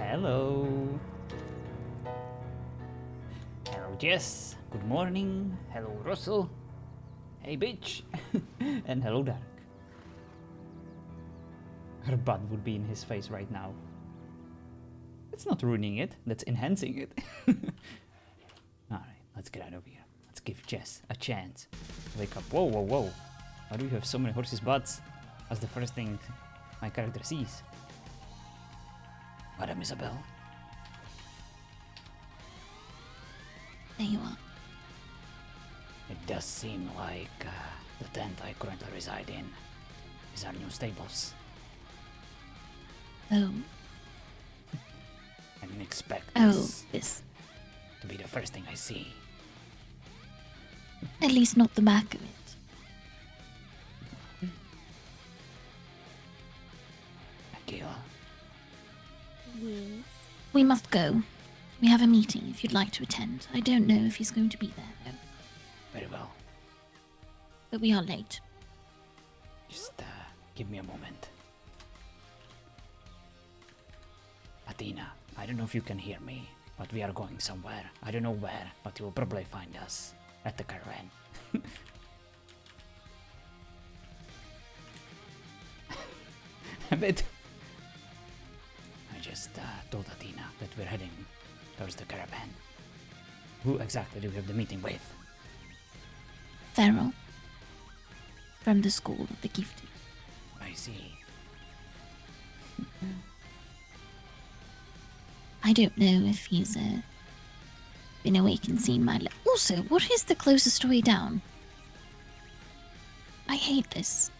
Hello. Hello, Jess. Good morning. Hello, Russell. Hey, bitch. And hello, Dark. Her butt would be in his face right now. That's not ruining it. That's enhancing it. Alright, let's get out of here. Let's give Jess a chance. Wake up. Whoa, whoa, whoa. Why do you have so many horses' butts? That's the first thing my character sees. Madam Isabel. There you are. It does seem like the tent I currently reside in is our new stables. Oh. I didn't expect This. to be the first thing I see. At least not the back of it. Akila. Yes. We must go. We have a meeting if you'd like to attend. I don't know if he's going to be there, though. Very well. But we are late. Just give me a moment. Athena, I don't know if you can hear me, but we are going somewhere. I don't know where, but you will probably find us at the caravan. A bit. I just told Athena that we're heading towards the caravan. Who exactly do we have the meeting with? Farrell. From the School of the Gifted. I see. I don't know if he's been awake and seen my... Also, what is the closest way down? I hate this.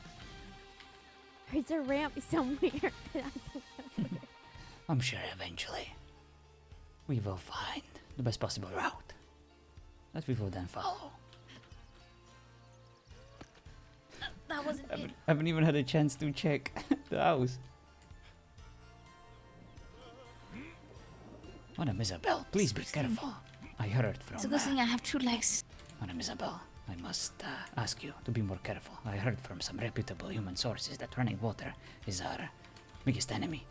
There's a ramp somewhere that I don't know. I'm sure eventually we will find the best possible route that we will then follow. That wasn't it. Haven't even had a chance to check the house. Madam Isabel, please be careful. I heard from... It's a good thing I have 2 legs. Madam Isabel, I must ask you to be more careful. I heard from some reputable human sources that running water is our biggest enemy.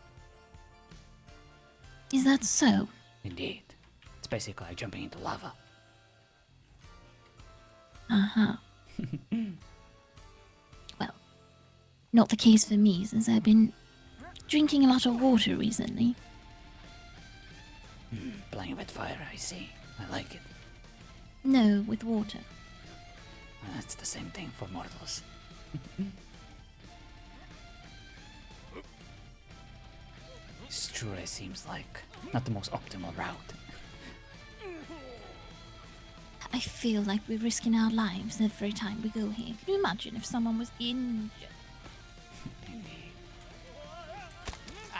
Is that so? Indeed. It's basically like jumping into lava. Uh-huh. Well, not the case for me, since I've been drinking a lot of water recently. Playing with fire, I see. I like it. No, with water. That's the same thing for mortals. It's true, it seems like not the most optimal route. I feel like we're risking our lives every time we go here. Can you imagine if someone was injured?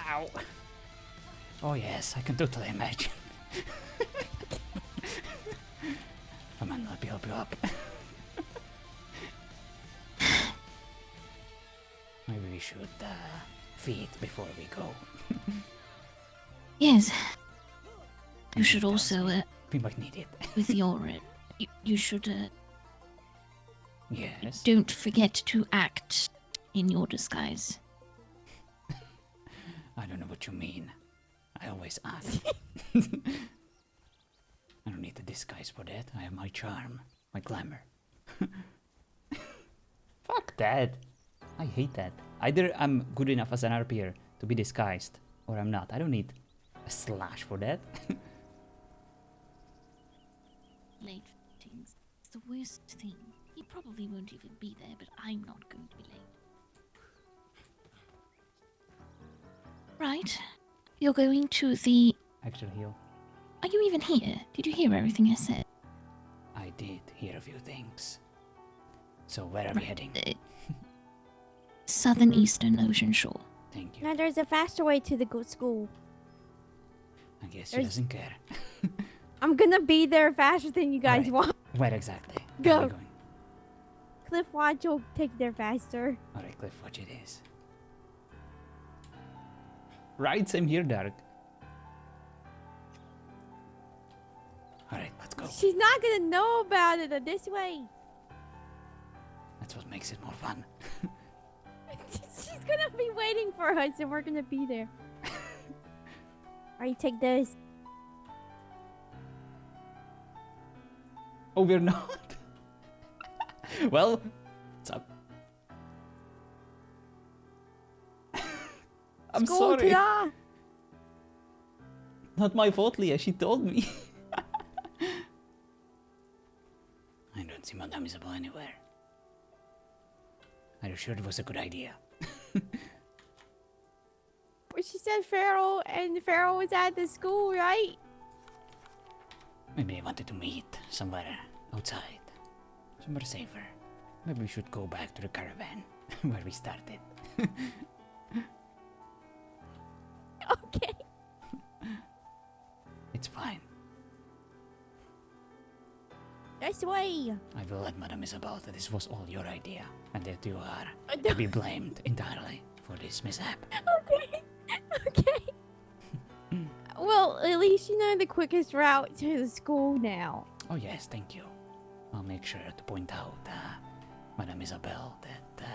Ow! Oh yes, I can totally imagine. Come on, let me help you up. Maybe we should feed before we go. Yes. You should also, We might need it. with your, you should, Yes. don't forget to act in your disguise. I don't know what you mean. I always act. I don't need the disguise for that. I have my charm, my glamour. Fuck that. I hate that. Either I'm good enough as an RPer to be disguised, or I'm not. I don't need a slash for that. Late things. It's the worst thing. He probably won't even be there, but I'm not going to be late. Right. You're going to the... Extra heal. Are you even here? Did you hear everything I said? I did hear a few things. So where are we heading? Southern Eastern Ocean Shore. Thank you. Now there's a faster way to the school. I guess she doesn't care. I'm gonna be there faster than you guys Alright. want. Where exactly? Go. Where are we going? Cliff Watch will take there faster. Alright, Cliff, watch it is. Right, same here, Dark. Alright, let's go. She's not gonna know about it this way. That's what makes it more fun. She's gonna be waiting for us and we're gonna be there. Alright, take this. Oh, we're not. Well, what's up? I'm School, sorry. ta-da! Not my fault, Leah. She told me. I don't see Madame Isabel anywhere. Are you sure it was a good idea? Well, she said Farrell, and Farrell was at the school, right? Maybe they wanted to meet somewhere outside. Somewhere safer. Maybe we should go back to the caravan where we started. Okay. It's fine. This way. I will let Madame Isabel that this was all your idea and that you are to be blamed entirely for this mishap. Okay. Okay. Well, at least you know the quickest route to the school now. Oh yes, thank you. I'll make sure to point out, Madame Isabel, that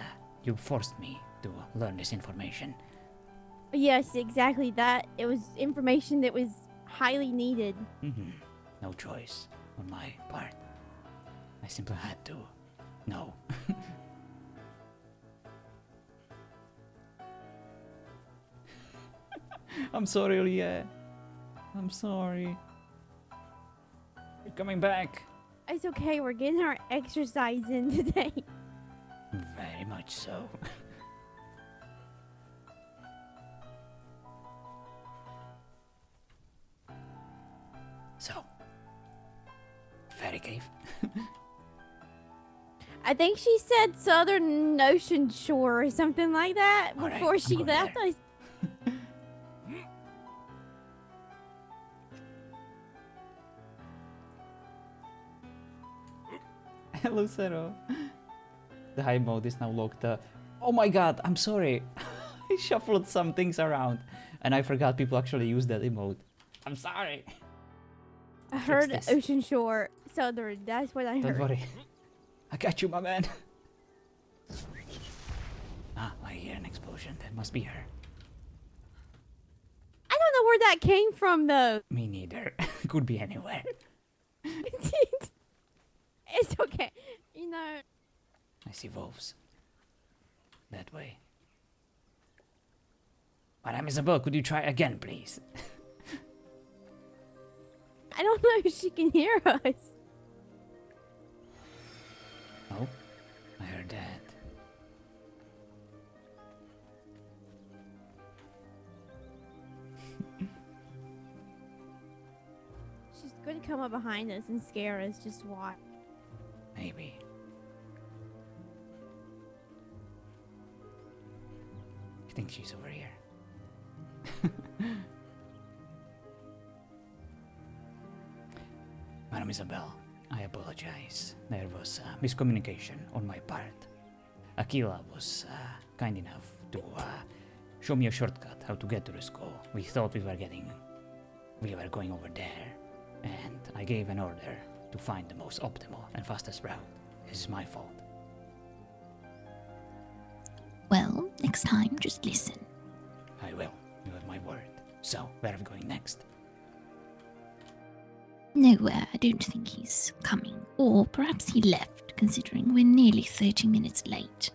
you forced me to learn this information. Yes, exactly that. It was information that was highly needed. No choice on my part. I simply had to know. I'm sorry, Leah. I'm sorry. You're coming back. It's okay, we're getting our exercise in today. Very much so. So, Fairy Cave. I think she said Southern Ocean Shore or something like that All right, before I'm she going left there. us. Hello, Zero. The high mode is now locked. Oh my god, I'm sorry. I shuffled some things around and I forgot people actually use that emote. I'm sorry. I heard this. Ocean Shore Southern. That's what I Don't heard. worry. I got you, my man. Ah, I hear an explosion. That must be her. I don't know where that came from though. Me neither. Could be anywhere. It's okay. You know. I see wolves. That way. Madame Isabel, could you try again, please? I don't know if she can hear us. Oh, I heard that. She's going to come up behind us and scare us. Just watch. Maybe. I think she's over here. Madame Isabel, I apologize. There was miscommunication on my part. Aquila was kind enough to show me a shortcut how to get to the school. We thought we were going over there, and I gave an order to find the most optimal and fastest route. This is my fault. Well, next time, just listen. I will. You have my word. So, where are we going next? Nowhere, I don't think he's coming. Or perhaps he left, considering we're nearly 30 minutes late.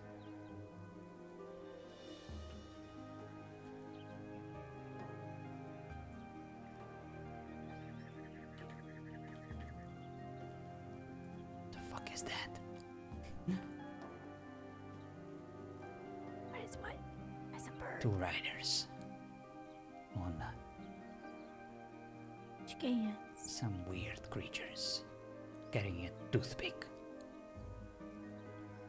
The fuck is that? Where's my... There's a bird. Two riders. On Chickens. some weird creatures. Carrying a toothpick.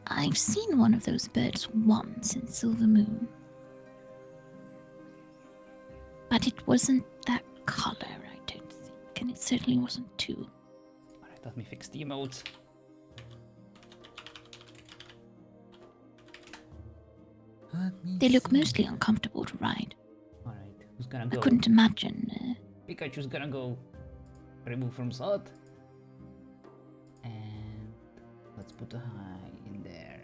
I've seen one of those birds once in Silver Moon. But it wasn't that color, I don't think, and it certainly wasn't too. Alright, let me fix the emotes. They look mostly uncomfortable to ride. Alright, who's gonna I go? couldn't imagine. Pikachu's gonna go remove from slot. And let's put a high in there.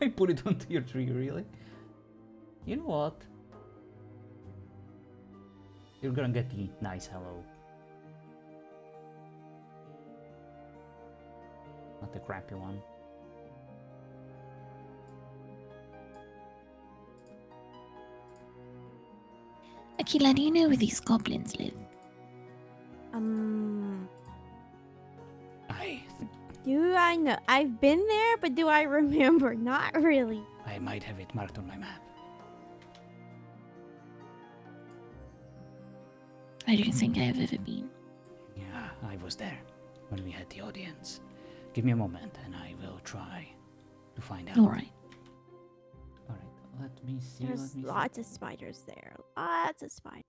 I put it onto your tree, really? You know what? You're gonna get the nice hello. Not the crappy one. Akila, do you know where these goblins live? Do I know? I've been there, but do I remember? Not really. I might have it marked on my map. I don't think I have ever been. Yeah, I was there when we had the audience. Give me a moment and I will try to find out. Alright. Alright, let me see. There's lots of spiders there. Lots of spiders.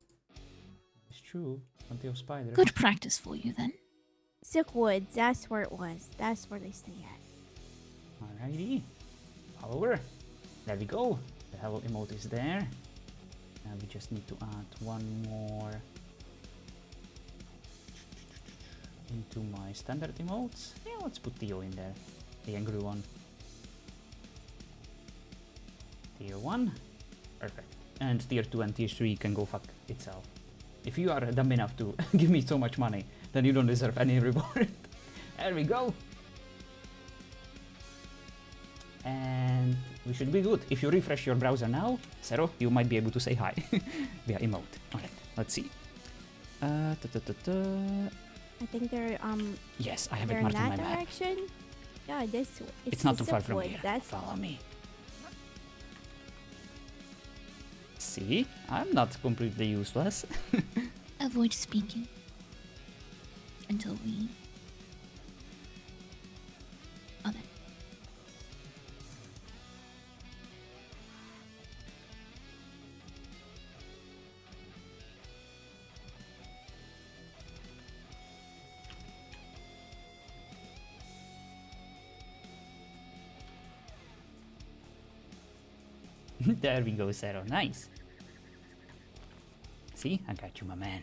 It's true. Plenty of spiders. Good practice for you then. Silk Woods, that's where it was. That's where they stay at. Alrighty. Follower. There we go. The hello emote is there. Now we just need to add one more into my standard emotes. Yeah, let's put Theo in there. The angry one. Tier 1. Perfect. And tier 2 and tier 3 can go fuck itself. If you are dumb enough to give me so much money, then you don't deserve any reward. There we go. And we should be good. If you refresh your browser now, Zero, you might be able to say hi via emote. Alright, let's see. I think they're Yes, I have it they're in marked on that my map. direction. Yeah, this. It's not the too far Silk from Woods, here. That's Follow me. See? I'm not completely useless. Avoid speaking. Until we... Oh, there. There we go, Zero. Nice. See? I got you, my man.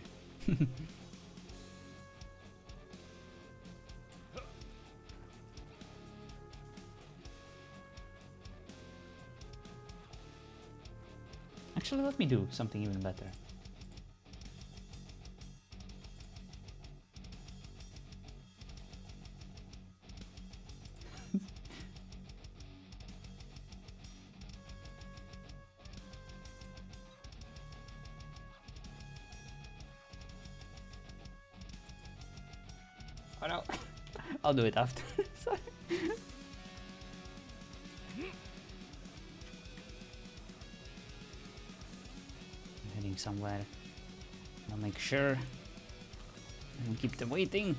Actually, let me do something even better. Oh no. I'll do it after. Sorry. I'm heading somewhere. I'll make sure. And keep them waiting.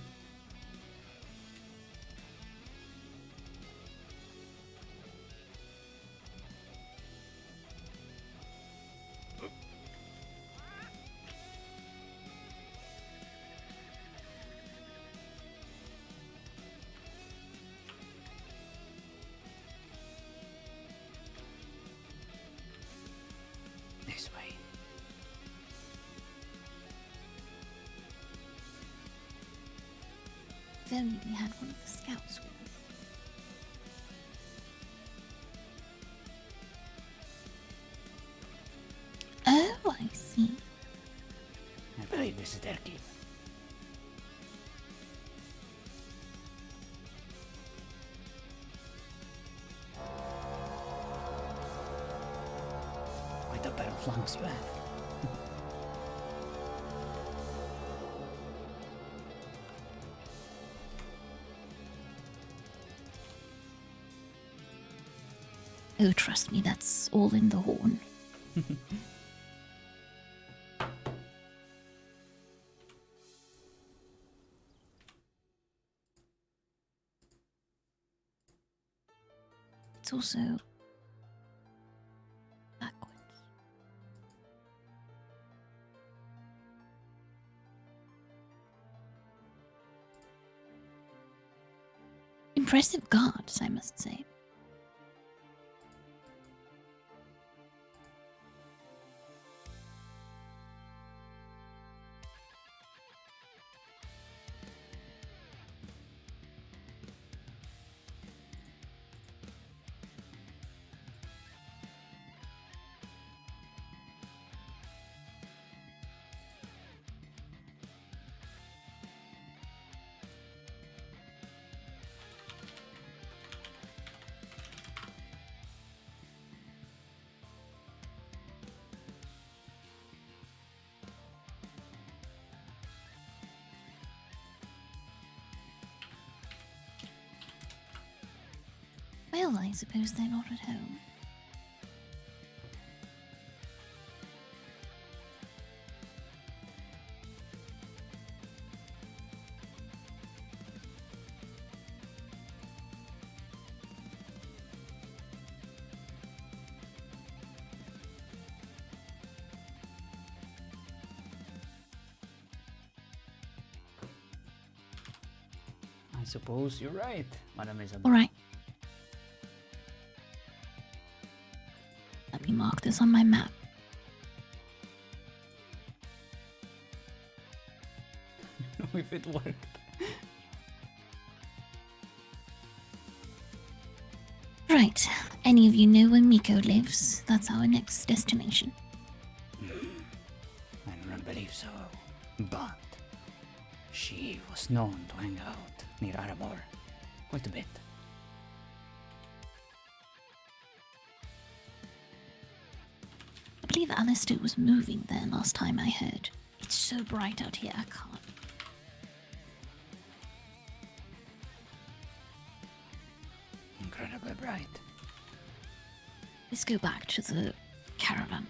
This way. If only we had one of the scouts with us. Oh, I see. I believe this is their keep. Quite a pair of flanks you have. Oh, trust me, that's all in the horn. It's also backwards. Impressive guards, I must say. Well, I suppose they're not at home. I suppose you're right, Madame Isabel. All right. Let me mark this on my map. If it worked. Right. Any of you know where Miko lives? That's our next destination. I do not believe so, but she was known to hang out near Arabor quite a bit. I believe Alistair was moving there last time I heard. It's so bright out here, I can't. Incredibly bright. Let's go back to the caravan.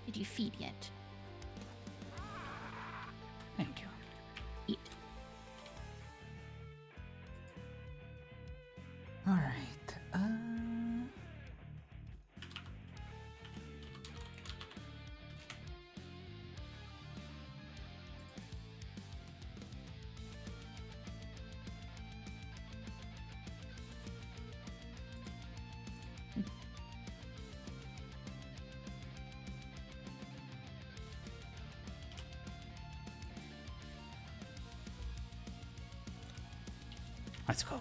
Did you feed yet? Thank you. Eat. Alright, let's go.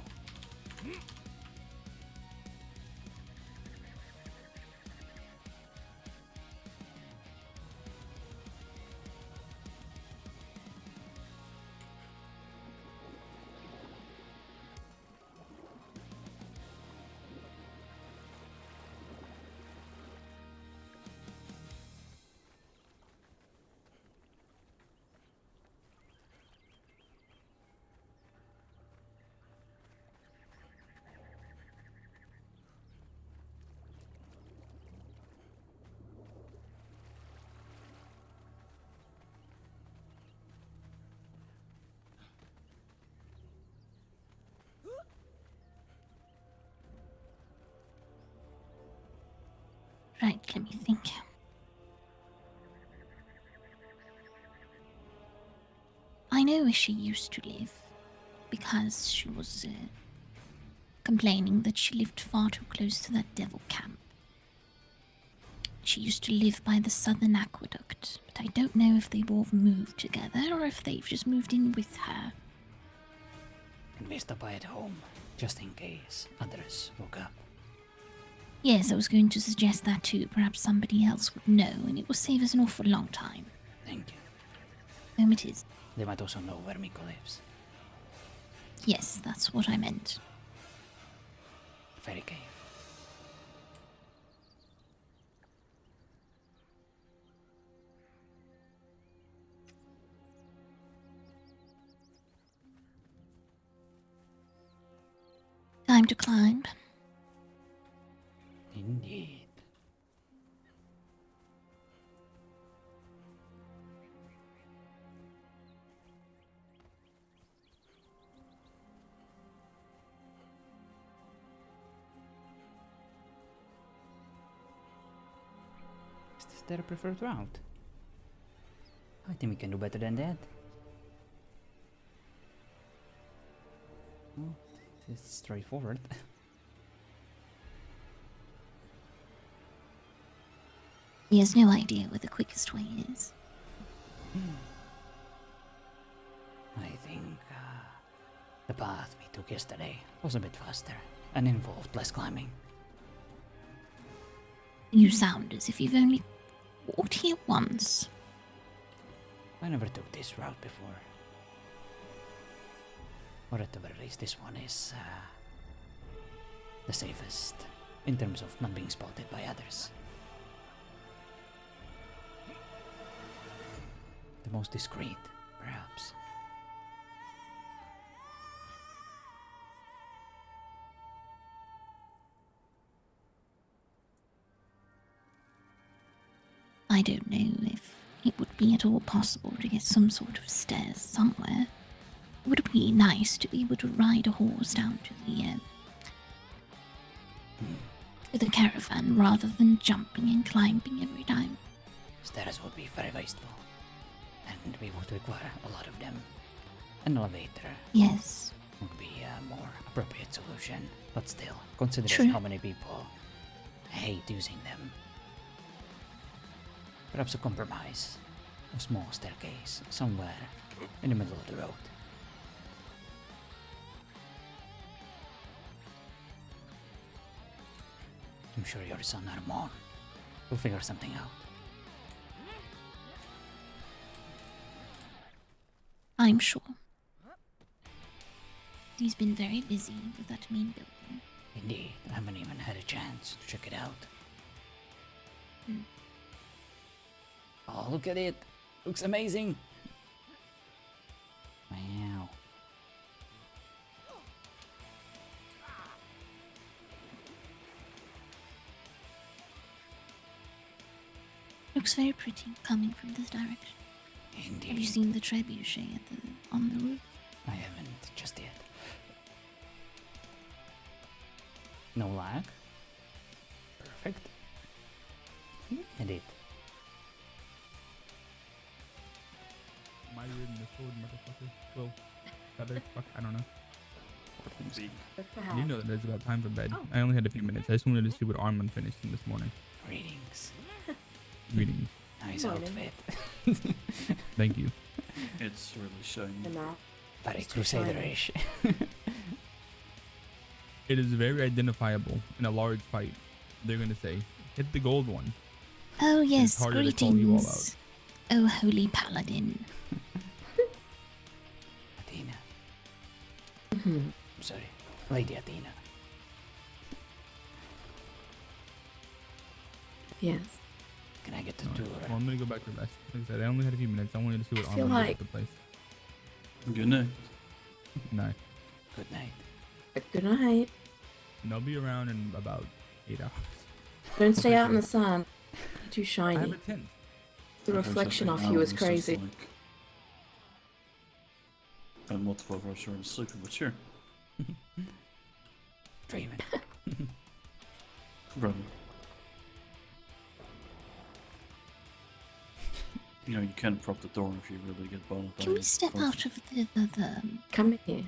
Right, let me think. I know where she used to live because she was complaining that she lived far too close to that devil camp. She used to live by the southern aqueduct, but I don't know if they've all moved together or if they've just moved in with her. And we stop by at home, just in case others woke up. Yes, I was going to suggest that too. Perhaps somebody else would know, and it will save us an awful long time. Thank you. Home it is. They might also know where Miko lives. Yes, that's what I meant. Fairy cave. Time to climb. Indeed. Is this their preferred route? I think we can do better than that. Well, it's straightforward. He has no idea where the quickest way is. I think the path we took yesterday was a bit faster and involved less climbing. You sound as if you've only walked here once. I never took this route before. Or at the very least, this one is the safest in terms of not being spotted by others. The most discreet, perhaps. I don't know if it would be at all possible to get some sort of stairs somewhere. It would be nice to be able to ride a horse down to the caravan rather than jumping and climbing every time. Stairs would be very wasteful, and we would require a lot of them. An elevator Yes, would be a more appropriate solution, but still, considering True. how many people hate using them. Perhaps a compromise. A small staircase somewhere in the middle of the road. I'm sure your son Armand will figure something out. I'm sure. He's been very busy with that main building. Indeed, I haven't even had a chance to check it out. Hmm. Oh, look at it! Looks amazing! Wow. Looks very pretty coming from this direction. Indeed. Have you seen the trebuchet on the roof? I haven't just yet. No lag. Perfect. Edit. Am I reading the sword, motherfucker? Well, feather? Fuck, I don't know. Perhaps. You know that it's about time for bed. I only had a few minutes. I just wanted to see what Armand finished in this morning. Greetings. Reading. Nice Morning. outfit. Thank you. It's really shiny. The map. Very It's too shiny. crusader-ish. It is very identifiable in a large fight. They're gonna say, hit the gold one. Oh yes, harder to call you all greetings. Oh holy paladin. Athena. Mhm. I'm sorry. Lady Athena. Yes. Can I get the Alright, tour? well, I'm gonna go back to rest. Like I said, I only had a few minutes. I wanted to see what I feel Armand did like- with the place. Good night. No. Good night. But good night. And I'll be around in about 8 hours. Don't stay out in the sun. You're too I have shiny. a tent. The reflection off you is crazy. And multiple of us are sleeping, but sure. Dreaming. Brother. You know, you can prop the door if you really get bothered. Can we step out of the Come in here.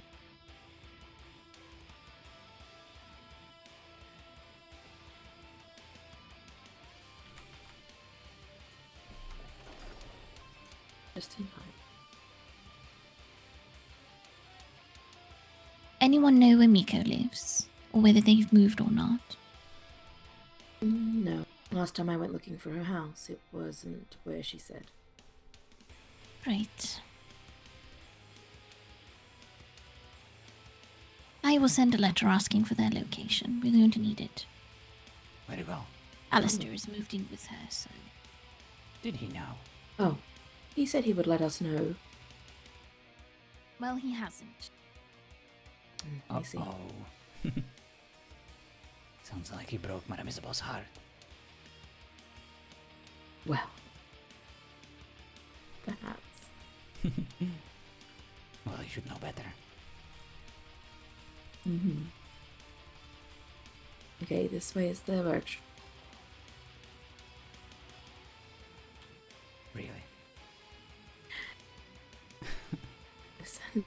Just in time. anyone know where Miko lives? Or whether they've moved or not? No. Last time I went looking for her house, it wasn't where she said. Great. I will send a letter asking for their location. We're going to need it. Very well. Alistair has moved in with her, so... Did he now? Oh, he said he would let us know. Well, he hasn't. I see. Uh-oh. Sounds like he broke Madame Isabel's heart. Well, perhaps. Well, you should know better. Mm-hmm. Okay, this way is the workshop. Really. Listen.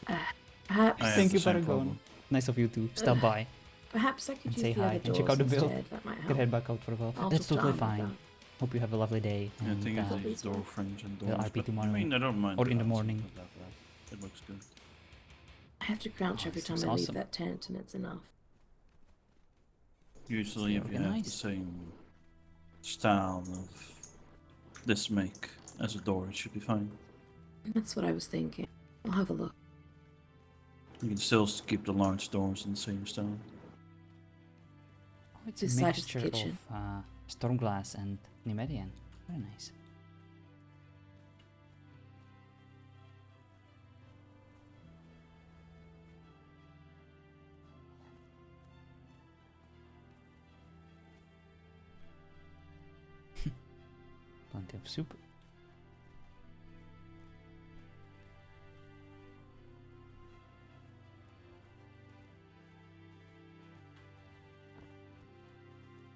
Perhaps. I have Thank the you for same going. problem. Nice of you to stop by Perhaps I could and use say the hi other and doors check out the build. instead. That might Could help. head back out for a while. I'll That's talk to totally Armand fine. Hope you have a lovely day. Yeah, I And, think uh, it's door frames and we'll doors. RP But, tomorrow. I mean, I don't mind. Or the in the outside morning. of that, but it looks good. I have to crouch Oh, every this time is I leave awesome. that tent, and it's enough. Usually, It's if you have the organized. same style of this make as a door, it should be fine. That's what I was thinking. I'll have a look. You can still keep the large doors in the same style. Oh, it's This a side is the mixture kitchen. of Stormglass and Nemedian. Very nice. plenty of soup.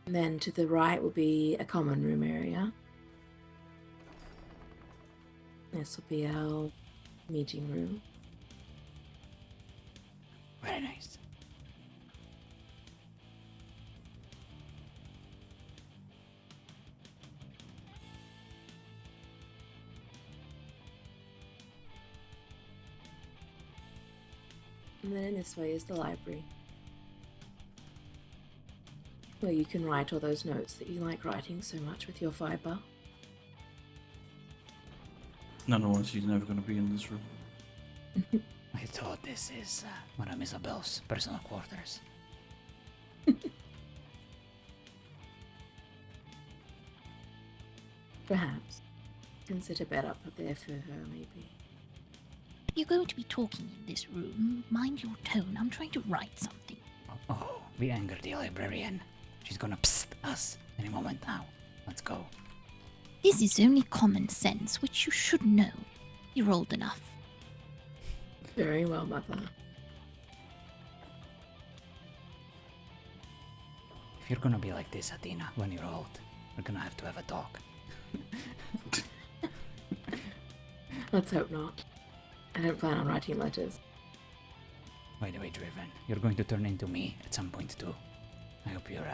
And then to the right will be a common room area. This will be our meeting room. Very nice. And then in this way is the library, where you can write all those notes that you like writing so much with your fiber. In other words, he's never going to be in this room. I thought this is Madame Isabel's personal quarters. Perhaps. Consider bed up there for her, maybe. If you're going to be talking in this room, mind your tone. I'm trying to write something. Oh, we angered the librarian. She's gonna psst us any moment now. Let's go. This is only common sense, which you should know. You're old enough. Very well, Mother. If you're gonna be like this, Athena, when you're old, we're gonna have to have a talk. Let's hope not. I don't plan on writing letters. By the way, Driven, you're going to turn into me at some point too. I hope you're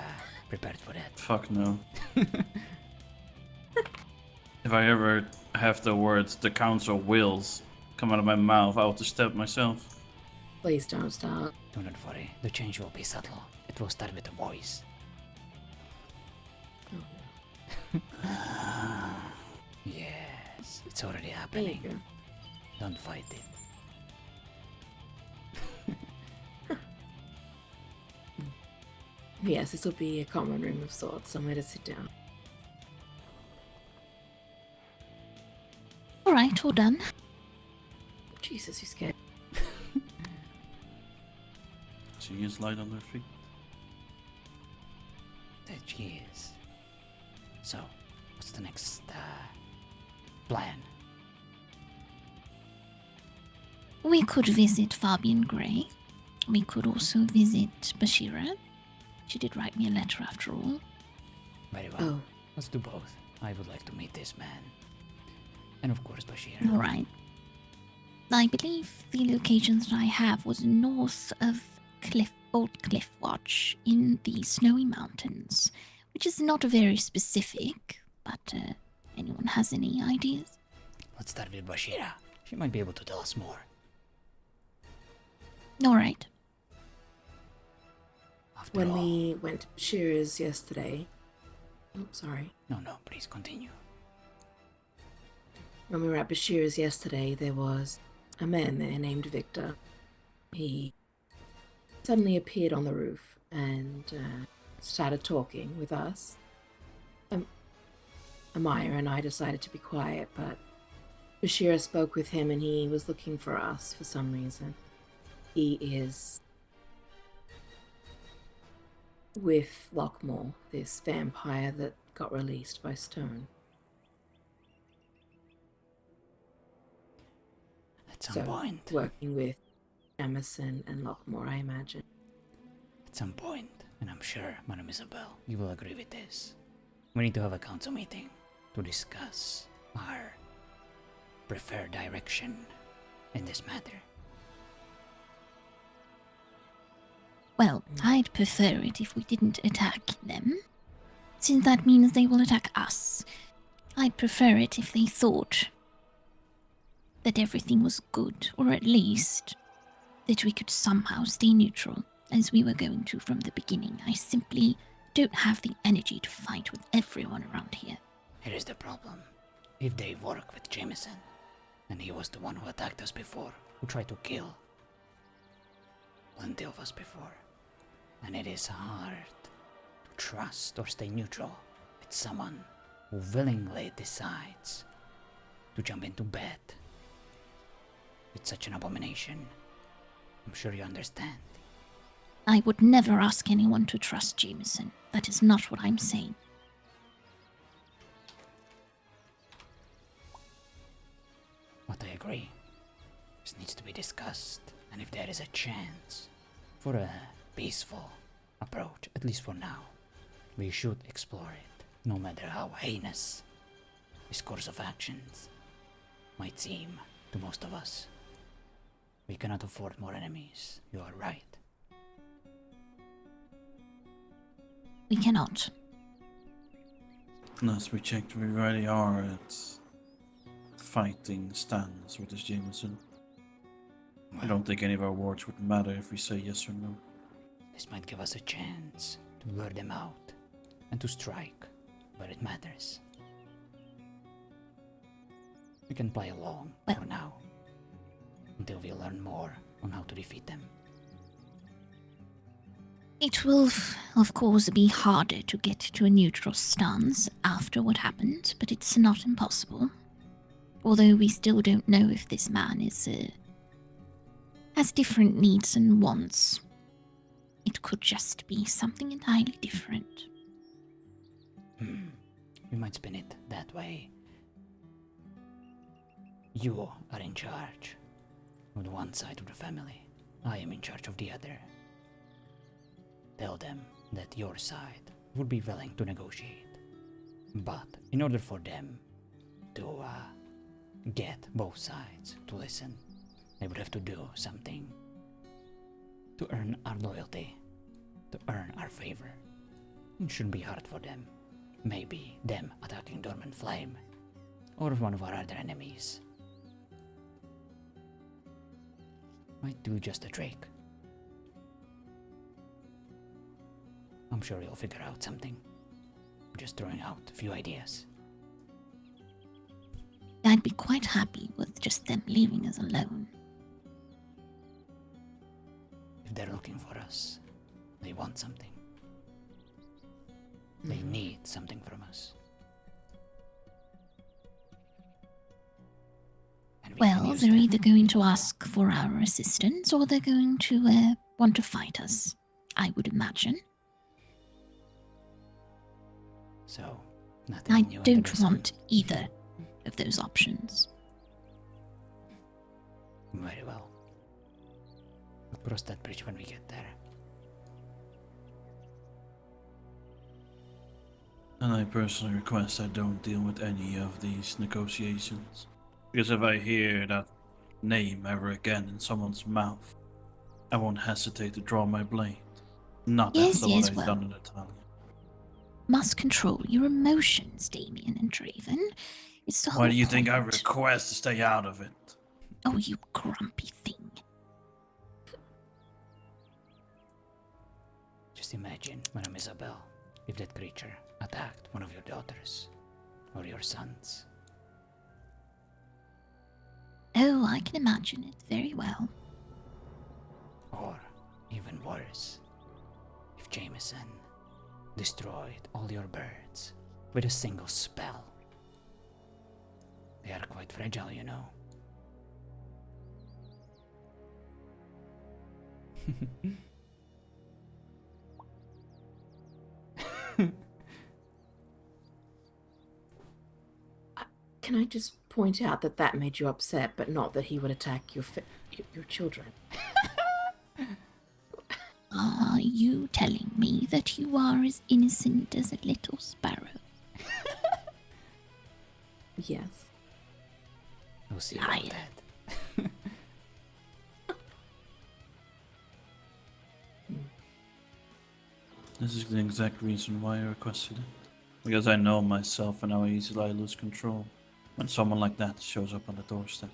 prepared for that. Fuck no. If I ever have the words "the council wills" come out of my mouth, I'll just stab myself. Please don't start. Do not worry, the change will be subtle. It will start with a voice. Oh, no. Yes, it's already There you happening. go. Don't fight it. Yes, this will be a common room of sorts, somewhere to sit down. Alright, all done. Jesus, you scared. She is light on her feet. That she is. So, what's the next plan? We could visit Fabian Grey. We could also visit Bashira. She did write me a letter after all. Very well. Oh, Let's do both. I would like to meet this man. And of course, Bashir. Alright. I believe the location that I have was north of Old Cliffwatch in the Snowy Mountains, which is not very specific, but anyone has any ideas? Let's start with Bashira. She might be able to tell us more. Alright. After when all. we went to Shearer's yesterday. Oh, sorry. No, please continue. When we were at Bashir's yesterday, there was a man there named Victor. He suddenly appeared on the roof and started talking with us. Amaya and I decided to be quiet, but Bashir spoke with him and he was looking for us for some reason. He is with Lockmore, this vampire that got released by Stone. At some point. Working with Emerson and Lockmore, I imagine. At some point, and I'm sure, Madame Isabel, you will agree with this. We need to have a council meeting to discuss our preferred direction in this matter. Well, I'd prefer it if we didn't attack them, since that means they will attack us. I'd prefer it if they thought that everything was good, or at least that we could somehow stay neutral, as we were going to from the beginning. I simply don't have the energy to fight with everyone around here. Here is the problem. If they work with Jameson, and he was the one who attacked us before, who tried to kill plenty of us before, and it is hard to trust or stay neutral with someone who willingly decides to jump into bed with such an abomination. I'm sure you understand. I would never ask anyone to trust Jameson. That is not what I'm saying. This needs to be discussed, and if there is a chance for a peaceful approach, at least for now, we should explore it, no matter how heinous this course of actions might seem to most of us. We cannot afford more enemies, you are right. We cannot. Last we checked, we already are at fighting stands with this Jameson. I don't think any of our words would matter if we say yes or no. This might give us a chance to lure them out and to strike where it matters. We can play along for now, until we learn more on how to defeat them. It will, of course, be harder to get to a neutral stance after what happened, but it's not impossible. Although we still don't know if this man has different needs and wants. It could just be something entirely different. We might spin it that way. You are in charge of the one side of the family. I am in charge of the other. Tell them that your side would be willing to negotiate. But in order for them to get both sides to listen, they would have to do something to earn our loyalty, to earn our favor. It shouldn't be hard for them. Maybe them attacking Dormant Flame, or one of our other enemies. Might do just a trick. I'm sure you'll figure out something. I'm just throwing out a few ideas. I'd be quite happy with just them leaving us alone. If they're looking for us, they want something. They need something from us. And we can Well, use they're that. either going to ask for our assistance or they're going to want to fight us, I would imagine. So, nothing I new under don't the sun. want either of those options. Very well. We'll cross that bridge when we get there. And I personally request I don't deal with any of these negotiations. Because if I hear that name ever again in someone's mouth, I won't hesitate to draw my blade. Not Yes, after yes, what I've well. done in Italia. Must control your emotions, Damien and Draven. It's the whole Why do you think I point. request to stay out of it? Oh, you grumpy thing. Just imagine, Madame Isabel, if that creature attacked one of your daughters or your sons. Oh, I can imagine it very well. Or, even worse, if Jameson destroyed all your birds with a single spell. They are quite fragile, you know. Can I just point out that that made you upset, but not that he would attack your children? Are you telling me that you are as innocent as a little sparrow? Yes. We'll see about Liar. that. This is the exact reason why I requested it. Because I know myself and how easily I lose control when someone like that shows up on the doorstep.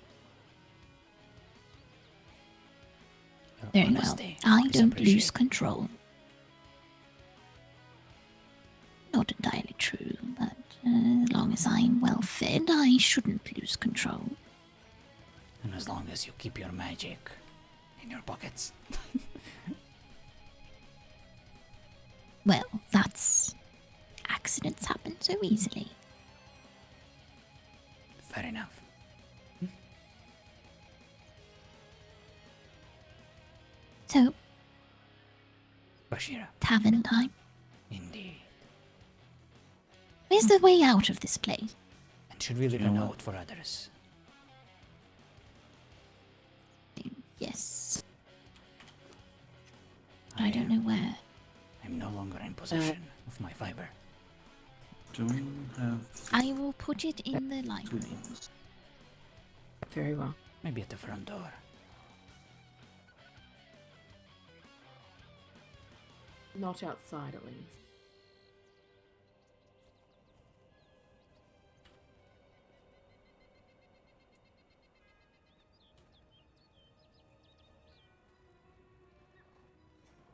Your Very well. honesty I is don't lose appreciated. control. Not entirely true, but as long as I'm well fed, I shouldn't lose control. And as long as you keep your magic in your pockets. Well, that's... accidents happen so easily. Fair enough. So, Bashira, tavern time. indeed. Where's the way out of this place? And should we leave You a know what? note for others? don't know where. I'm no longer in possession of my fiber. Do we have I will put it in the library. tools? Very well. Maybe at the front door. Not outside, at least.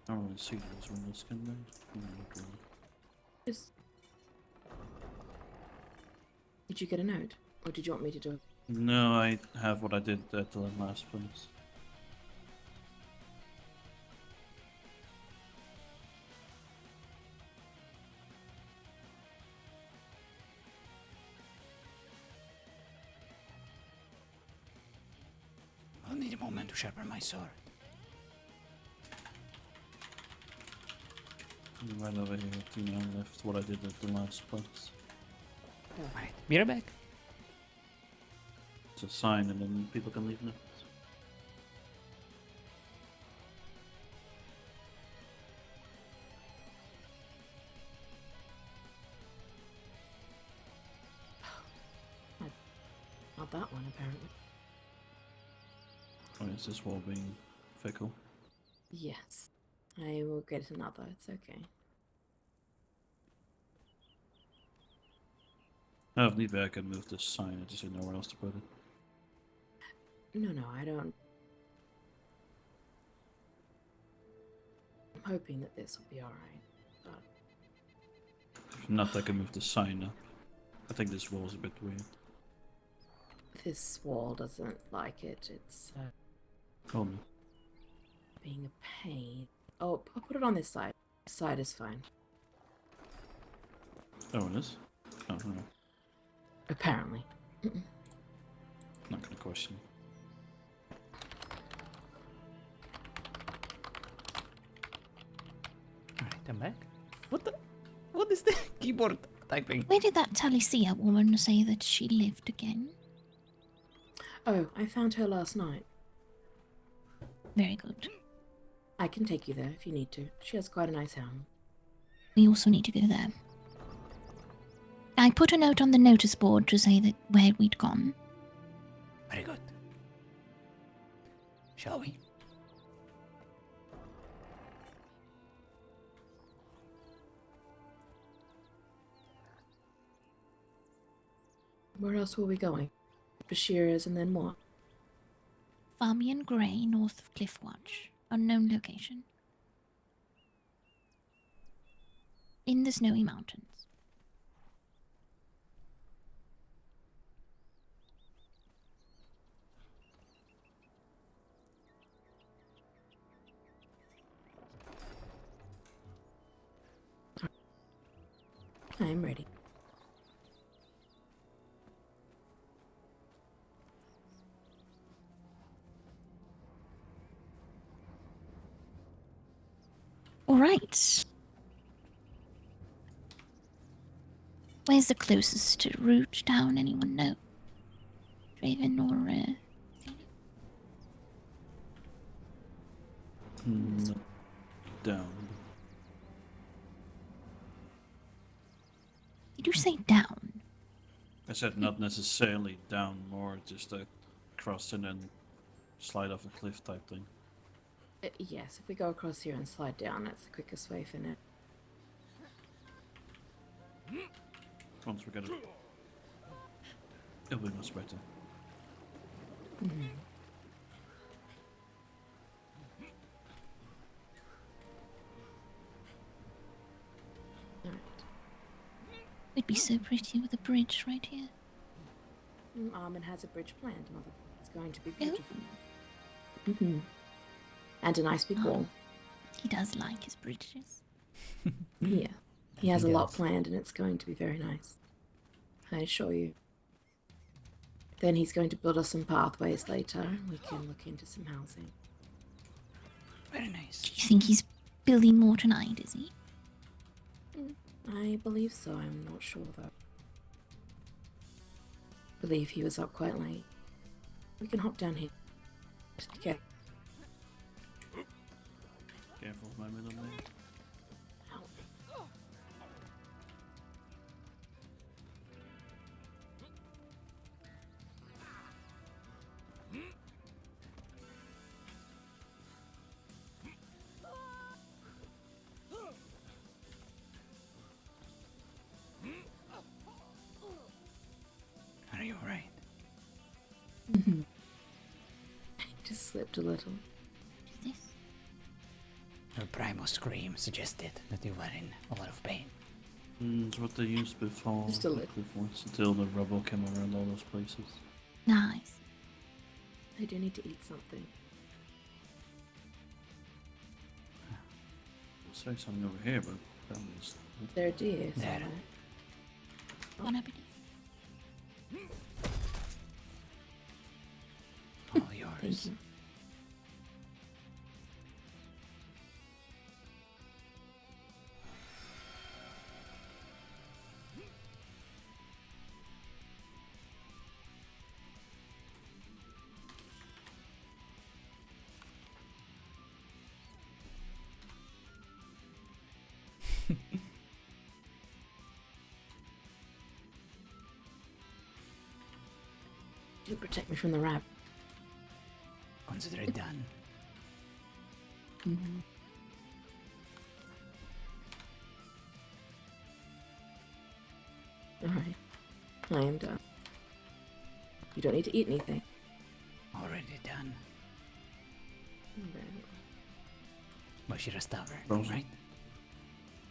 I don't really see those windows, can they? No, not really. Just. Did you get a note? Or did you want me to do it? No, I have what I did at the last place. I'll need a moment to sharpen my sword. Right over here, to my left, what I did at the last place. Alright, be right back. It's a sign and then people can leave notes. Not that one, apparently. Oh, is this wall being fickle? Yes. I will get another, it's okay. Oh, if need be, I can move this sign, I just didn't know where else to put it. No, I don't. I'm hoping that this will be alright. But If not, I can move the sign up. I think this wall is a bit weird. this wall doesn't like it. It's Oh no. being a pain. Oh, I'll put it on this side. This side is fine. Oh, it is? Oh, no. Apparently. Not gonna question. Alright, I'm back. What the? What is the keyboard typing? Where did that Talicia woman say that she lived again? Oh, I found her last night. Very good. I can take you there if you need to. She has quite a nice home. We also need to go there. I put a note on the notice board to say that where we'd gone. Very good. Shall we? Where else were we going? Bashira's and then what? Farmian Grey, north of Cliffwatch. Unknown location. In the snowy mountains. I am ready. All right. Where's the closest route down? Anyone know? Draven or Not down. Did you say down? I said not necessarily down, more just a cross and then slide off a cliff type thing. Yes, if we go across here and slide down, that's the quickest way for now. Once we get it, it'll be much better. Alright. It'd be so pretty with a bridge right here. Armin has a bridge planned, Mother. It's going to be Oh. beautiful. And a nice big wall. He does like his bridges. Yeah. He has a He lot does. planned and it's going to be very nice. I assure you. Then he's going to build us some pathways later and we can look into some housing. Very nice. Do you think he's building more tonight, is he? I believe so, I'm not sure though. Believe he was up quite late. We can hop down here. Okay. Yeah, careful with my middle name. Ow. Are you alright? Just slipped a little. Is this? Your primal scream suggested that you were in a lot of pain. It's what they used before. Just a little. Once until the rubble came around all those places. Nice. I do need to eat something. I'll say something over here, but that was. Is there a deer There. somewhere? Bon appetit. All yours. Thank you. You protect me from the rabbit. Consider it done. Mm-hmm. Alright. I am done. You don't need to eat anything. Already done. Very well. Bashira's Tavern, Frozen. right?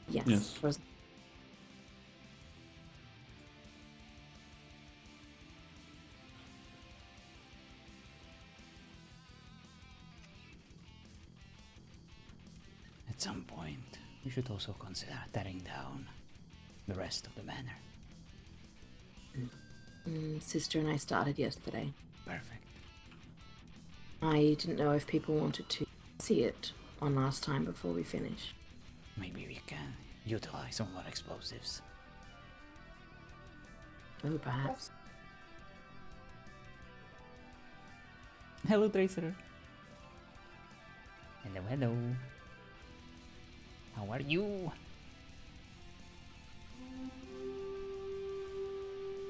Yes. Yes. Frozen. At some point, we should also consider tearing down the rest of the manor. Sister and I started yesterday. Perfect. I didn't know if people wanted to see it one last time before we finish. Maybe we can utilize some more explosives. Oh, perhaps. Hello, Tracer. Hello, hello. How are you?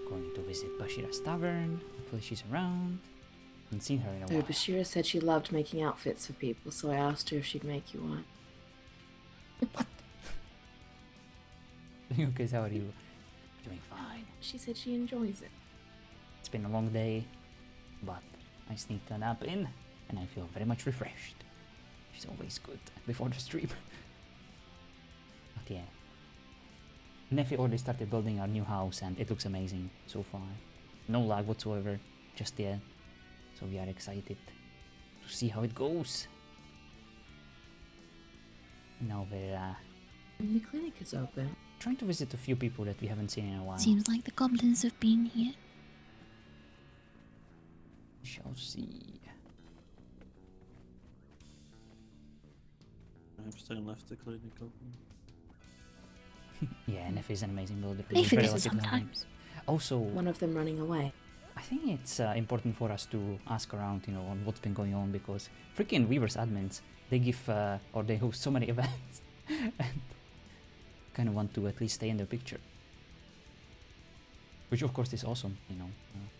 Going to visit Bashira's Tavern. Hopefully she's around. Haven't seen her in a Oh, while. Bashira said she loved making outfits for people, so I asked her if she'd make you one. Okay, how are you? Doing fine. She said she enjoys it. It's been a long day, but I sneaked a nap in, and I feel very much refreshed. She's always good before the stream. But yeah. Nephi already started building our new house, and it looks amazing so far. No lag whatsoever, just yeah. So we are excited to see how it goes. Now we're The clinic is open. trying to visit a few people that we haven't seen in a while. Seems like the goblins have been here. Shall see. I've still left the clinic open. Yeah, Nephi is an amazing builder. They He's forget very it lucky to have him. sometimes. Also, One of them running away. I think it's important for us to ask around, on what's been going on, because freaking Weavers admins, they give or they host so many events, and kind of want to at least stay in their picture, which of course is awesome.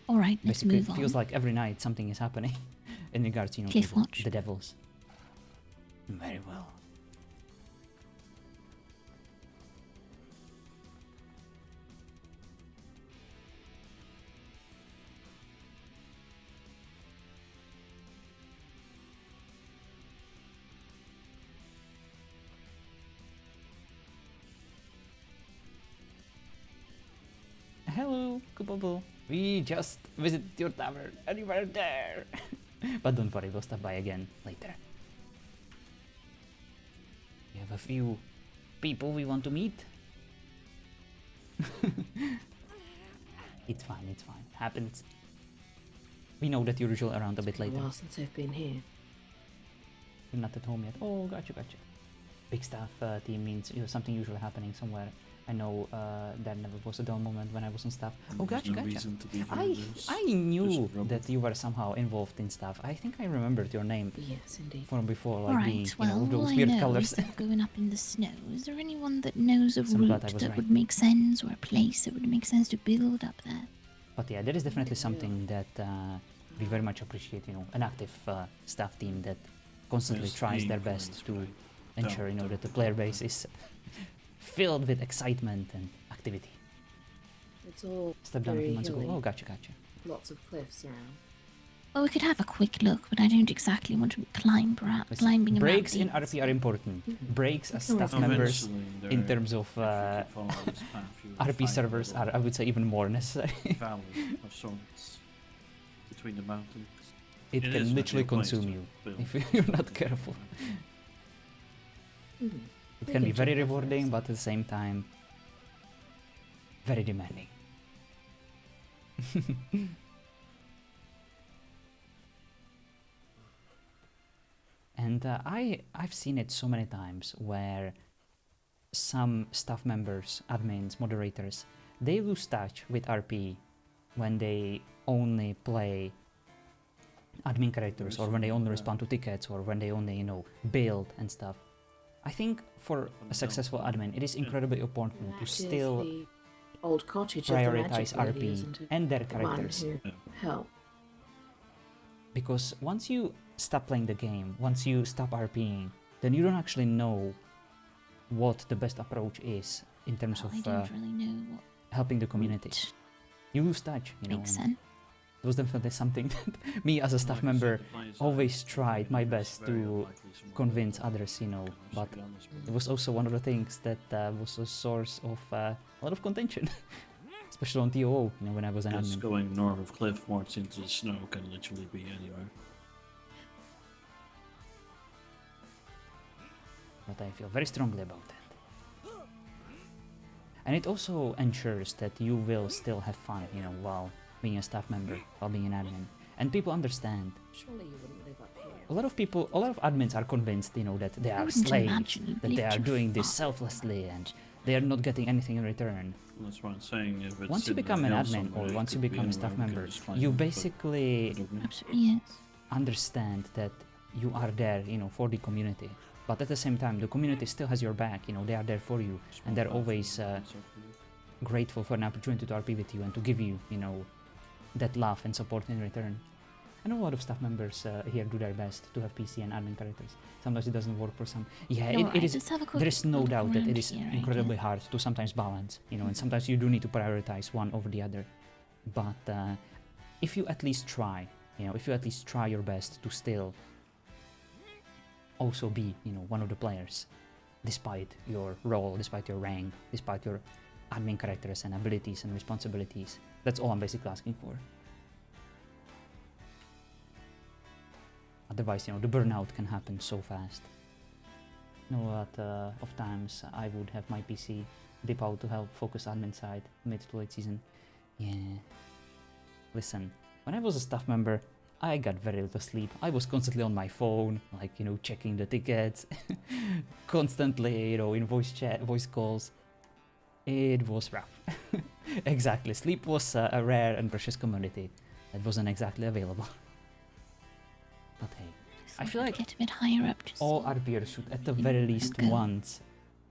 Alright, let's Basically, move it feels on. like every night something is happening in regards, to Cliff watch. the devils. Very well. Hello, Kububble. We just visited your tavern and you were there. But don't worry, we'll stop by again later. We have a few people we want to meet. It's fine, it's fine. Happens. We know that you're usually around a bit It's been later. a while since I've been here. You're not at home yet. Oh, gotcha. Big staff team means something usually happening somewhere I know there never was a dull moment when I was on staff. Oh, There's gotcha, no gotcha. reason to be I nervous. knew rub that you were somehow involved in stuff. I think I remembered your name Yes, indeed. from before, like Alright, the well, all those I weird know colors. is that going up in the snow. Is there anyone that knows a So I'm glad I route was that right. would make sense, or a place that would make sense to build up there? But yeah, there is definitely Yeah. something that we very much appreciate. You know, an active staff team that constantly There's tries their increments, best to right? ensure, you know, that the player base is filled with excitement and activity. It's all Step down a few very months ago. hilly. Oh, gotcha, gotcha. Lots of cliffs around. Well, we could have a quick look, but I don't exactly want to climbing Listen, a breaks in mountain. RP are important. Mhm. Breaks as We can staff always members Eventually, in there- terms of if you can follow this path, you will RP find a servers little are, I would say, even more necessary. valley of sorts between the mountains. It It can is an literally ideal place consume to you build if this you're sort of not thing. careful. Mhm. It We can be can very check that rewarding, first. but at the same time, very demanding. And I've seen it so many times where some staff members, admins, moderators, they lose touch with RP when they only play admin characters, or when they only respond to tickets, or when they only, you know, build and stuff. I think for a successful admin, it is incredibly important to That is still the old cottage of the prioritize magic lady, RP isn't it? and their The one characters. who Yeah. helped. Because once you stop playing the game, once you stop RPing, then you don't actually know what the best approach is in terms Well, I of don't really know what helping the community. route You lose touch, you know. makes and sense. it was definitely something that me as a staff member always tried my best to convince others, you know, but it was also one of the things that was a source of a lot of contention, especially on TOO, you know, when I was an Just admin. going north of Cliffmarts into the snow can literally be anywhere. But I feel very strongly about that. And it also ensures that you will still have fun, you know, while being a staff member, while being an admin. And people understand. Surely you wouldn't live up here. A lot of admins are convinced, you know, that they I are wouldn't slaves, imagine you'd that they lift are your doing this father selflessly, and they are not getting anything in return. That's what I'm saying. If it's Once you in the become an hills admin, somewhere, or it once you could be become a staff anywhere, we can member, just climb you it, but basically I don't know. Absolutely, yes. understand that you are there, you know, for the community. But at the same time, the community still has your back, you know, they are there for you, and they're always grateful for an opportunity to RP with you and to give you, you know, that love and support in return. I know a lot of staff members here do their best to have PC and admin characters. Sometimes it doesn't work for some. Yeah, Alright, it is. let's have a quick There is no look doubt that around it is here, I incredibly guess. hard to sometimes balance, you know, and sometimes you do need to prioritize one over the other. But if you at least try, you know, if you at least try your best to still also be, you know, one of the players, despite your role, despite your rank, despite your admin characters and abilities and responsibilities, that's all I'm basically asking for. Otherwise, you know, the burnout can happen so fast. You know, a lot of times I would have my PC dip out to help focus admin side mid to late season. Yeah. Listen, when I was a staff member, I got very little sleep. I was constantly on my phone, like, you know, checking the tickets, constantly, you know, in voice chat, voice calls. It was rough. Exactly, sleep was a rare and precious commodity that wasn't exactly available. But hey, I Thought feel I'd like get a bit higher up to all see. RPers should at the you very know, least go. once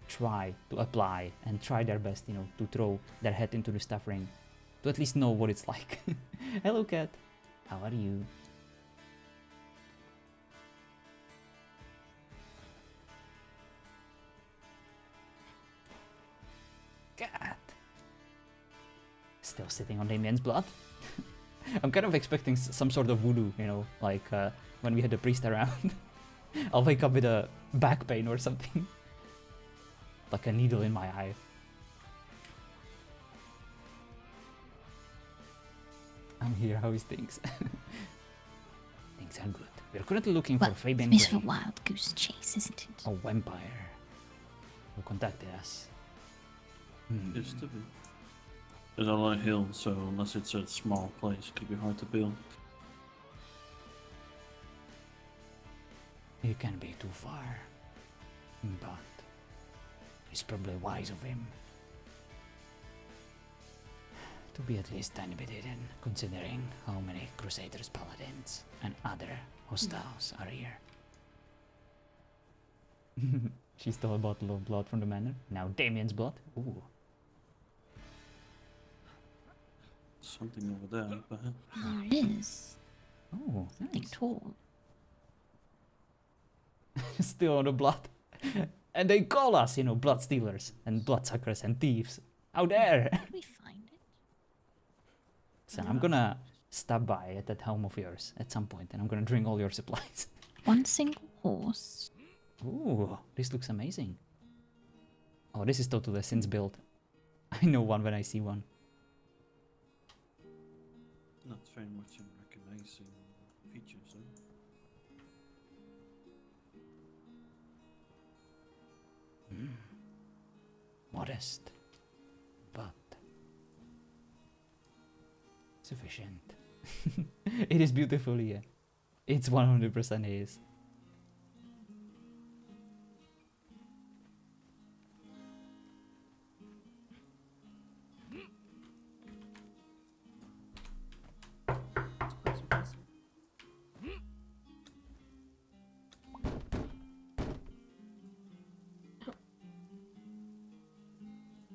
try to apply and try their best, you know, to throw their head into the staff ring, to at least know what it's like. Hello, cat. How are you? Cat. Still sitting on Damien's blood. I'm kind of expecting some sort of voodoo, you know, like when we had the priest around. I'll wake up with a back pain or something. Like a needle in my eye. I'm here, how is things? Things are good. We're currently looking Well, for Fabian bit of a Gray, wild goose chase, isn't it? a vampire who contacted us. Used to be. There's a lot of hills, so unless it's a small place, it could be hard to build. It can be too far, but it's probably wise of him To be at least tiny bit hidden, considering how many Crusaders, Paladins, and other hostiles are here. She stole a bottle of blood from the manor. Now Damien's blood. Ooh. Something over there, perhaps. There it is. Oh, Something nice. tall. Still on the blood. And they call us, you know, blood stealers and bloodsuckers and thieves. How dare! Did we find it? So I'm gonna stop by at that home of yours at some point and I'm gonna drink all your supplies. One single horse. Ooh, this looks amazing. Oh, this is totally a Sin's build. I know one when I see one. Not very much in recognizing features, though. Modest, but sufficient. It is beautiful, yeah. It's 100% is. It's quite impressive.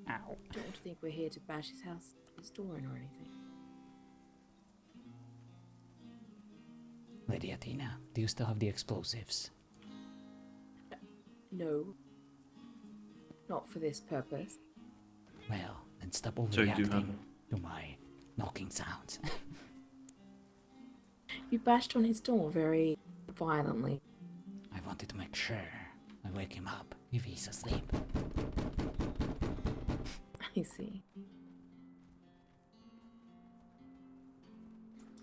Ow. Don't think we're here to bash his door in or anything. Lady Athena, do you still have the explosives? No. Not for this purpose. Well, then stop So you do have overreacting to my knocking sounds. You bashed on his door very violently. I wanted to make sure I wake him up if he's asleep. I see.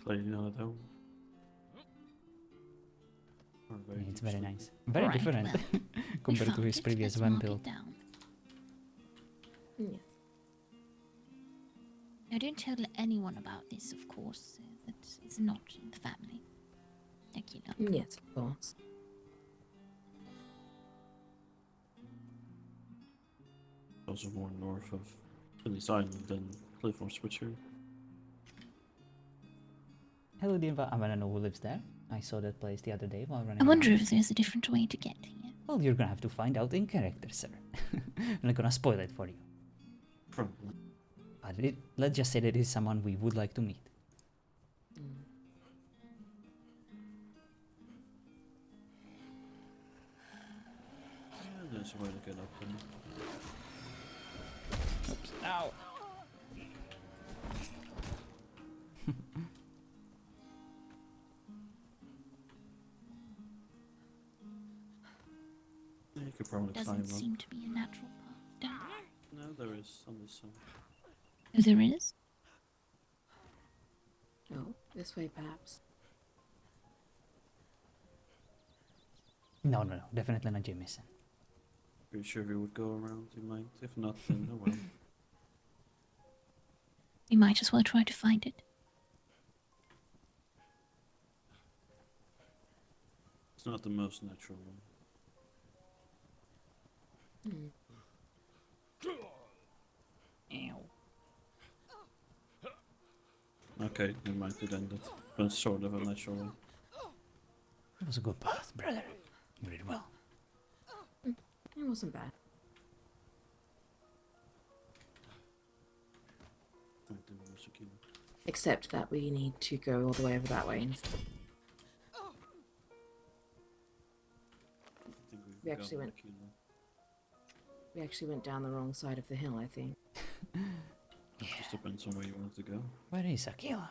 Clearly not at home. Or very It's deep very sleep. nice. Very Right, different well, We compared to found his it. previous Let's WAM mark it build. down. Yes. Now, don't tell anyone about this, of course. That is not in the family. Akila. Yes, of course. Also more north of Philly's Island than Cliff or Switcher. Hello, Diva. I wanna know who lives there. I saw that place the other day while running I wonder around. if there's a different way to get here. Well, you're gonna have to find out in character, sir. I'm not gonna spoil it for you. Probably. But let's just say that it is someone we would like to meet. Yeah, there's a way to get up there. Oops. Ow. Yeah, you could probably climb Doesn't up. seem to be a natural path down. No, there is on this side. Oh, there is? Oh, this way perhaps. No, definitely not Jameson. Pretty sure if you would go around, you might. If not, then oh well. We might as well try to find it. It's not the most natural way. Ew. Okay, it might have ended, but it's sort of a natural way. It was a good path, brother. You did well. It wasn't bad. I do also keep it. Except that we need to go all the way over that way instead. I think we've We actually gotten went- the kilo. We actually went down the wrong side of the hill, I think. It just depends on where you want to go. Where is Akila?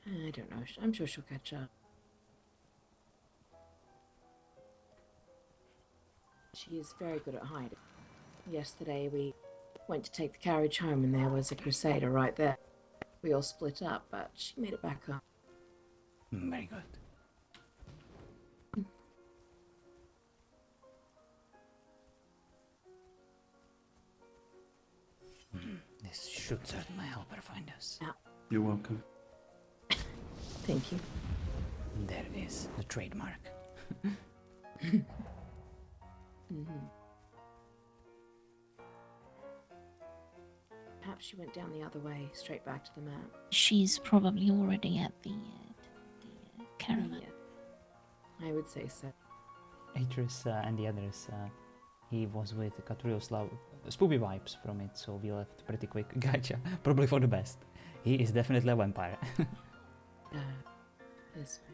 I don't know. I'm sure she'll catch up. She is very good at hiding. Yesterday we went to take the carriage home and there was a crusader right there. We all split up, but she made it back up. Very good. This should certainly help her find us. You're welcome. Thank you. And there it is, the trademark. perhaps she went down the other way, straight back to the map. She's probably already at the caravan. Yeah, I would say so. Atris and the others, he was with Katrioslav. Spoopy vibes from it, so we left pretty quick. Gotcha. Probably for the best. He is definitely a vampire. This way.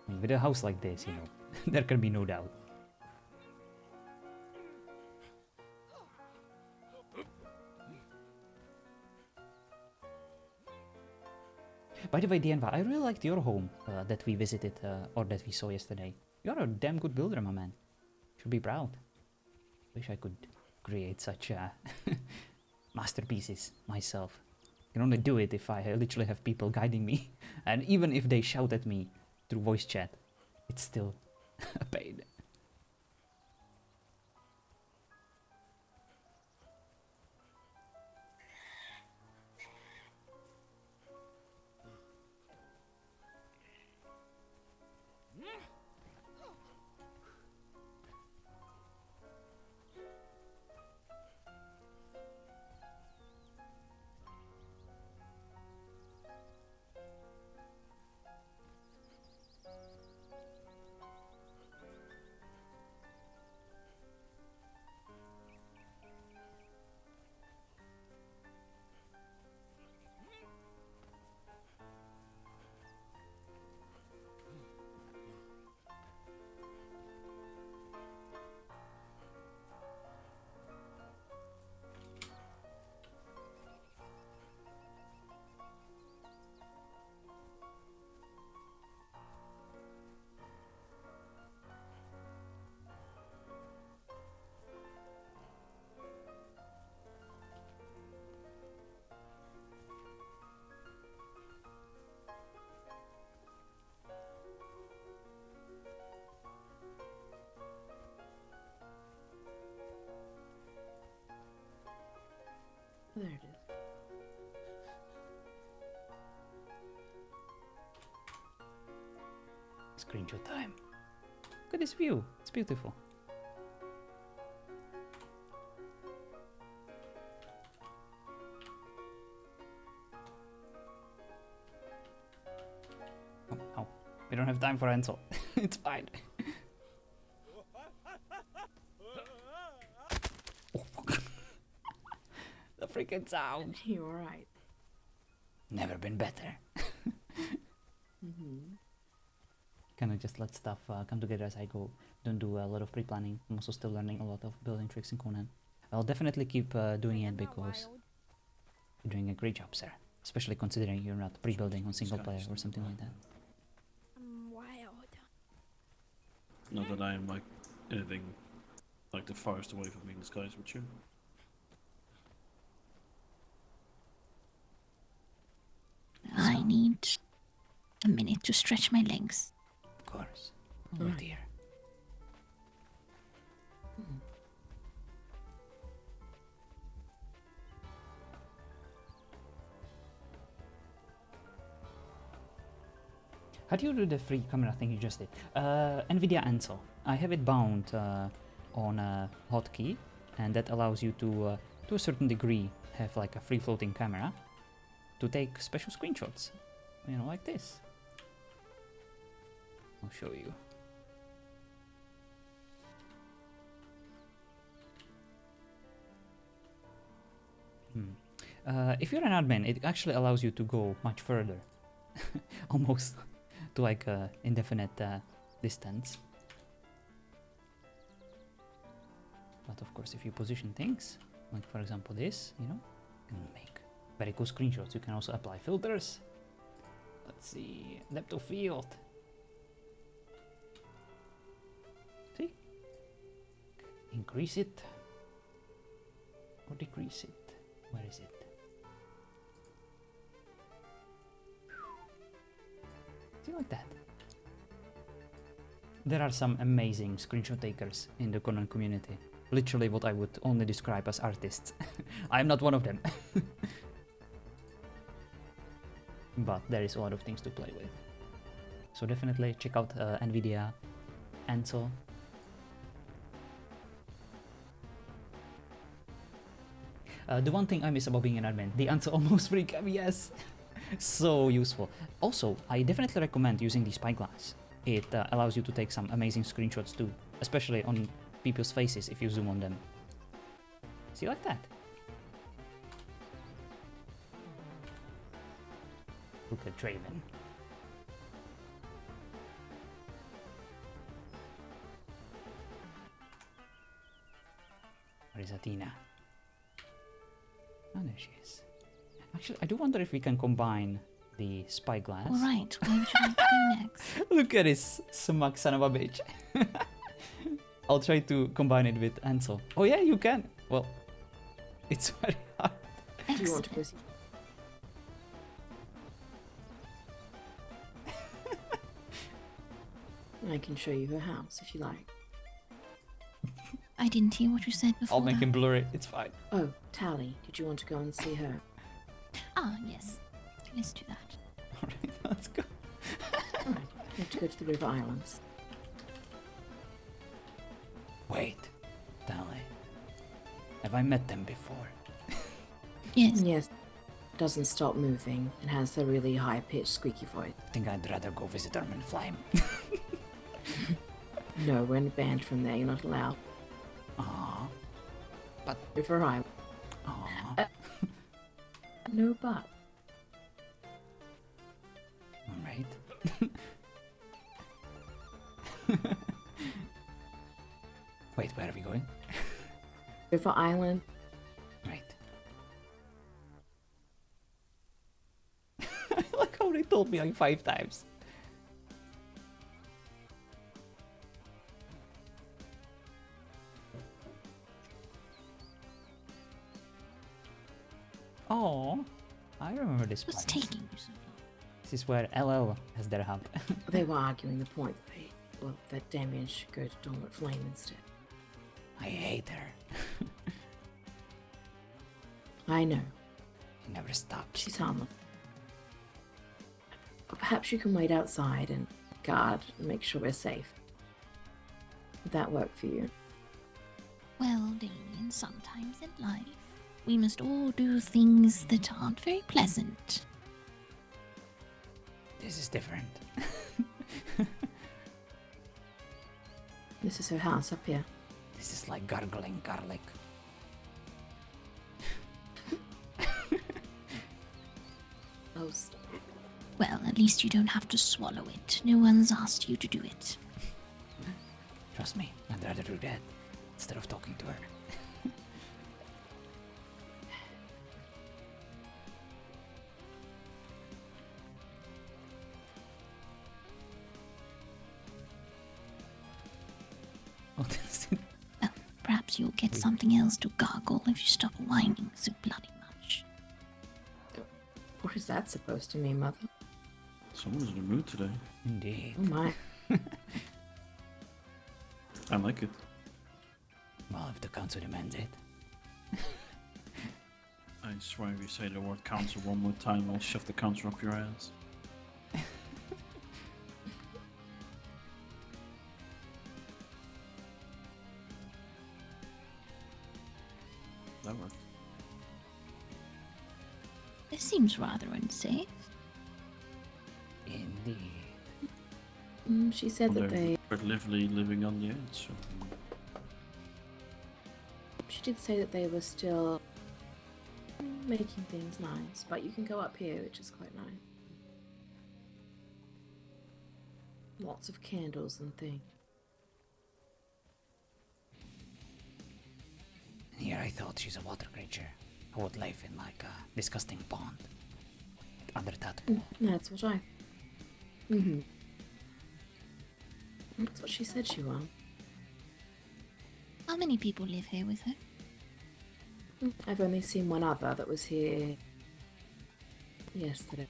I mean, with a house like this, you know, there can be no doubt. By the way, Dienva, I really liked your home that we visited, or that we saw yesterday. You're a damn good builder, my man. Should be proud. Wish I could create such masterpieces myself. Can only do it if I literally have people guiding me. And even if they shout at me through voice chat, it's still a pain. There it is. Screenshot time. Look at this view. It's beautiful. Oh, oh. We don't have time for Ansel. It's fine. Oh, fuck. The freaking sound. You're right. Never been better. Mm-hmm. Kind of just let stuff come together as I go. Don't do a lot of pre-planning. I'm also still learning a lot of building tricks in Conan. I'll definitely keep doing it because you're doing a great job, sir. Especially considering you're not pre-building on single player or something like that. I'm wild. Not that I'm like anything like the farthest away from being disguised with you. I need a minute to stretch my legs. Of course. Oh Right. dear. How do you do the free camera thing you just did? NVIDIA Ansel. I have it bound on a hotkey, and that allows you to a certain degree, have like a free floating camera to take special screenshots. You know, like this. I'll show you. If you're an admin, it actually allows you to go much further. Almost to like indefinite distance. But of course, if you position things, like for example this, you know, you can make very cool screenshots. You can also apply filters. Let's see, depth of field. See? Increase it or decrease it. Where is it? See, like that. There are some amazing screenshot takers in the Conan community. Literally what I would only describe as artists. I am not one of them. But there is a lot of things to play with. So definitely check out NVIDIA Ansel. The one thing I miss about being an admin, the answer almost free cam, yes. So useful. Also, I definitely recommend using the spyglass. It allows you to take some amazing screenshots too, especially on people's faces if you zoom on them. See, like that. Look at Draven. Where is Athena? Oh, there she is. Actually, I do wonder if we can combine the spyglass. All right, where would you like to go next? Look at this smug son of a bitch. I'll try to combine it with Ansel. Oh yeah, you can. Well, it's very hard. Do you want to go Excellent. see? I can show you her house if you like. I didn't hear what you said before. I'll make that. him blur it. It's fine. Oh, Tally, did you want to go and see her? Ah, yes. Let's do that. Alright, let's go. Alright, you have to go to the River Islands. Wait, Dali. Have I met them before? Yes. Yes, doesn't stop moving and has a really high-pitched squeaky voice. I think I'd rather go visit Ermin Flame. No, we're banned from there, you're not allowed. Aww. River Island. Aww. No but. Alright. Wait, where are we going? River Island. Right. I like how they told me like 5 times. Oh, I remember this What's part. taking you so long? This is where LL has their hub. They were arguing the point that Damien should go to Dormant Flame instead. I hate her. I know, She never stops. she's harmless. But perhaps you can wait outside and guard and make sure we're safe. Would that work for you? Well, Damien, sometimes in life, we must all do things that aren't very pleasant. This is different. This is her house up here. This is like gargling garlic. Oh, Well, at least you don't have to swallow it. No one's asked you to do it. Trust me, I'd rather do that instead of talking to her. What is it? Well, perhaps you'll get something else to gargle if you stop whining so bloody much. what is that supposed to mean, Mother? Someone's in the mood today. Indeed. Oh my. I like it. Well, if the council demands it. I swear if you say the word council one more time, I'll shove the council up your ass. That worked. This seems rather unsafe. Indeed. She said Well, that they're relatively living on the edge, so... She did say that they were still making things nice, but you can go up here, which is quite nice. Lots of candles and things. And here I thought she's a water creature who would live in like a disgusting pond with other tattoos. That's what I. Mm-hmm. That's what she said she was. How many people live here with her? I've only seen one other that was here yesterday.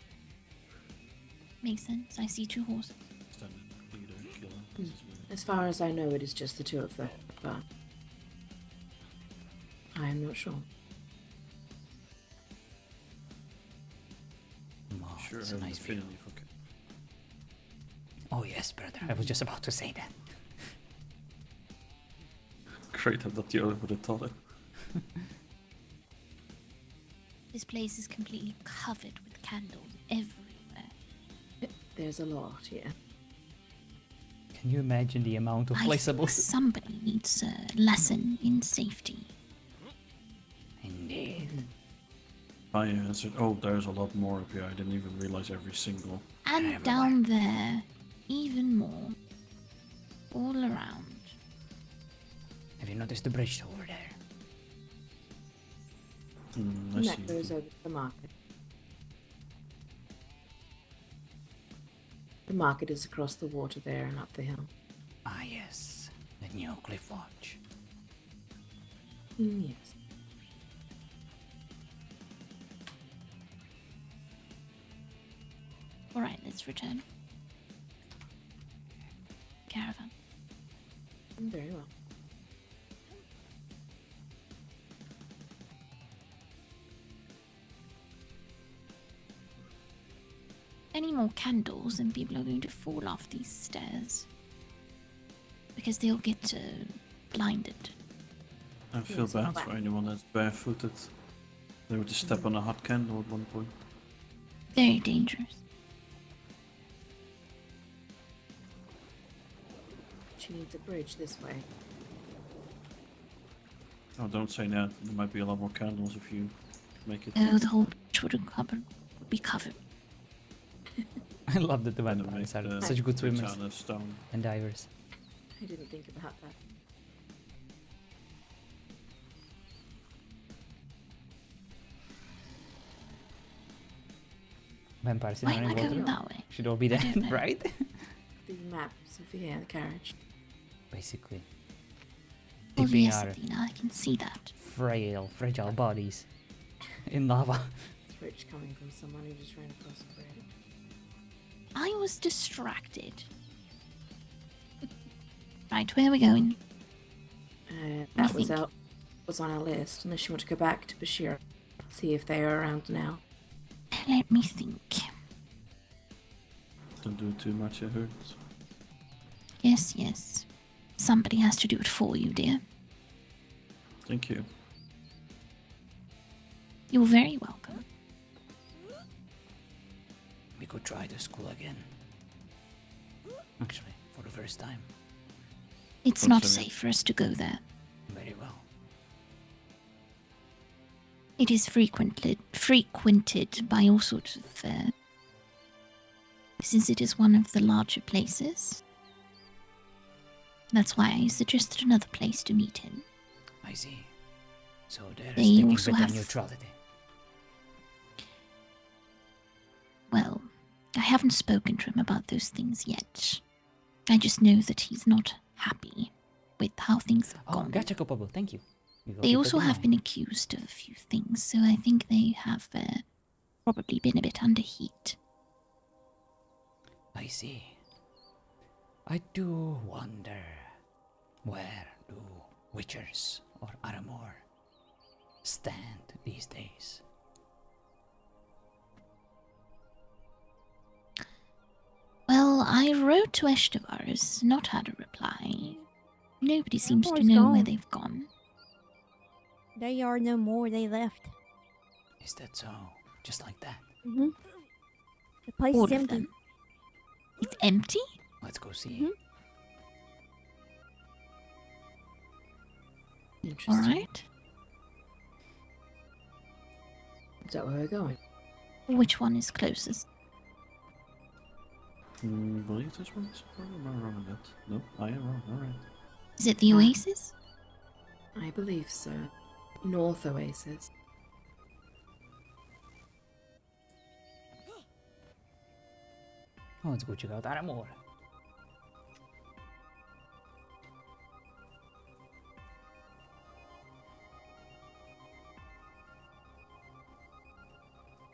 Makes sense. I see 2 horses. Standard leader, killer. This is weird. As far as I know, it is just the 2 of them, but I am not sure. Oh, Sure, it's I a have an nice view. affinity for Oh yes, brother. I was just about to say that. Great, I'm not the only one that thought it. This place is completely covered with candles everywhere. There's a lot here. Can you imagine the amount of I think placeables? somebody needs a lesson in safety. Indeed. Fire hazard. Oh, there's a lot more up here. I didn't even realize every single. And Everywhere. down there, even more. All around. Have you noticed the bridge over there? I And see. that goes over to the market. The market is across the water there and up the hill. Ah, yes. The new cliff watch. Yes. Alright, let's return. Caravan. Very well. Any more candles and people are going to fall off these stairs. Because they'll get blinded. I feel Yes, bad but- for anyone that's barefooted. They were to step on a hot candle at one point. Very dangerous. She needs a bridge this way. Oh, don't say that. There might be a lot more candles if you make it. Oh, the whole would be covered. I love that the And vampires are make the such good bricks swimmers out of stone. and divers. I didn't think about that. Vampires in Why am I running going water that way? should all be don't dead, know. right? The map, Sophia, the carriage. Basically. Oh Dipping yes, our Athena, I can see that. fragile bodies in lava. It's rich coming from someone who just ran across a bridge. I was distracted. Right, where are we going? That was think? was on our list, unless you want to go back to Bashir, see if they are around now. Let me think. Don't do too much, it hurts. Yes, yes. Somebody has to do it for you, dear. Thank you. You're very welcome. We could try the school again. Actually, for the first time. It's What's not the- safe for us to go there. Very well. It is frequented by all sorts of since it is one of the larger places. That's why I suggested another place to meet him. I see. So there They is sticking also with the have- neutrality. Well, I haven't spoken to him about those things yet. I just know that he's not happy with how things have Oh, gone. gotcha, Copable. Thank you. We will They keep also that in have mind. been accused of a few things, so I think they have probably been a bit under heat. I see. I do wonder, where do witchers or Aramor stand these days? Well, I wrote to Eshtavaris, not had a reply. Nobody seems to Everyone's know where gone. they've gone. They are no more. They left. Is that so? Just like that? Mm-hmm. The place All is of empty. them. It's empty? Let's go see. Mhm. Interesting. Alright. Is that where we're going? Which one is closest? Believe this one? Or am I wrong on that? No, I am wrong. Alright. Is it the Oasis? I believe so. North Oasis. Oh, let's go check out Aramor.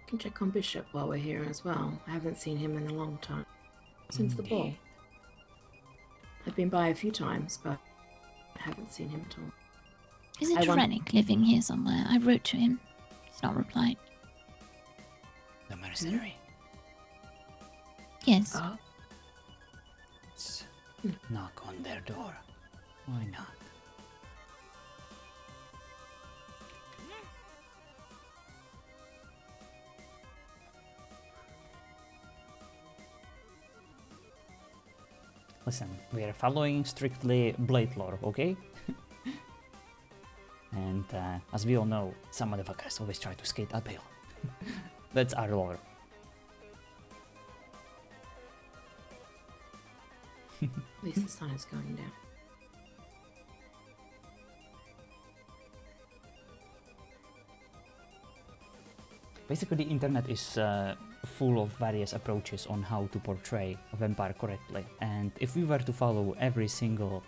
Can check on Bishop while we're here as well. I haven't seen him in a long time. Since the ball. Indeed. I've been by a few times, but I haven't seen him at all. Is it I want- Rennick living here somewhere? I wrote to him. He's not replied. The mercenary. Yes. Oh, Let's knock on their door. Why not? Listen, we are following strictly Blade lore, okay? And as we all know, some motherfuckers always try to skate uphill. That's our lore. At least the sun is going down. Basically, the internet is full of various approaches on how to portray a vampire correctly, and if we were to follow every single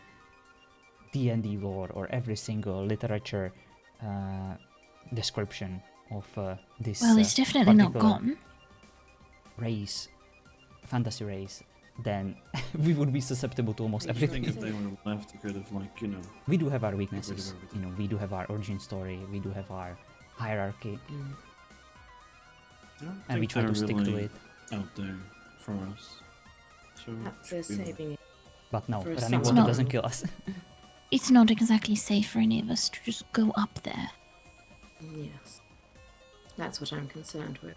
D&D lore or every single literature description of this Well, it's definitely not particular gone. race, fantasy race, then we would be susceptible to almost I I everything. think if they would have left, they could have, like, you know, We do have our rid of weaknesses, everything. you know, we do have our origin story, we do have our hierarchy, Mm. I don't and we think try to they're stick to really it. out there for us. So Perhaps it they're should be alright. saving it. But no, For a running summer. water No. doesn't kill us. It's not exactly safe for any of us to just go up there. Yes. That's what I'm concerned with.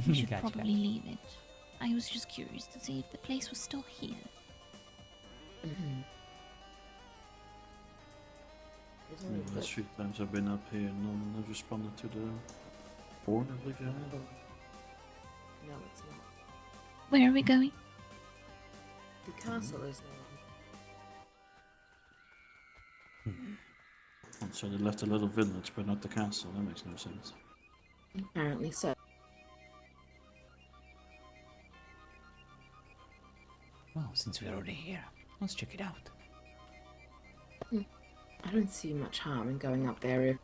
We should Gotcha. probably leave it. I was just curious to see if the place was still here. Mm-hmm. I mean, the last few times I've been up here, no one has responded to the horn I believe you had. No, it's not. Where are we going? The castle is Oh, so they left a little village, but not the castle. That makes no sense. apparently so. Well, since we're already here, let's check it out. I don't see much harm in going up there if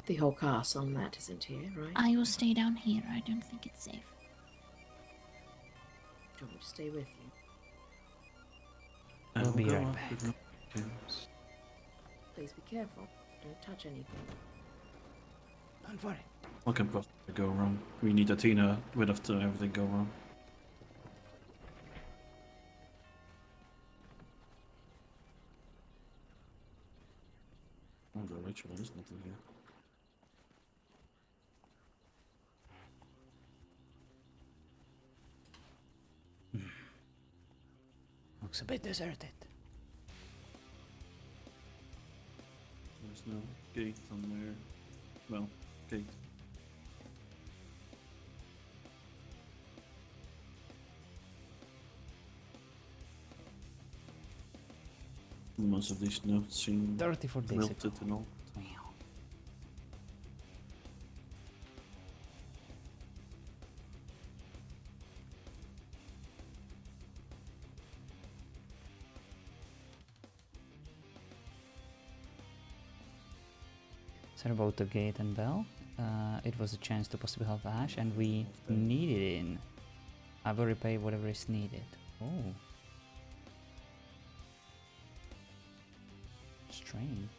the whole castle and that isn't here, right? I will stay down here. I don't think it's safe. Do you want me to stay with you? We'll be go right up back. with no chaos. Please be careful. Don't touch anything. Don't worry. What can possibly go wrong? We need Athena with after everything go wrong. Oh, the ritual is nothing here. Looks a bit deserted. There's no gate on there. Well, gate. Most of these notes seem 34 days melted ago. and all. Wow. So about the gate and bell, it was a chance to possibly help Ash, and we needed it in. I will repay whatever is needed. Oh. Strange.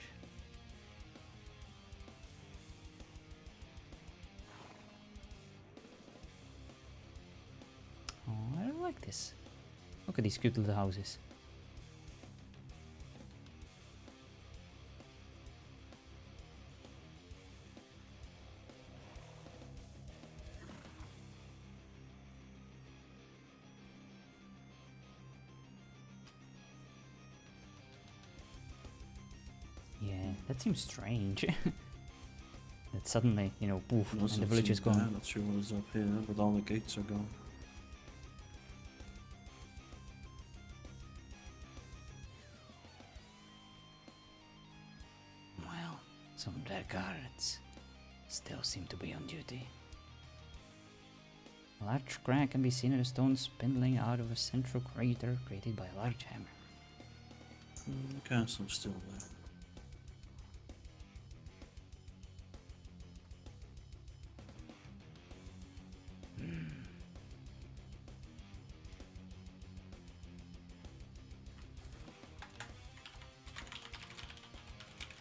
Oh, I don't like this. Look at these cute little houses. Yeah, that seems strange. That suddenly, you know, poof, and Also the village is seems bad, gone. Not sure what is up here, but all the gates are gone. Well, some of their guards still seem to be on duty. A large crack can be seen in the stone spindling out of a central crater created by a large hammer. The castle's still there.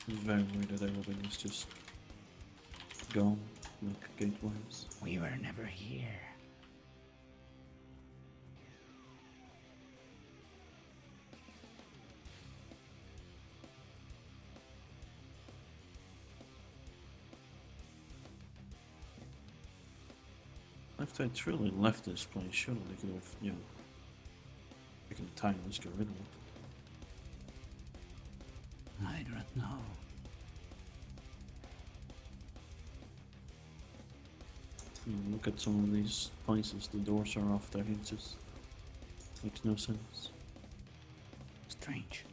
It's very weird that everything is just gone, like gateways. We were never here. If they truly left this place, surely they could have, you know, Taking the time, let's get rid of it. I do not know. Look at some of these places, the doors are off their hinges. Makes no sense. Strange.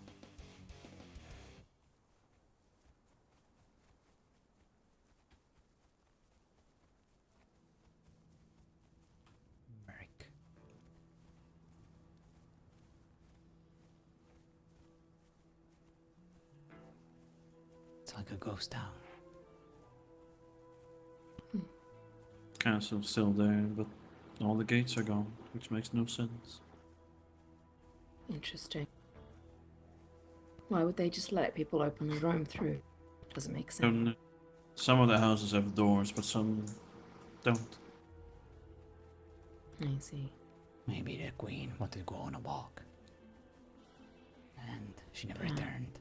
Merrick. It's like a ghost town. Castle's still there, but all the gates are gone, which makes no sense. Interesting. Why would they just let people open and roam through? Doesn't make sense. And some of the houses have doors, but some don't. I see. Maybe the queen wanted to go on a walk. And she never Yeah. returned.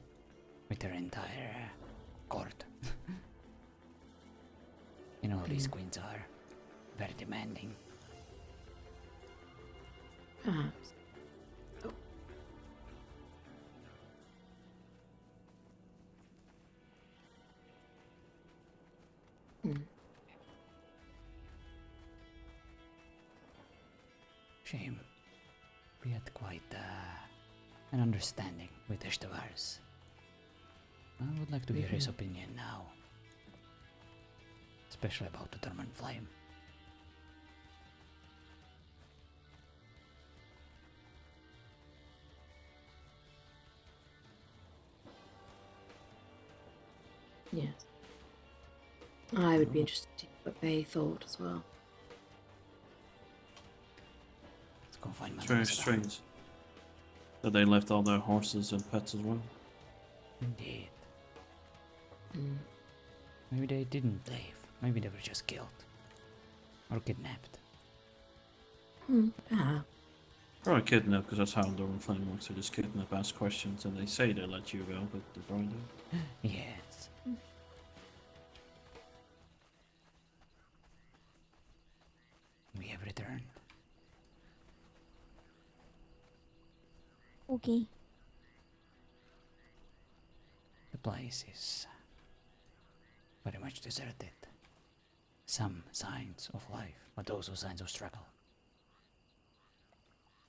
With her entire court. You know how these queens are. Very demanding. Perhaps. Oh. Shame. We had quite an understanding with Ishtavar's. I would like to hear his opinion now. Especially about the Dormant Flame. Yes. I would be interested to hear what they thought as well. Let's go find my It's very Elizabeth. strange that they left all their horses and pets as well. Indeed. Mm. Maybe they didn't leave. Maybe they were just killed. Or kidnapped. Perhaps. Probably kidnapped, because that's how Dormant Flame works. They just kidnap, ask questions, and they say they let you go, but they probably don't. Yes. We have returned. Okay. The place is very much deserted. Some signs of life, but also signs of struggle.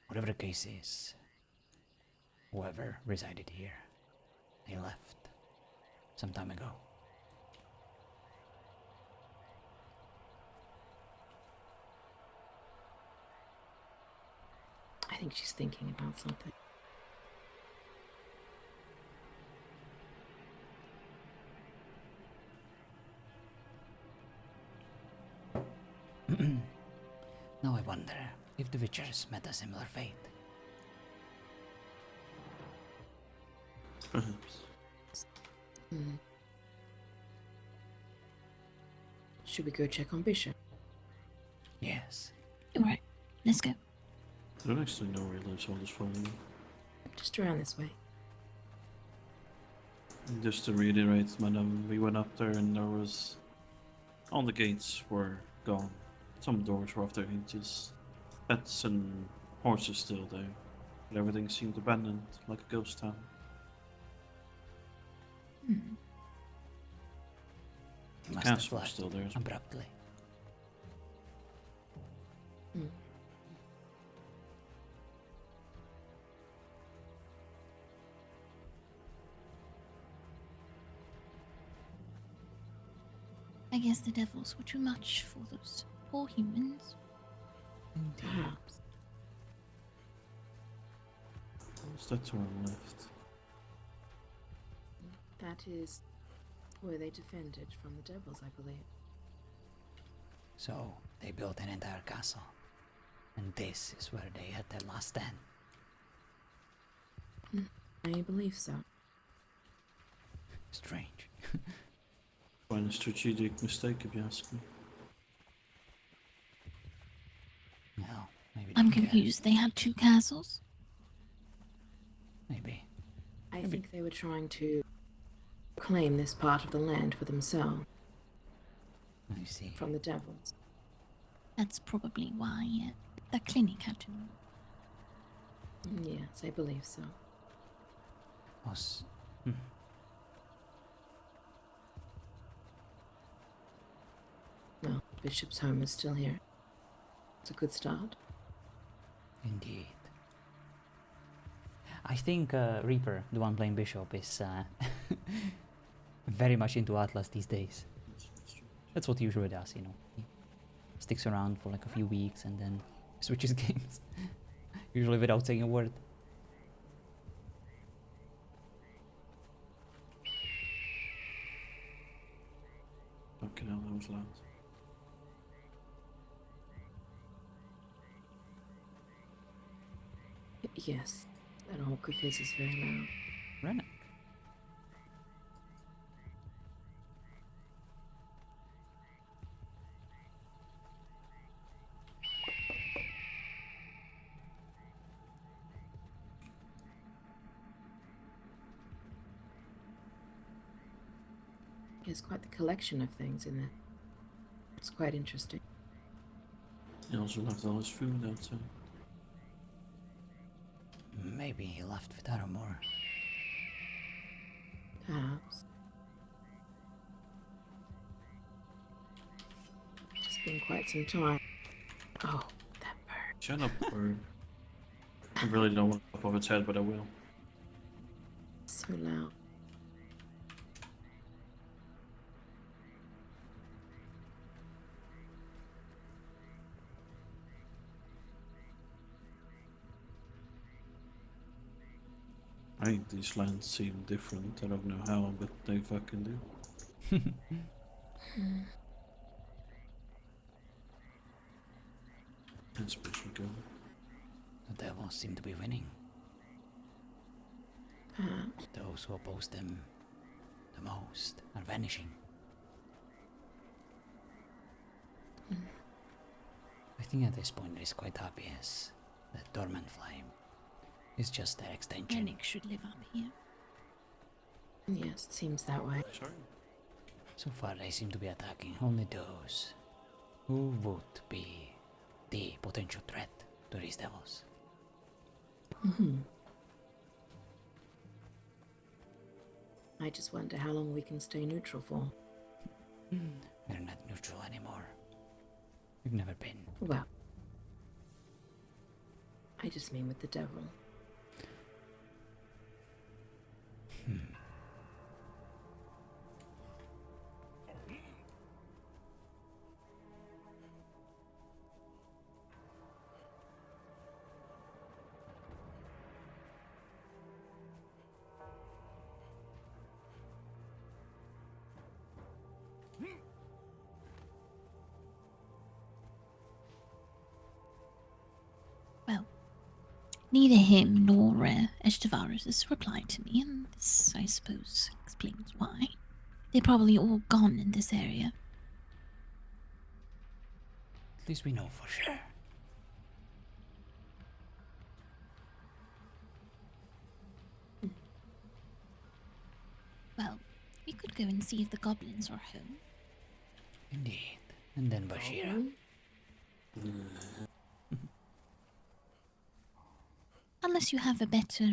Whatever the case is, whoever resided here, they left some time ago. I think she's thinking about something. Now I wonder if the Witchers met a similar fate. Perhaps. Mm. Should we go check on Bishop? Yes. Alright, let's go. I don't actually know where he lives, so I'll just follow you. Just around this way. Just to reiterate, madam, we went up there and there was... all the gates were gone. Some doors were off their hinges. Pets and horses still there. But everything seemed abandoned, like a ghost town. Hmm. He must have Castle was left still there as well. abruptly. Mm. I guess the devils were too much for those poor humans. Perhaps. What's that to our left? That is where they defended from the devils, I believe. So they built an entire castle. And this is where they had their last stand. I believe so. Strange. Quite a strategic mistake, if you ask me. Well, maybe I'm they care. confused. They had two castles? Maybe. I Maybe. think they were trying to claim this part of the land for themselves I see. from the devils. That's probably why the clinic had to move. Yes, I believe so. Was Well, Bishop's home is still here. It's a good start. indeed. I think Reaper, the one playing Bishop, is very much into Atlas these days. That's what he usually does, you know. He sticks around for like a few weeks and then switches games. Usually without saying a word. Fucking hell, that was loud. Yes, that awkward face is very loud. Renner. He has quite the collection of things in there. It's quite interesting. He also left all his food outside. Maybe he left with Aramor. Perhaps. It's been quite some time. Oh, that bird. Shut up, bird. I really don't want to pop off its head, but I will. So loud. I think these lands seem different. I don't know how, but they fucking do. I suppose we go. The devils seem to be winning. Perhaps. Those who oppose them the most are vanishing. I think at this point it is quite obvious that Dormant Flame is just their extension. Rennick should live up here. Yes, it seems that way. Sorry. So far they seem to be attacking only those who would be the potential threat to these devils. I just wonder how long we can stay neutral for. We're not neutral anymore. We've never been. Well, I just mean with the devil. Well, neither him nor Estevaris has replied to me, and this, I suppose, explains why. They're probably all gone in this area. At least we know for sure. Well, we could go and see if the goblins are home. Indeed. And then Bashira. Unless you have a better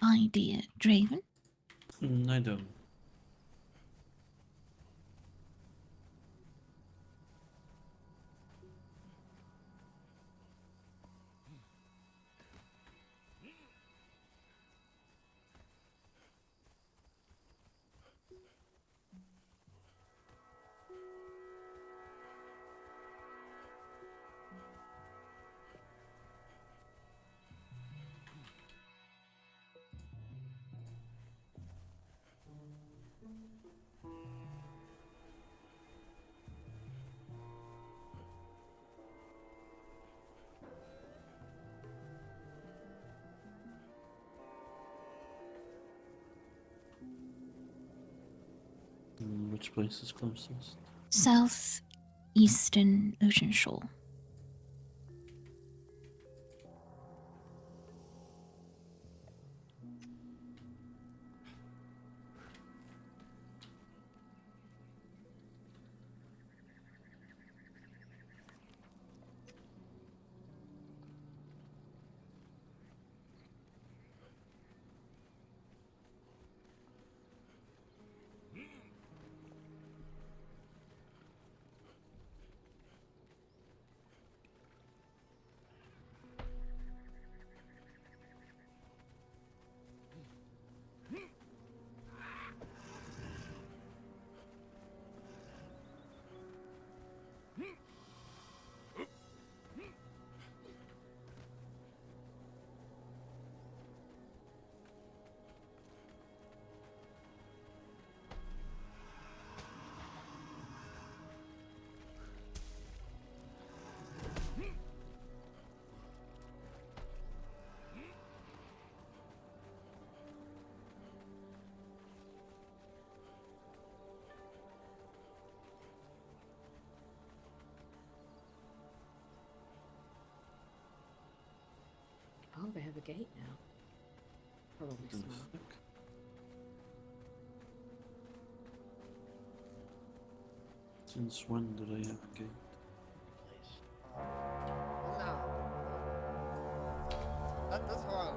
idea, Draven. I don't. Which place is closest? Southeastern Ocean Shore. gate now. Probably To the smart. fuck? Since when do they have a gate? No. Not this one.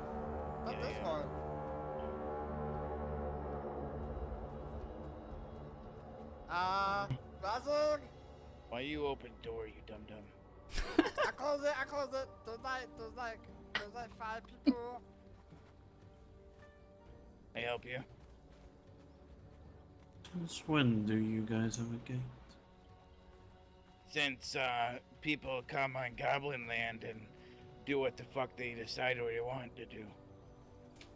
Not this one. Razor! Why you open door, you dum dum? I close it, I close it. There's like 5 people. I help you. Since when do you guys have a gate? Since people come on Goblin Land and do what the fuck they decide or they want to do.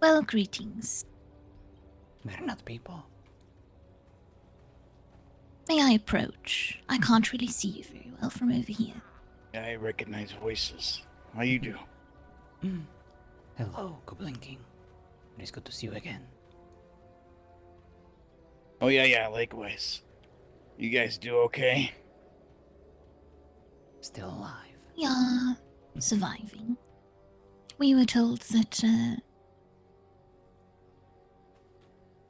Well, greetings. They're not people. May I approach? I can't really see you very well from over here. I recognize voices. How you do? Hello, Goblin King. It is good to see you again. Oh yeah, likewise. You guys do okay? Still alive. We are surviving. We were told that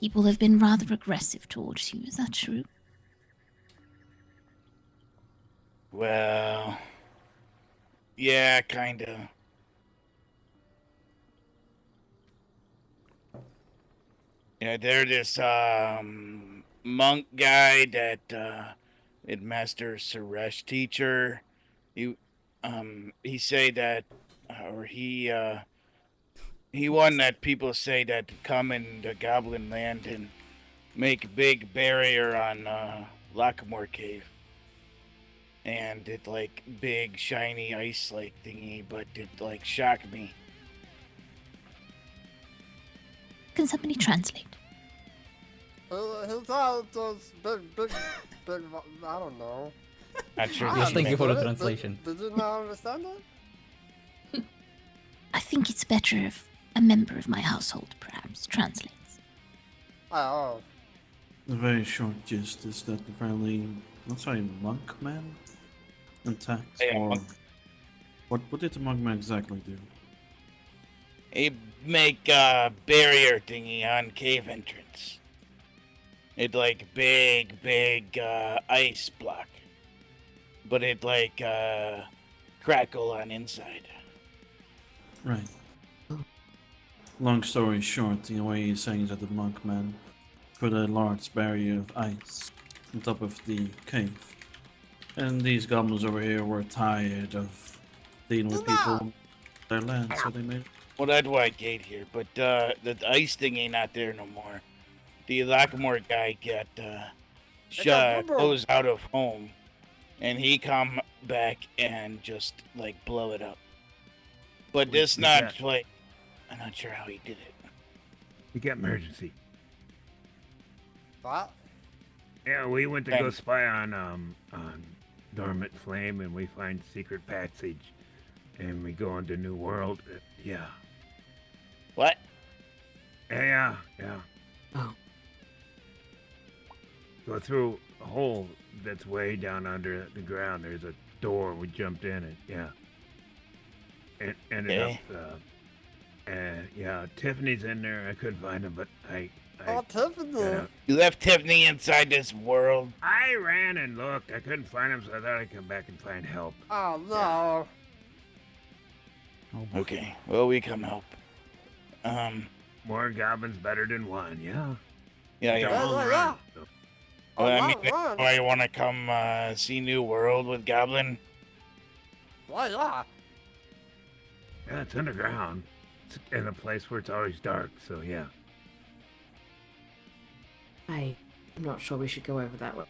people have been rather aggressive towards you. Is that true? Well, yeah, kinda. Yeah, they're this monk guy that Master Suresh teacher. He say that, or he one that people say that come in the Goblin Land and make big barrier on Lockmore Cave. And it like big shiny ice like thingy, but it like shocked me. Can somebody translate? His eyes those big, I don't know. Not sure. Ah, this Yes, thank you man- for the Did- translation. Did you not understand it? I think it's better if a member of my household perhaps translates. Oh. The very short gist is that apparently, let's say, monk man attacked, Yeah, or monk. what did the monk man exactly do? He make a barrier thingy on cave entrance. It like big ice block, but it like crackle on inside. Right. Long story short, the way he's saying is that the monk man put a large barrier of ice on top of the cave. And these goblins over here were tired of dealing with people on their land, so they made. Well, that's why I gate here, but the ice thing ain't not there no more. The Lockmore guy got closed out of home, and he come back and just like blow it up. But this not like, I'm not sure how he did it. We got emergency. What? Yeah, we went to go Thanks. spy on Dormant Flame, and we find secret passage, and we go into New World. Yeah. What? Yeah. Oh. Go through a hole that's way down under the ground. There's a door. We jumped in it. Yeah. And ended Okay. up. Yeah, Tiffany's in there. I couldn't find him, but I Oh, Tiffany. got out. You left Tiffany inside this world? I ran and looked. I couldn't find him, so I thought I'd come back and find help. Oh, no. Oh, boy. Okay, well, we come help. More goblins better than one. Yeah. Yeah. Yeah, Long yeah, run, yeah. so- Oh, Well, I long mean, run. why you want to come see New World with Goblin? Why, yeah. Yeah, it's underground. It's in a place where it's always dark, so yeah. I'm not sure we should go over that way.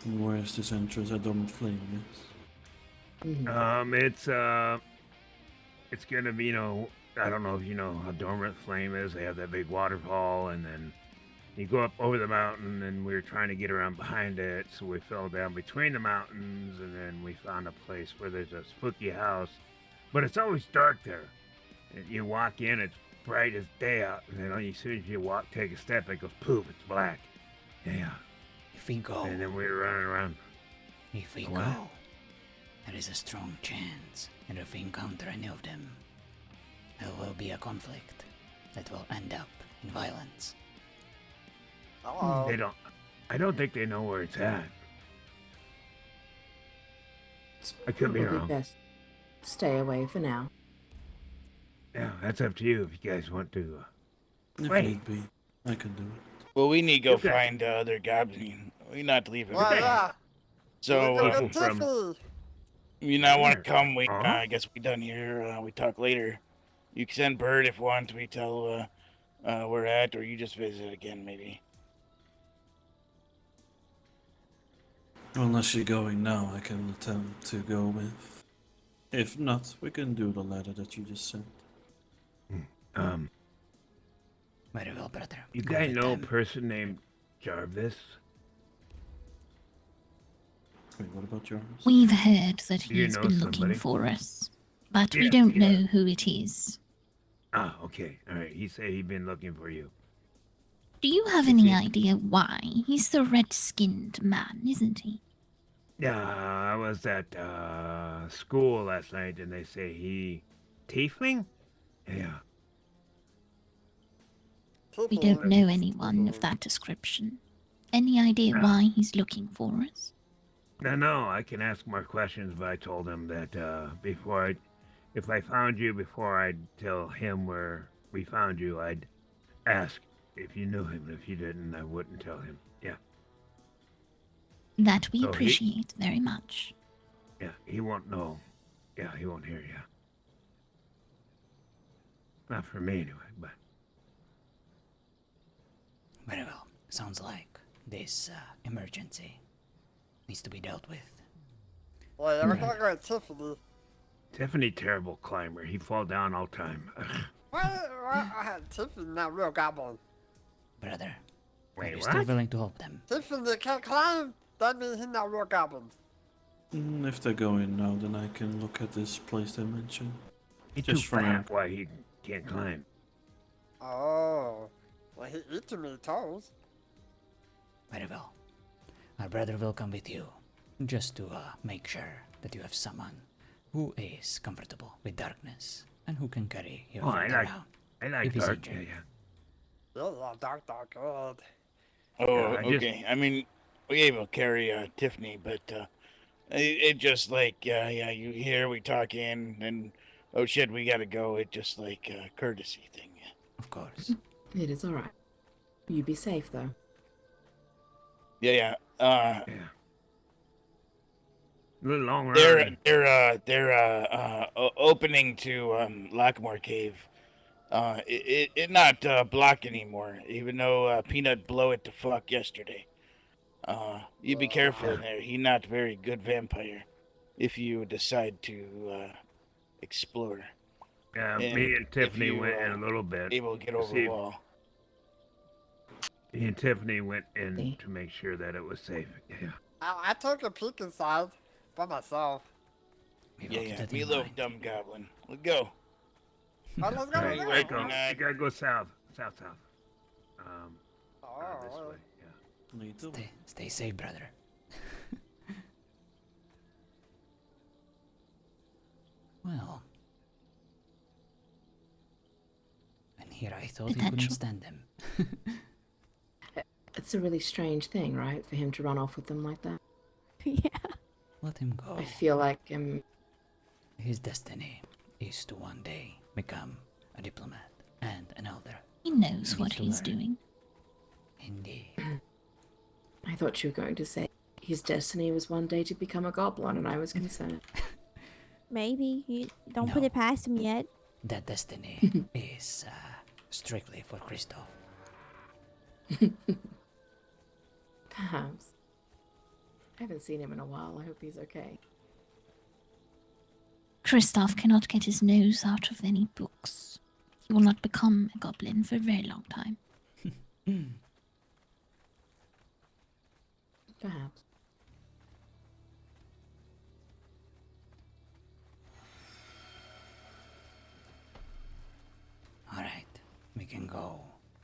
And where's this entrance at Dormant Flame, yes? Mhm. It's gonna be, I don't know if you know how Dormant Flame is. They have that big waterfall, and then you go up over the mountain, and we were trying to get around behind it, so we fell down between the mountains, and then we found a place where there's a spooky house, but it's always dark there. And you walk in, it's bright as day out, and then as soon as you take a step, it goes poof, it's black. Yeah. If we go, And then we were running around. if we What? go, there is a strong chance that if we encounter any of them, There will be a conflict that will end up in violence. Hello. They don't. I don't think they know where it's at. It's I could be probably wrong. best stay away for now. Yeah, that's up to you if you guys want to. If Wait. need be, I can do it. Well, we need to go Okay. find the other goblin. We not leave him. Well, there. yeah. So, We're people gonna from- Tiffy. you not want Sure. to come? We Uh-huh. I guess we done here. We talk later. You can send Bird if want. We tell we're at, or you just visit again maybe. Unless you're going now, I can attempt to go with. If not, we can do the letter that you just sent. Very well, brother. You Go guys with know a them. person named Jarvis? Wait, what about yours? We've heard that You he's know been somebody? looking for us, but we Yeah, don't yeah. know who it is. Ah, okay. All right. He said he'd been looking for you. Do you have Is any he- idea why? He's the red-skinned man, isn't he? Yeah, I was at school last night, and they say he tiefling. Yeah. We don't know anyone of that description. Any idea why he's looking for us? No, I can ask more questions, but I told him that if I found you before I'd tell him where we found you, I'd ask if you knew him. If you didn't, I wouldn't tell him. Yeah, That we So he- appreciate very much. yeah, he won't know. Yeah, he won't hear you. Not for me, anyway, but Very well. Sounds like this emergency needs to be dealt with. Well, yeah, we're gonna go with Tiffany. Tiffany, terrible climber. He fall down all time. Ugh. Tiffany not real goblin. Brother, are Wait, you what? still willing to help them? Tiffany can't climb. That means he's not real goblin. If they're going now, then I can look at this place they mentioned. He's Just too for now. fat. Why he can't climb? Oh. Well, he eating me toes. Very well. Our brother will come with you, just to make sure that you have someone who is comfortable with darkness and who can carry your Oh, friend around. I like If he's dark. Yeah, injured. yeah. Yeah, dark, good. Oh, Yeah, I just- okay. I mean, we able to carry Tiffany, but it just like yeah, you hear we talk in, and oh shit, we gotta go. It just like a courtesy thing. Of course. It is alright. You be safe though. Yeah. Yeah. A little long run. They're opening to Lockmore Cave. It not blocked anymore, even though Peanut blow it to fuck yesterday. You be careful in there. He not very good vampire. If you decide to explore, Yeah, and me and if Tiffany you, went in a little bit. able to get over See- the wall. Me and Tiffany went in See? to make sure that it was safe. Yeah. I took a peek inside by myself. We will Yeah, keep yeah. that Me in little mind. dumb goblin. Let's go. Oh, let's go. All right, let's wait, go. Peanut. you gotta go south. South. This Oh, way. Yeah. Me too. Stay safe, brother. Well. And here I thought he couldn't Potential. stand them. It's a really strange thing, right, for him to run off with them like that. Yeah. Let him go. I feel like His destiny is to one day become a diplomat and an elder. He knows He what needs to he's learn. doing. Indeed. I thought you were going to say his destiny was one day to become a goblin, and I was concerned. Maybe. You don't put No. it past him yet. That destiny is strictly for Christoph. Perhaps. I haven't seen him in a while. I hope he's okay. Kristoff cannot get his nose out of any books. He will not become a goblin for a very long time. Perhaps. Alright, we can go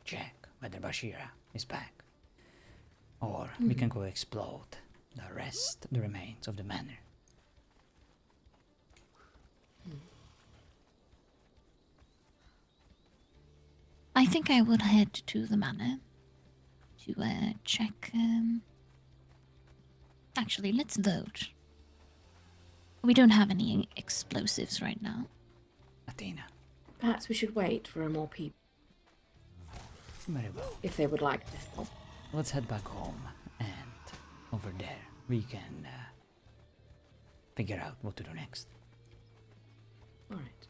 check whether Bashira is back. Or we can go explode the remains of the manor. I think I will head to the manor to check. Actually, let's vote. We don't have any explosives right now. Athena. Perhaps we should wait for more people Very well. if they would like to help. Let's head back home, and over there we can figure out what to do next. Alright.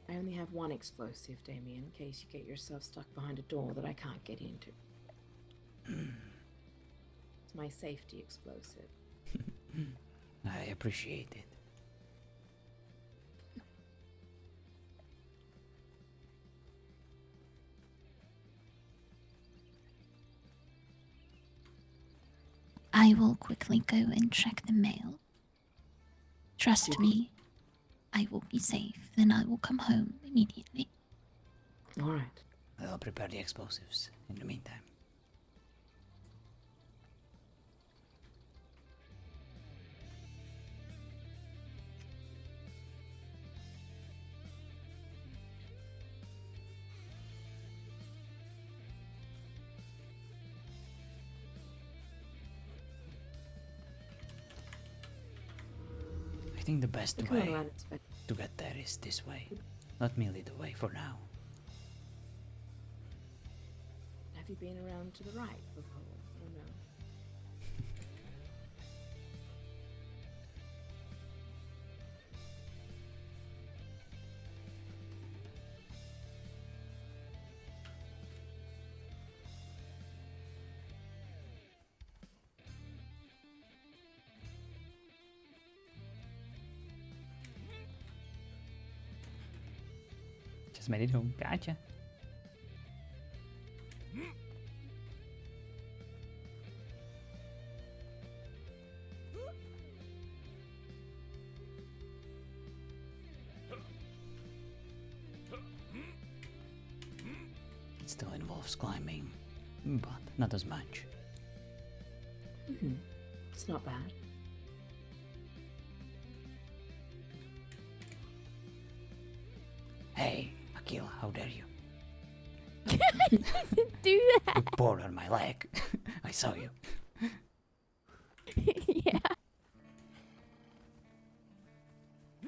I only have one explosive, Damien, in case you get yourself stuck behind a door that I can't get into. It's my safety explosive. I appreciate it. I will quickly go and check the mail. Trust You- me, I will be safe. Then I will come home immediately. Alright. I'll prepare the explosives in the meantime. I think the best Come on, way around, Inspector. to get there is this way. Let me lead the way for now. Have you been around to the right before? Oh no. Just made it home. Gotcha. It still involves climbing, but not as much. It's not bad. Hey, Akila, how dare you? Do You that. poured on my leg. I saw you. Yeah.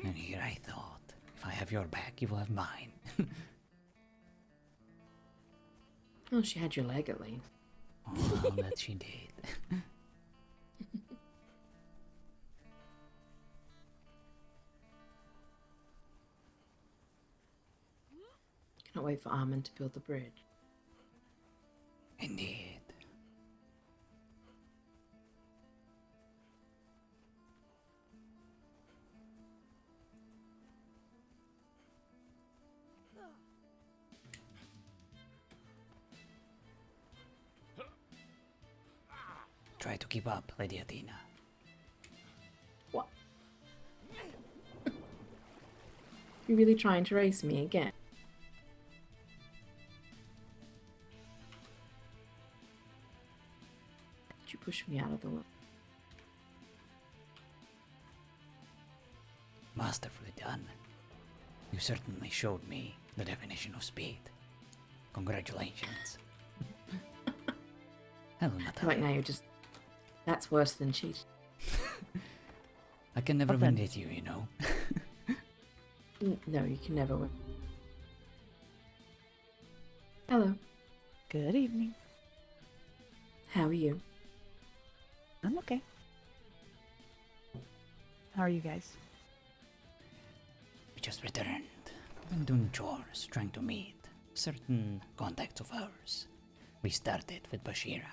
And here I thought, if I have your back, you will have mine. Well, she had your leg at least. Oh, that she did. Cannot wait for Armin to build the bridge. Indeed. Try to keep up, Lady Athena. What? You really trying to race me again? Did you push me out of the way? Masterfully done. You certainly showed me the definition of speed. Congratulations. Hello, I feel like Natalia. now you're just... That's worse than cheating. I can never Okay. win with you, you know. No, you can never win. Hello. Good evening. How are you? I'm okay. How are you guys? We just returned. Been doing chores, trying to meet certain contacts of ours. We started with Bashira.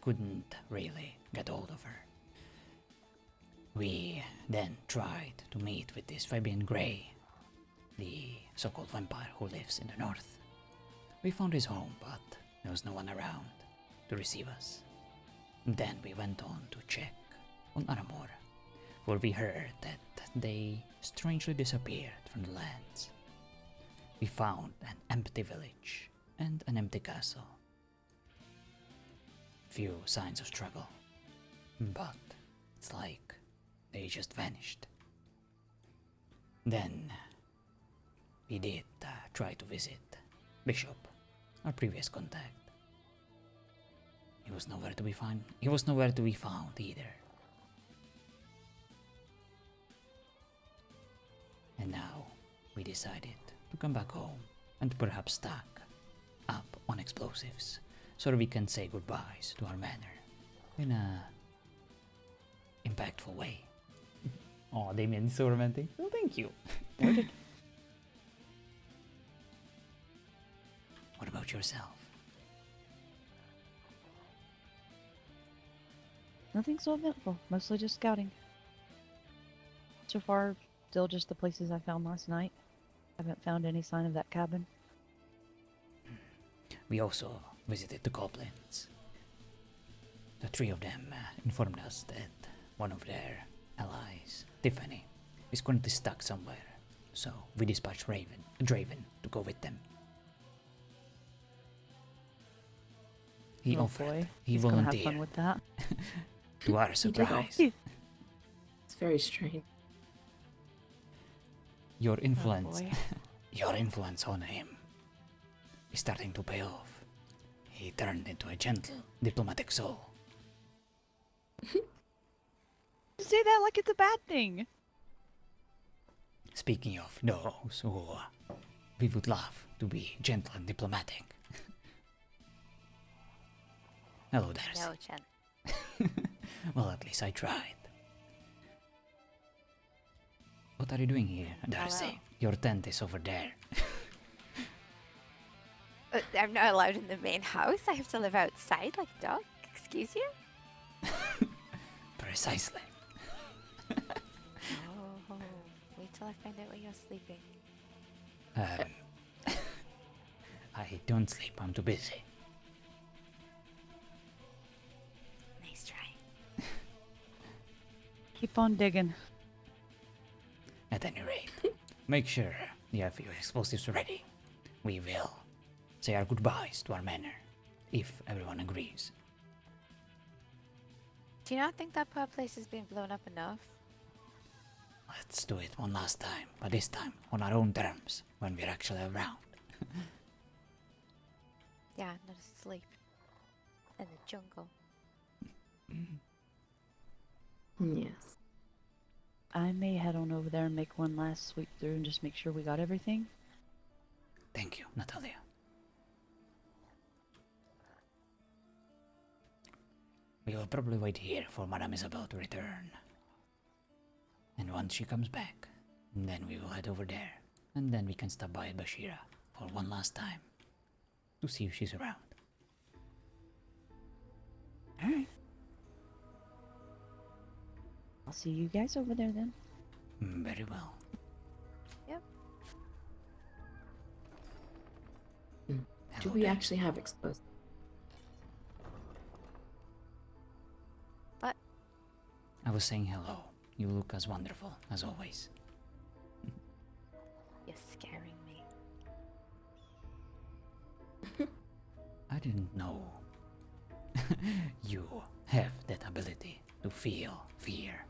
Couldn't really get hold of her. We then tried to meet with this Fabian Grey, the so-called vampire who lives in the north. We found his home, but there was no one around to receive us. Then we went on to check on Aramor, for we heard that they strangely disappeared from the lands. We found an empty village and an empty castle. Few signs of struggle, but it's like they just vanished. Then we did try to visit Bishop, our previous contact. He was nowhere to be found. He was nowhere to be found either. And now we decided to come back home and perhaps stack up on explosives so that we can say goodbyes to our manor in a impactful way. Oh, Damien is so romantic. Well, thank you. What about yourself? Nothing so eventful. Mostly just scouting. So far, still just the places I found last night. Haven't found any sign of that cabin. We also visited the goblins. The three of them informed us that one of their allies, Tiffany, is currently stuck somewhere. So we dispatched Draven to go with them. He offered. Boy. He He's volunteered. gonna have fun with that. To our He did surprise, It's very strange. your influence, boy. your influence on him is starting to pay off. He turned into a gentle, diplomatic soul. You say that like it's a bad thing. Speaking of those who we would love to be gentle and diplomatic. Hello, Darcy. No, Chen. Well, at least I tried. What are you doing here, Darcy? Hello. Your tent is over there. I'm not allowed in the main house. I have to live outside like a dog. Excuse you? Precisely. Oh, wait till I find out where you're sleeping. I don't sleep, I'm too busy. Nice try. Keep on digging. At any rate, make sure you have your explosives ready. We will say our goodbyes to our manor, if everyone agrees. Do you not think that poor place has been blown up enough? Let's do it one last time, but this time on our own terms, when we're actually around. Yeah, not asleep. In the jungle. Yes. I may head on over there and make one last sweep through and just make sure we got everything. Thank you, Natalia. We will probably wait here for Madame Isabel to return. And once she comes back, then we will head over there. And then we can stop by at Bashira for one last time. To see if she's around. Alright. I'll see you guys over there then. Very well. Yep. Do Hello we there. actually have explosives? What? I was saying hello. You look as wonderful as always. You're scaring me. I didn't know you have that ability to feel fear.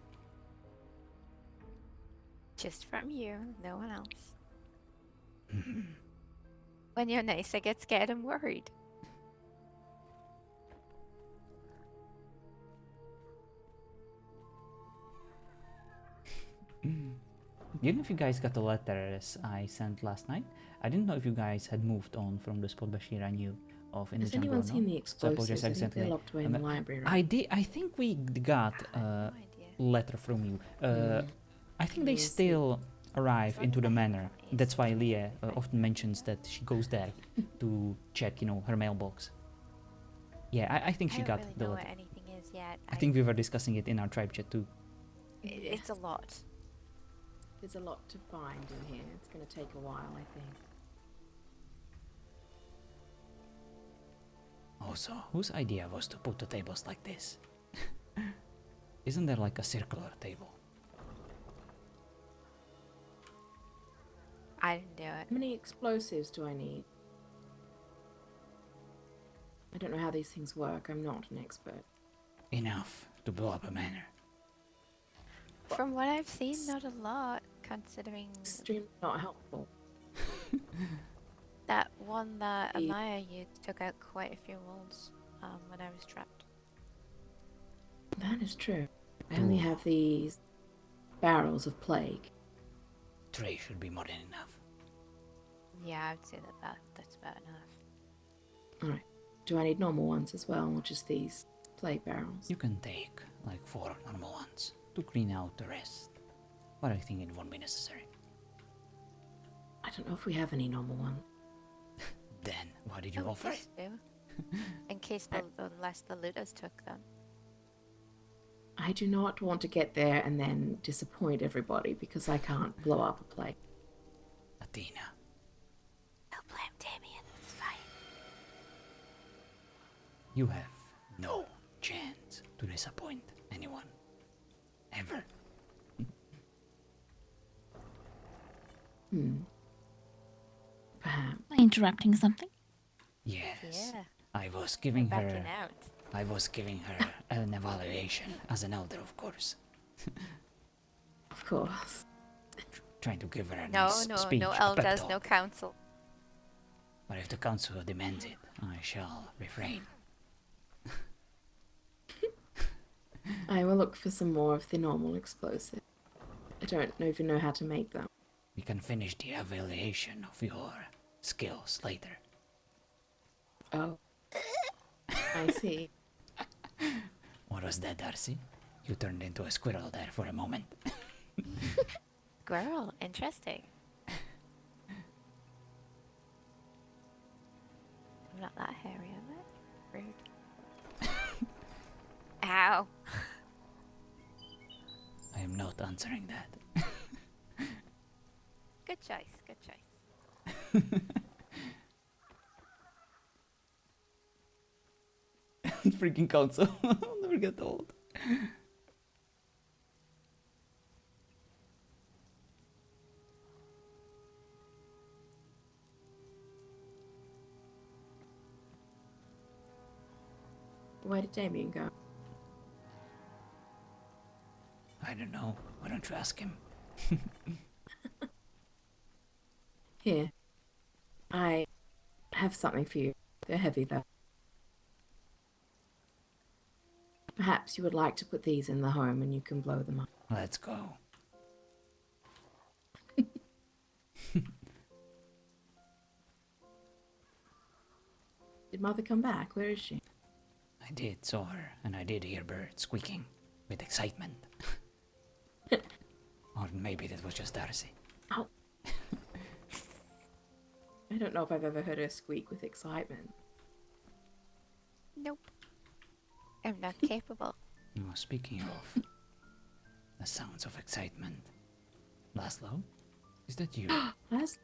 Just from you, no one else. When you're nice, I get scared and worried. You know if you guys got the letters I sent last night? I didn't know if you guys had moved on from the spot Bashira knew of in Has the jungle. anyone or seen not. the So I apologize, explosives? I think they're accidentally. locked away in the library. Right? I did. I think we got I a have no idea. letter from you. I think they We'll see. still arrive As long into as the I have manor. my That's why AC, Leah fine. often mentions that she goes there to check, her mailbox. Yeah, I think she I don't got really the know letter. what anything is yet. I think we were discussing it in our tribe chat too. It's a lot. There's a lot to find in here. It's going to take a while, I think. Also, whose idea was to put the tables like this? Isn't there like a circular table? I didn't do it. How many explosives do I need? I don't know how these things work. I'm not an expert. Enough to blow up a manor. From what I've seen, not a lot, considering. Extremely not helpful. That one that Ye- Amaya used took out quite a few wolves when I was trapped. That is true. I only have these barrels of plague. 3 should be more than enough. Yeah, I would say that's about enough. Alright. Do I need normal ones as well, or just these plague barrels? You can take like 4 normal ones to clean out the rest. But I think it won't be necessary. I don't know if we have any normal ones. Then why did you Oh, offer yes, it? do. In case unless the looters took them. I do not want to get there and then disappoint everybody because I can't blow up a plague. Athena, I'll blame Damien. It's fine. you have no chance to disappoint anyone. Ever. Perhaps. Am I interrupting something? Yes. Yeah. I was giving her Backing out. I was giving her an evaluation as an elder, of course. Of course. Trying to give her a No, nice no, speech, no a pep elders, talk. no council. But if the council demands it, I shall refrain. I will look for some more of the normal explosive. I don't even know how to make them. We can finish the evaluation of your skills later. Oh. I see. What was that, Darcy? You turned into a squirrel there for a moment. Squirrel, interesting. I'm not that hairy, am I? Rude. Ow. I am not answering that. Good choice, good choice. Freaking council. I'll never get old. Where did Damien go? I don't know. Why don't you ask him? Here. I have something for you. They're heavy though. Perhaps you would like to put these in the home and you can blow them up. Let's go. Did Mother come back? Where is she? I did saw her, and I did hear birds squeaking with excitement. Or maybe that was just Darcy. Ow. I don't know if I've ever heard her squeak with excitement. Nope. I'm not capable. Oh, speaking of the sounds of excitement, Laszlo, is that you? That's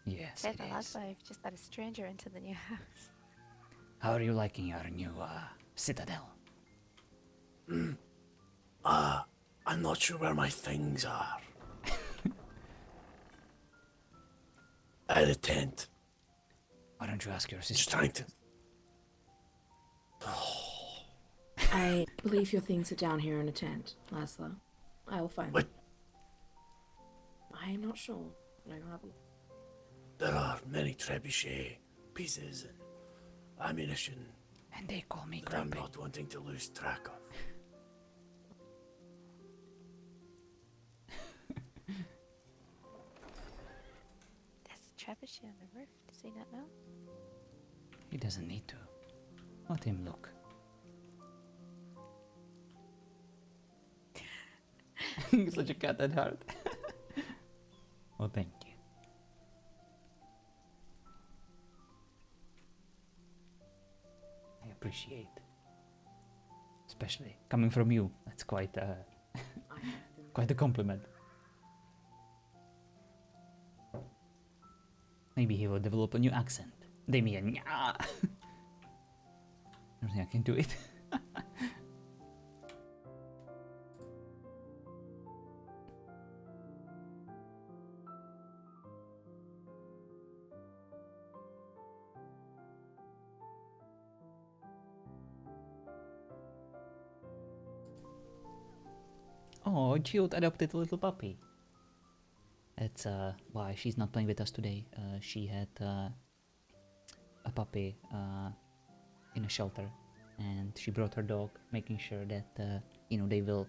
Yes, Say it the last is. one, I've just had a stranger into the new house. How are you liking your new citadel? I'm not sure where my things are. At the tent. Why don't you ask your Just sister? trying to. I believe your things are down here in a tent, Laszlo. I will find What? them. I am not sure, but I will have a look. There are many trebuchet pieces and ammunition And they call me that I'm grumpy. not wanting to lose track of. There's a trebuchet on the roof. Does he not know? He doesn't need to. Let him look. Such a cat at heart. Well, thank you. I appreciate. Especially coming from you. That's quite I have them. quite a compliment. Maybe he will develop a new accent. Damien. Yeah. I don't think I can do it. Oh, Jill adopted a little puppy. That's why she's not playing with us today. She had a puppy in a shelter, and she brought her dog, making sure that you know, they will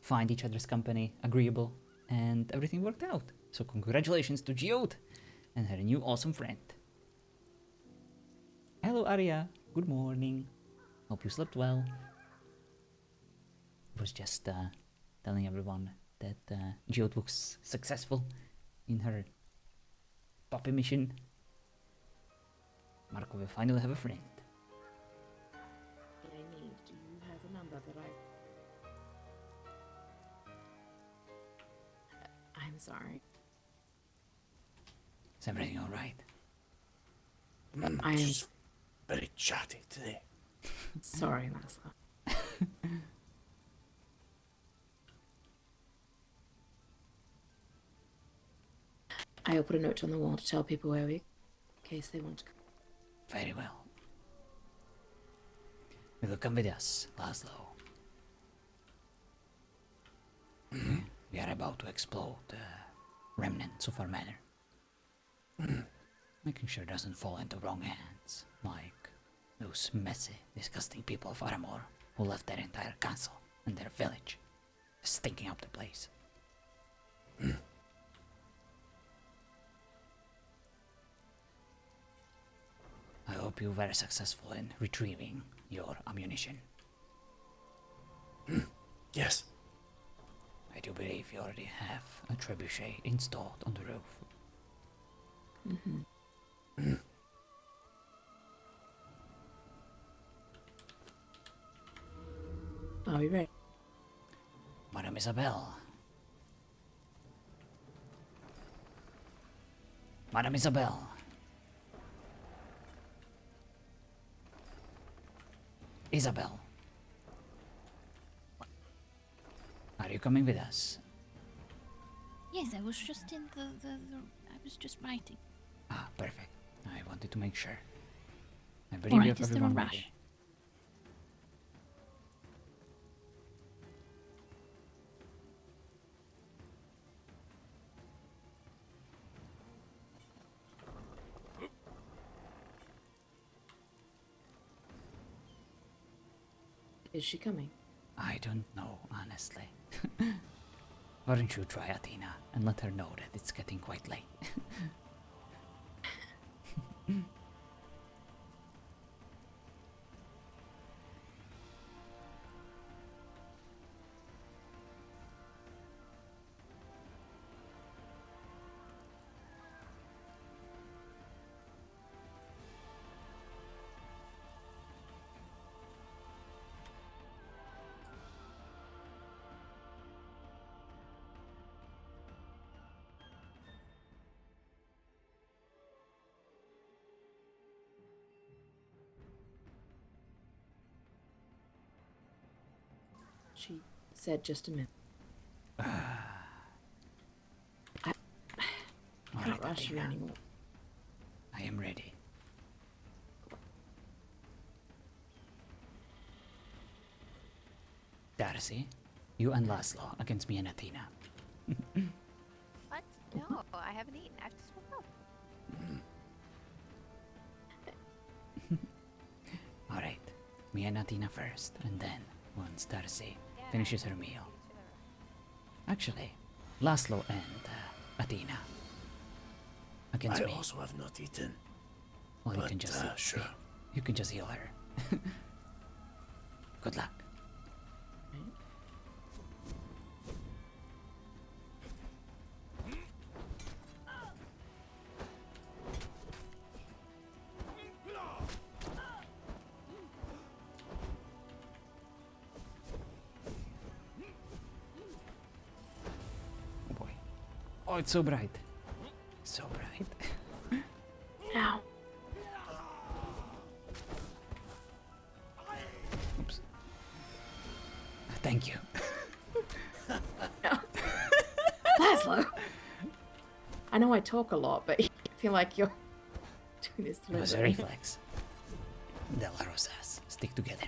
find each other's company agreeable, and everything worked out. So congratulations to Geode and her new awesome friend. Hello Arya, good morning. Hope you slept well. I was just telling everyone that Geode looks successful in her puppy mission. Marco will finally have a friend. I need. Do you have a number that I'm sorry. Is everything alright? I am Just very chatty today. sorry, Laszlo. I will put a note on the wall to tell people where we, in case they want to come. Very well. You will come with us, Laszlo. We are about to explode the remnants of our manor. Making sure it doesn't fall into wrong hands, like those messy, disgusting people of Aramor who left their entire castle and their village, stinking up the place. I hope you were successful in retrieving your ammunition. Yes. I do believe you already have a trebuchet installed on the roof. Are we ready? Madame Isabel. Madame Isabel. Isabel. Are you coming with us? Yes, I was just in I was just writing. Ah, perfect. I wanted to make sure. I believe Alright, you have is there a everyone rush? ready. Is she coming? I don't know, honestly. Why don't you try Athena and let her know that it's getting quite late? She said just a minute. I can't rush you Athena. anymore. I am ready. Darcy, you and Laszlo against me and Athena. What? No, I haven't eaten. I just woke up. Alright, me and Athena first, and then, once Darcy finishes her meal. Actually, Laszlo and Athena against I me. also have not eaten. Well, you but, can just sure. you can just heal her. Good luck. Oh boy. Oh, it's so bright. So bright. Ow. Oops. Thank you. Laszlo! I know I talk a lot, but I feel like you're doing this It was a deliberately. reflex. De La Rosas stick together.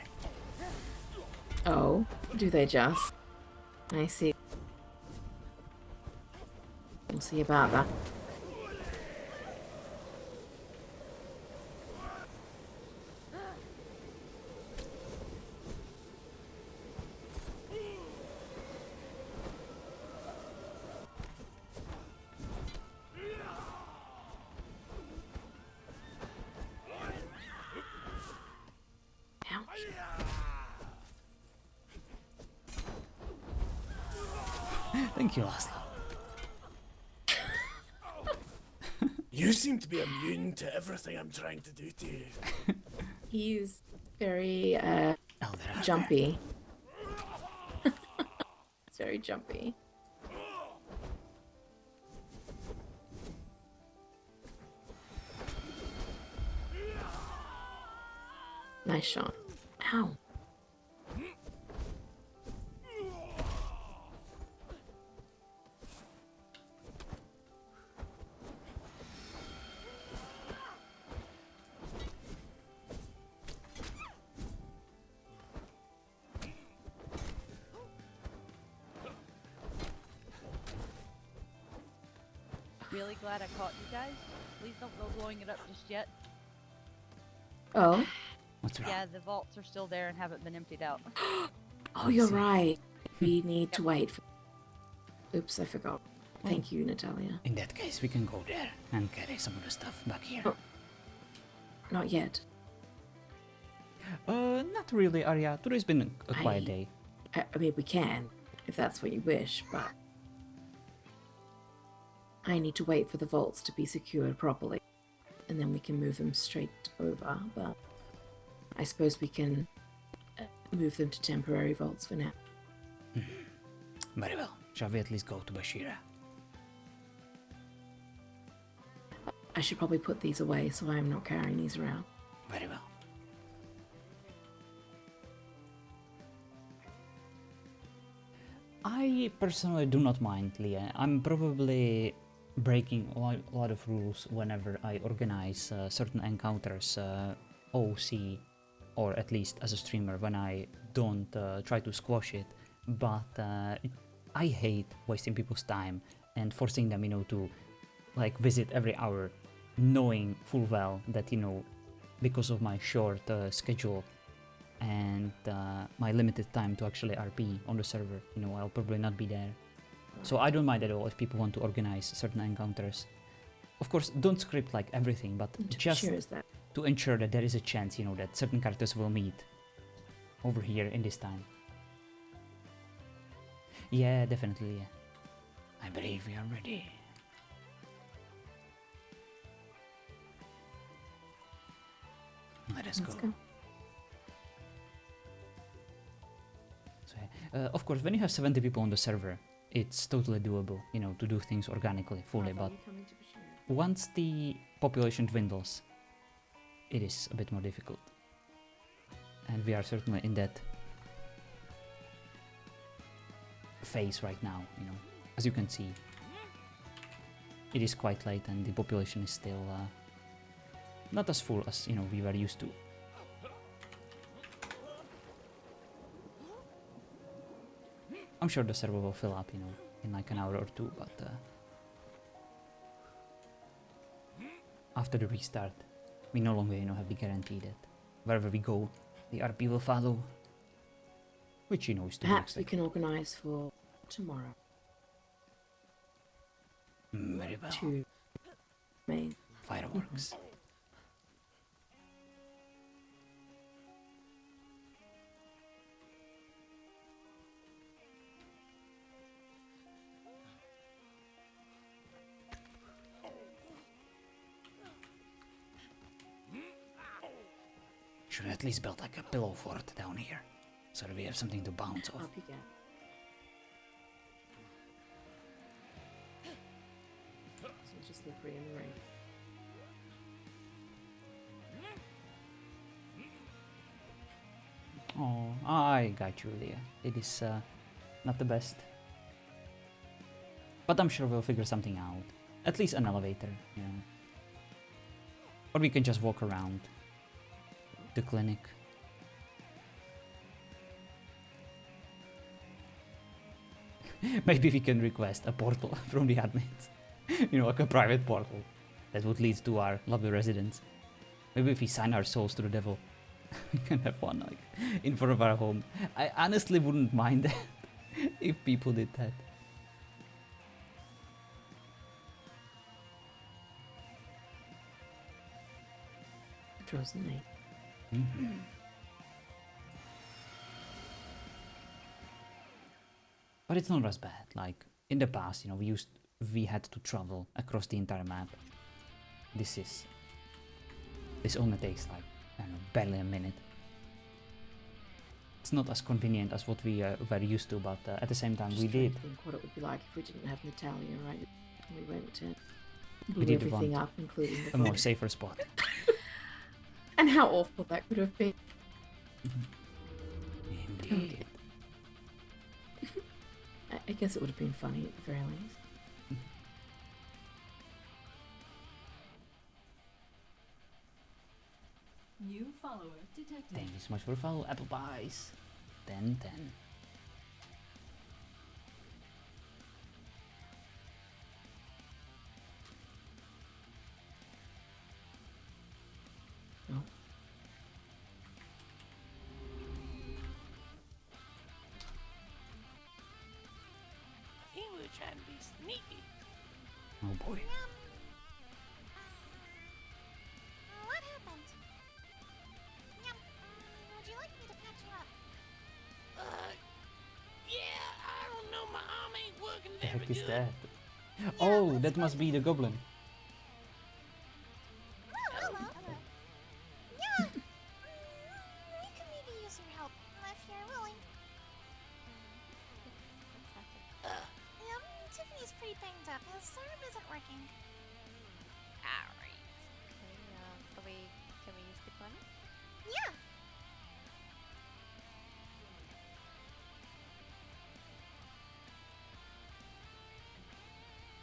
Oh, do they just? I see. We'll see about that. Thank you, Laszlo. You seem to be immune to everything I'm trying to do to you. He's very jumpy. It's very jumpy. Nice shot. Ow. Really glad I caught you guys. Please don't go blowing it up just yet. Oh? What's wrong? Yeah, the vaults are still there and haven't been emptied out. Oh, you're right. We need to wait for... Oops, I forgot. Thank you, Natalia. In that case, we can go there and carry some of the stuff back here. Oh. Not yet. Not really, Arya. Today's been a quiet day. I mean, we can, if that's what you wish, but... I need to wait for the vaults to be secured properly, and then we can move them straight over, but I suppose we can move them to temporary vaults for now. Very well. Shall we at least go to Bashira? I should probably put these away so I'm not carrying these around. Very well. I personally do not mind, Leah. I'm probably breaking a lot of rules whenever I organize certain encounters, OC, or at least as a streamer, when I don't try to squash it. But I hate wasting people's time and forcing them, to like visit every hour, knowing full well that, because of my short schedule and my limited time to actually RP on the server, I'll probably not be there. So I don't mind at all if people want to organize certain encounters. Of course, don't script like everything, but just to ensure that there is a chance, that certain characters will meet over here in this time. Yeah, definitely, yeah. I believe we are ready. Let us go. So, of course, when you have 70 people on the server, it's totally doable, to do things organically, fully, but once the population dwindles, it is a bit more difficult. And we are certainly in that phase right now, As you can see, it is quite late and the population is still not as full as, we were used to. I'm sure the server will fill up, in like an hour or two, but after the restart, we no longer, have the guarantee that wherever we go, the RP will follow, which, is to Perhaps we can organize for tomorrow. Very well. 2 main fireworks. Should at least build like a pillow fort down here, so that we have something to bounce off. Up you go. It's just slippery in the rain. Oh, I got you, Leah. It is not the best, but I'm sure we'll figure something out. At least an elevator, or we can just walk around the clinic. Maybe we can request a portal from the admins. You know, like a private portal that would lead to our lovely residence. Maybe if we sign our souls to the devil, we can have one like in front of our home. I honestly wouldn't mind that if people did that. Frozen night. Mm-hmm. But it's not as bad. Like in the past, you know, we had to travel across the entire map. This only takes like, I don't know, barely a minute. It's not as convenient as what we were used to, but at the same time, Just we trying did. to think what it would be like if we didn't have Natalia, right? We went and We blew did everything want up, including the a more fire. safer spot. And how awful that could have been. Indeed. I guess it would have been funny at the very least. New follower detected. Thank you so much for the follow, apple pies. 10. No. I think we were trying to be sneaky. Oh boy. What happened? Yum. Would you like me to patch you up? Yeah, I don't know, my arm ain't working The very heck is good. that? Oh, that must be the goblin. Oh, hello. Yeah. We could maybe use your help if you're willing. Tiffany's pretty banged up. His serve isn't working. Alright. Okay, can we use the clinic? Yeah.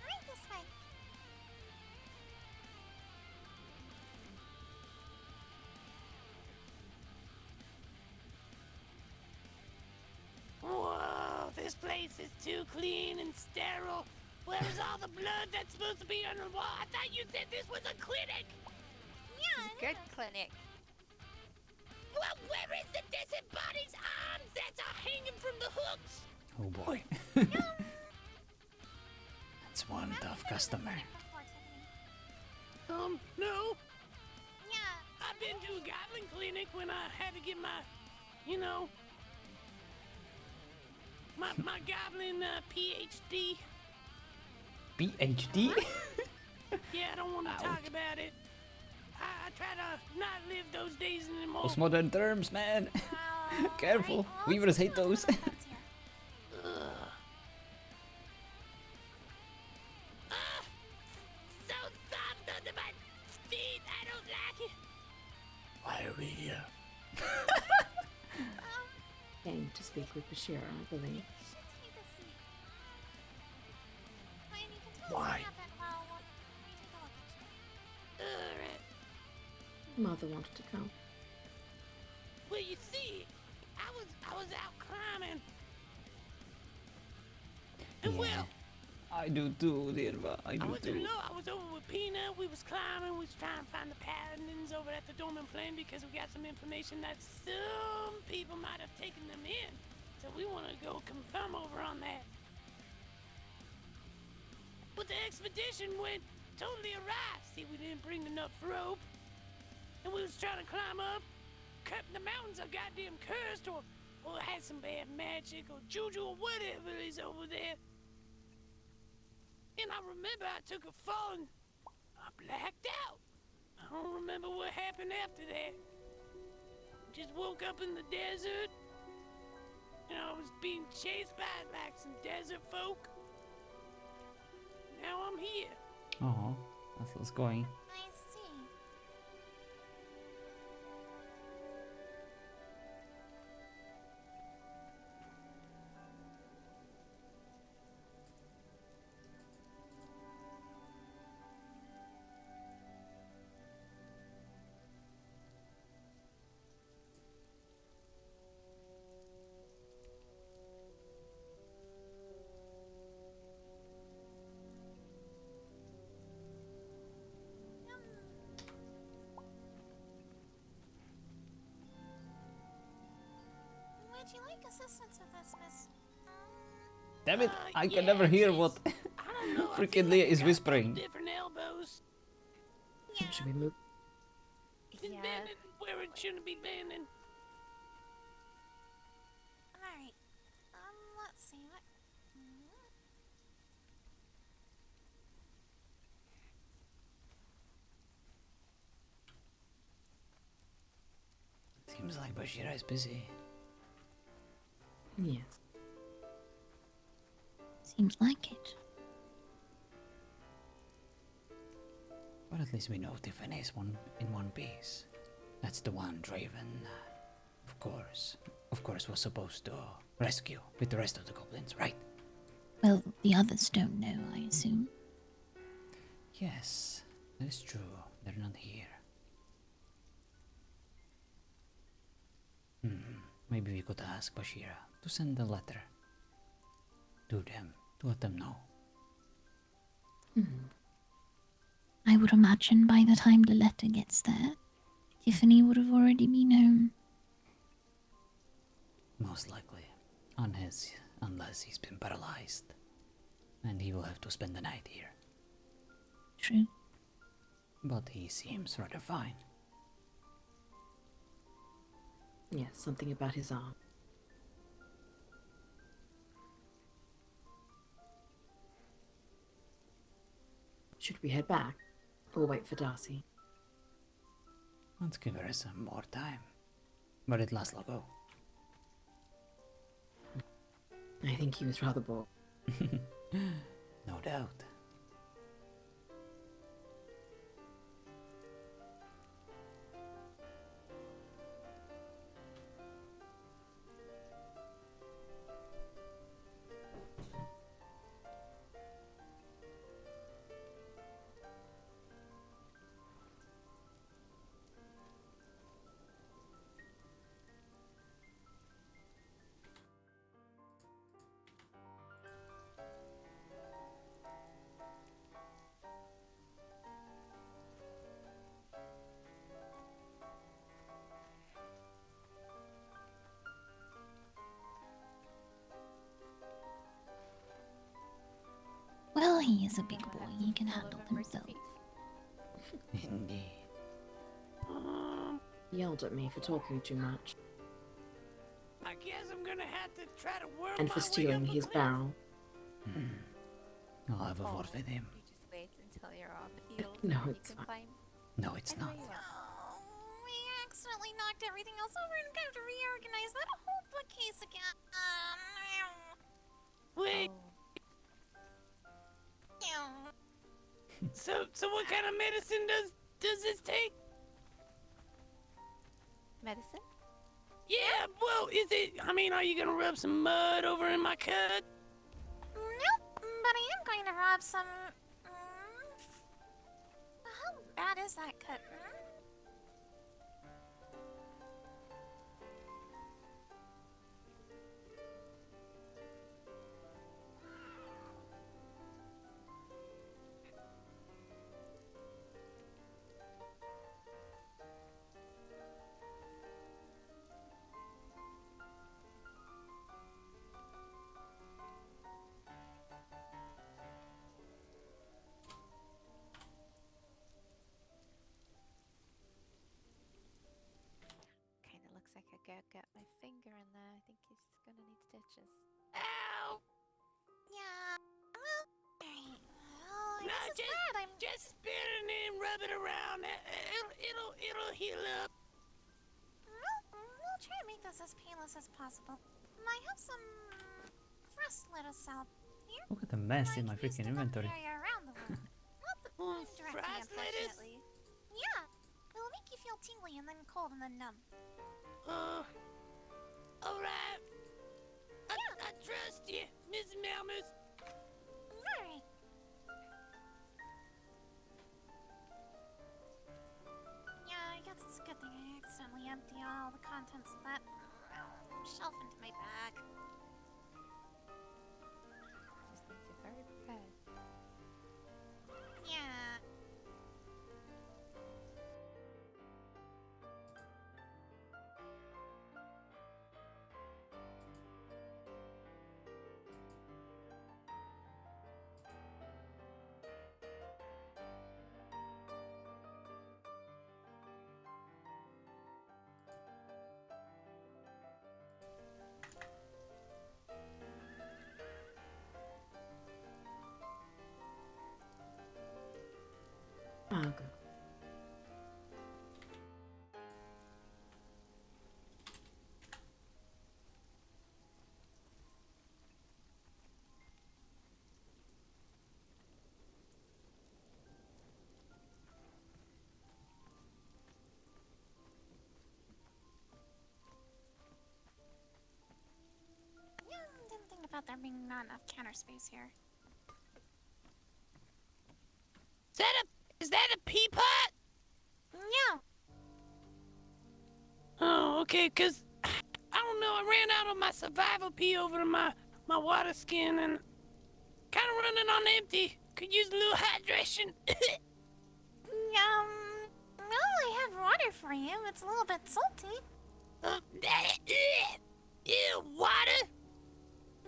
Right this way. Whoa, this place is too clean and sterile. Where is all the blood that's supposed to be on the wall? I thought you said this was a clinic. Yeah. Good clinic. Well, where is the disembodied arms that are hanging from the hooks? Oh boy. That's one tough customer. No. Yeah. I've been to a goblin clinic when I had to get my, you know, my goblin PhD. PhD? Yeah, I don't want to talk about it. I try to not live those days anymore. Those modern terms, man. Careful. Weavers hate those. So soft under my feet. I don't like it. Why are we here? Came to speak with Bashira, I believe. Take a seat. And you can tell us Why? what happened while we take a look at you. Alright. Mother wanted to come. Well, you see, I was out climbing. And well, I do too, Dirva. I do too. I was over with Peanut. We was climbing. We was trying to find the paladins over at the Dormant Plain because we got some information that some people might have taken them in. So we want to go confirm over on that. But the expedition went totally awry. See, we didn't bring enough rope. And we was trying to climb up. The mountains are goddamn cursed or had some bad magic or juju or whatever is over there. And I remember I took a fall and I blacked out. I don't remember what happened after that. Just woke up in the desert. And I was being chased by like some desert folk. Now I'm here. Oh, that's what's going. I see. Would you like assistance with this, miss? Damn it! I can never hear what freaking Leah is whispering. Different elbows. Should we move? It's bending where it shouldn't be bending. Alright. Let's see what. Seems like Bashira is busy. Yes. Seems like it. But at least we know Tiffany is in one piece. That's the one Draven, of course, was supposed to rescue with the rest of the goblins, right? Well, the others don't know, I assume. Yes, that is true. They're not here. Maybe we could ask Bashira to send a letter to them to let them know. I would imagine by the time the letter gets there, Tiffany would have already been home. Most likely, unless he's been paralyzed, and he will have to spend the night here. True. But he seems rather fine. Yes, something about his arm. Should we head back? Or wait for Darcy? Let's give her some more time. But at last I'll go. I think he was rather bored. No doubt. Well, he is a big boy. He can handle himself. Indeed. Yelled at me for talking too much. I guess I'm gonna have to try to worm And my for way stealing up a his cliff. barrel. I'll have a word with him. You just wait until your arm heals. No, and it's you can fine. climb. No, it's not. We accidentally knocked everything else over and have to reorganize that whole bookcase again. Wait. So what kind of medicine does this take? Medicine? Yeah, well, is it? I mean, are you gonna rub some mud over in my cut? Nope, but I am going to rob some. How bad is that cut? Kinda looks like I got my finger in there. I think he's gonna need stitches. Ow! Yeah. Well, alright. Well, I No, guess it's bad. I'm just spit it and rub it around. It'll heal up. We'll try to make this as painless as possible. I have some frost lettuce out here. Look at the mess in my freaking inventory. Area around the wound. Not the wound directly, frost lettuce? unfortunately. Yeah. It'll make you feel tingly and then cold and then numb. Alright. I trust you, Miss Malmus. Alright. Yeah, I guess it's a good thing I accidentally empty all the contents of that shelf into my bag. Just means you're very prepared. Yeah. there being not enough counter space here. Is that a pea pot? Yeah. Oh, okay, 'cause I don't know, I ran out of my survival pea over my water skin and kind of running on empty. Could use a little hydration. Well, I have water for you. It's a little bit salty. Ew, water?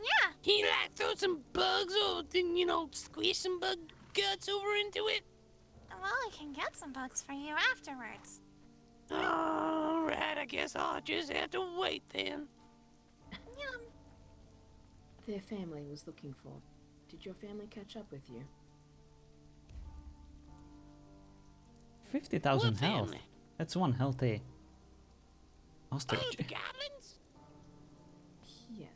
Yeah. Can you like throw some bugs or then, squish some bug guts over into it? Well, I can get some bugs for you afterwards. Alright, I guess I'll just have to wait then. Yum. Their family was looking for them. Did your family catch up with you? 50,000 What health. family? That's one healthy ostrich. Oh, the goblins? Yes.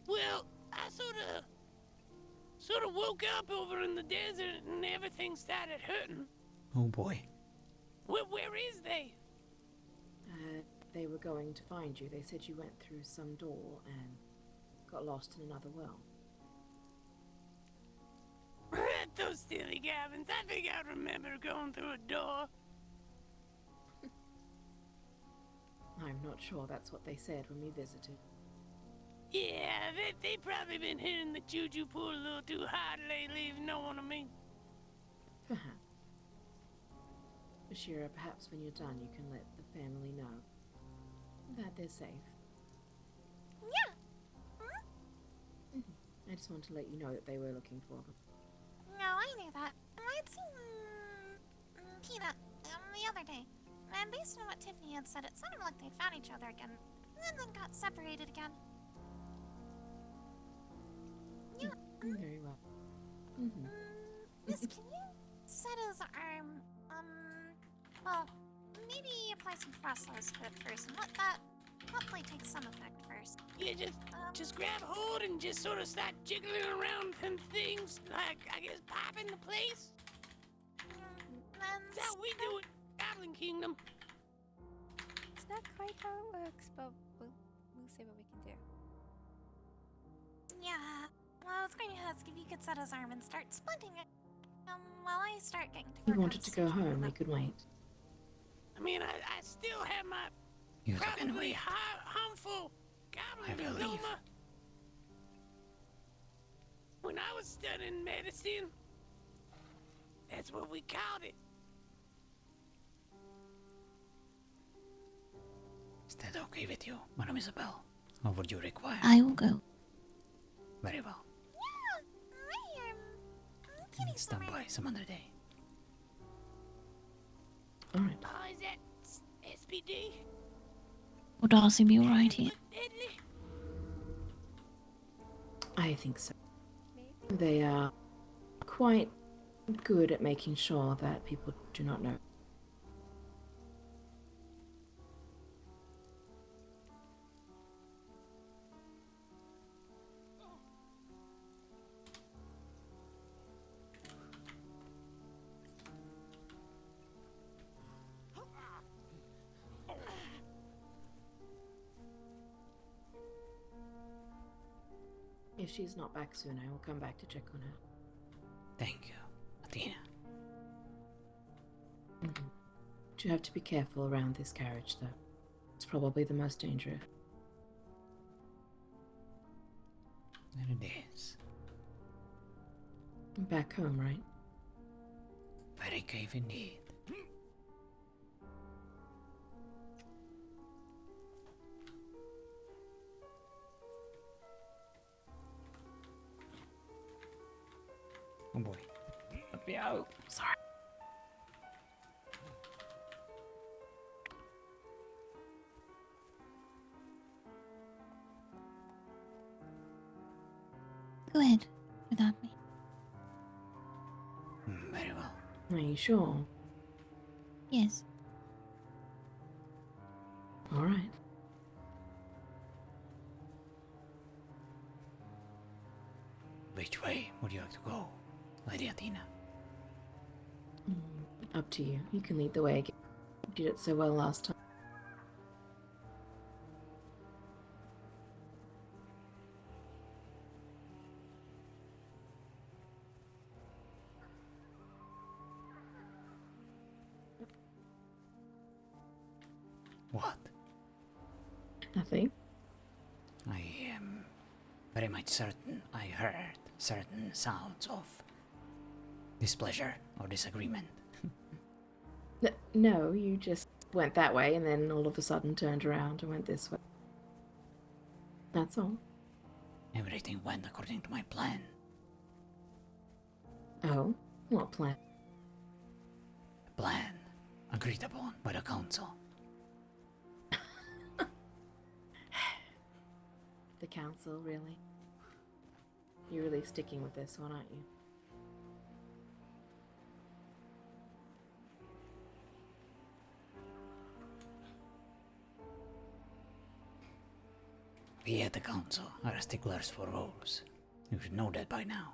Well, I sort of woke up over in the desert and everything started hurting. Oh boy. Where is they? They were going to find you. They said you went through some door and got lost in another world. Those silly goblins. I think I remember going through a door. I'm not sure that's what they said when we visited. Yeah, they probably been hitting the juju pool a little too hard lately, if you know what I mean. Perhaps. Bashira, perhaps when you're done you can let the family know that they're safe. Yeah. I just want to let you know that they were looking for them. No, I knew that. I'd seen Tina the other day. And based on what Tiffany had said, it sounded like they'd found each other again. And then got separated again. Yeah. Very well. Miss, can you set his arm, well, maybe apply some frostlow to it first and let that hopefully take some effect first. Yeah, just grab hold and just sort of start jiggling around them things, like, I guess, pop into place. That's how we do it, Goblin Kingdom. It's not quite how it works, but we'll see what we can do. Yeah. Well, I was going to ask if you could set his arm and start splinting it. While I start getting to If you work on wanted to go home, we could wait. I mean, I still have my You can probably wait. harmful goblin I believe. diploma. When I was studying medicine, that's what we called it. Is that okay with you, Madame Isabel? Or would you require? I will go. Very well. Stand by some other day. Alright. Oh, is that SPD? Will Darcy be alright here? Deadly? I think so. They are quite good at making sure that people do not know. If she's not back soon, I will come back to check on her. Thank you, Athena. But you have to be careful around this carriage, though. It's probably the most dangerous. There it is. Back home, right? Very cave indeed. Oh boy. Let me out. Sorry. Go ahead, without me. Very well. Are you sure? Yes. Alright. Which way would you like to go, Lady Athena? Up to you. You can lead the way again. You did it so well last time. What? Nothing. I am very much certain I heard certain sounds of displeasure or disagreement. No, you just went that way and then all of a sudden turned around and went this way. That's all. Everything went according to my plan. Oh? What plan? A plan agreed upon by the council. The council, really? You're really sticking with this one, aren't you? We at the council are sticklers for rules. You should know that by now.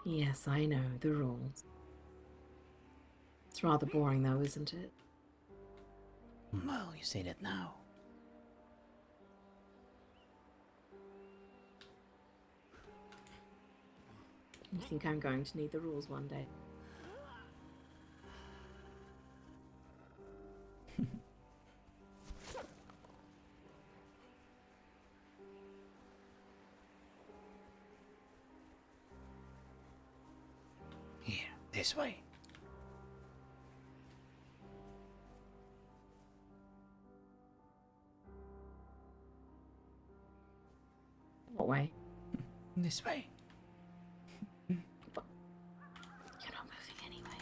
Yes, I know, the rules. It's rather boring though, isn't it? Well, you say that now. You think I'm going to need the rules one day? Here, this way. What way? This way. You're not moving anyway.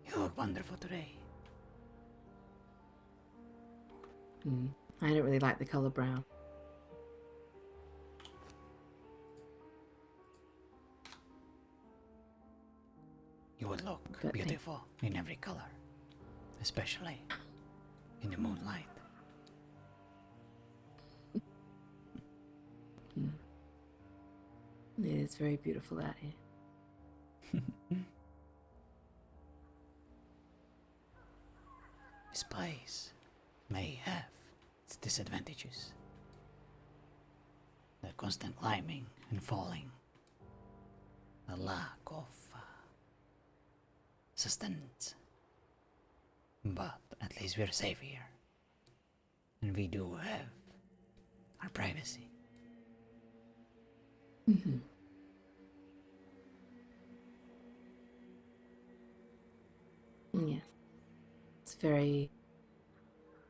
You look wonderful today. I don't really like the colour brown. You would look But beautiful in every color, especially in the moonlight. It is very beautiful out here. This place may have its disadvantages. The constant climbing and falling, the lack of sustenance. But at least we're safe here. And we do have our privacy. Mm-hmm. Yeah. It's very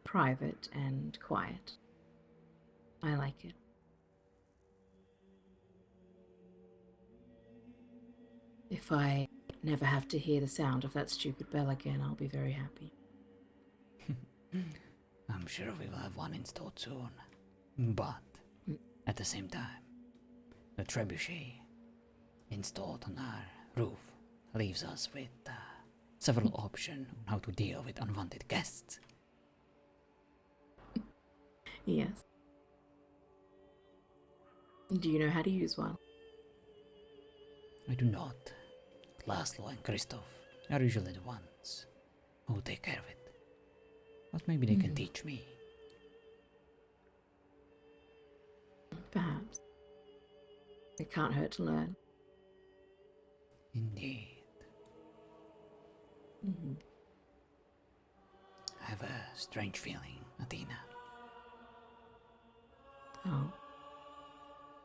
private and quiet. I like it. If I never have to hear the sound of that stupid bell again, I'll be very happy. I'm sure we will have one installed soon. But at the same time, the trebuchet installed on our roof leaves us with several options on how to deal with unwanted guests. Yes. Do you know how to use one? I do not. Laszlo and Christoph are usually the ones who take care of it. But maybe they can teach me. Perhaps. It can't hurt to learn. Indeed. I have a strange feeling, Athena. Oh.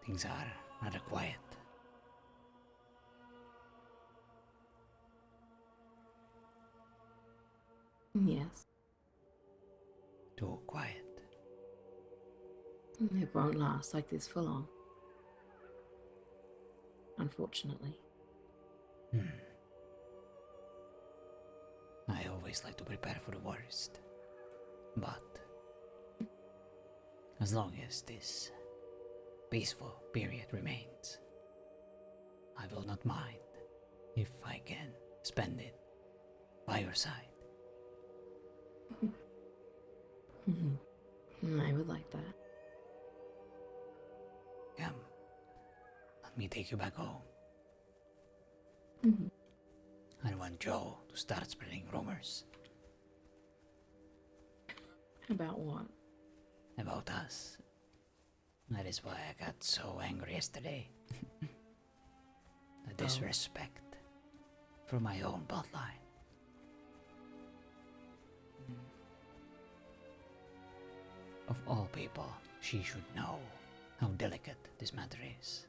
Things are rather quiet. Yes. Too quiet. It won't last like this for long. unfortunately. I always like to prepare for the worst. But as long as this peaceful period remains, I will not mind if I can spend it by your side. I would like that. Come, let me take you back home. I want Joe to start spreading rumors. About what? About us. That is why I got so angry yesterday. The disrespect for my own bloodline. Of all people, she should know how delicate this matter is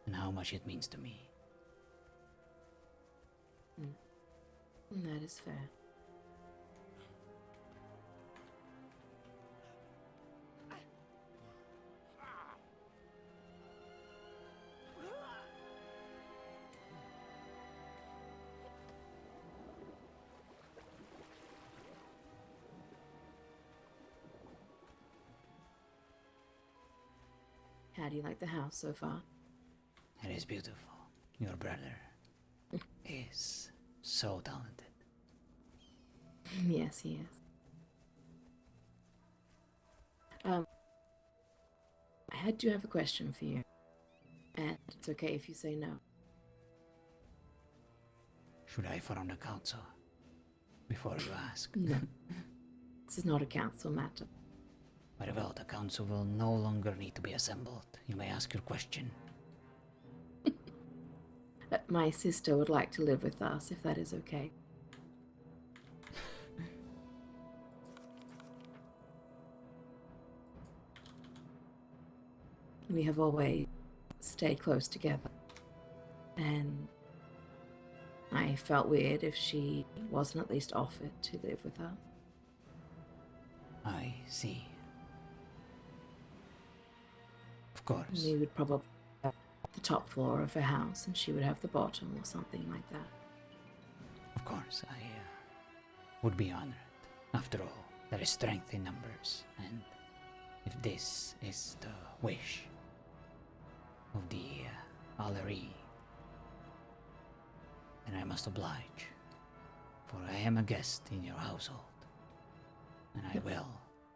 and how much it means to me. That is fair. How do you like the house so far? It is beautiful. Your brother is so talented. Yes, he is. I do have a question for you. And it's okay if you say no. Should I inform the council before you ask? No. This is not a council matter. Very well, the council will no longer need to be assembled. You may ask your question. My sister would like to live with us, if that is okay. We have always stayed close together. And I felt weird if she wasn't at least offered to live with us. I see. Of course. We would probably have the top floor of her house and she would have the bottom or something like that. Of course, I would be honored. After all, there is strength in numbers, and if this is the wish of the Allery, then I must oblige, for I am a guest in your household, and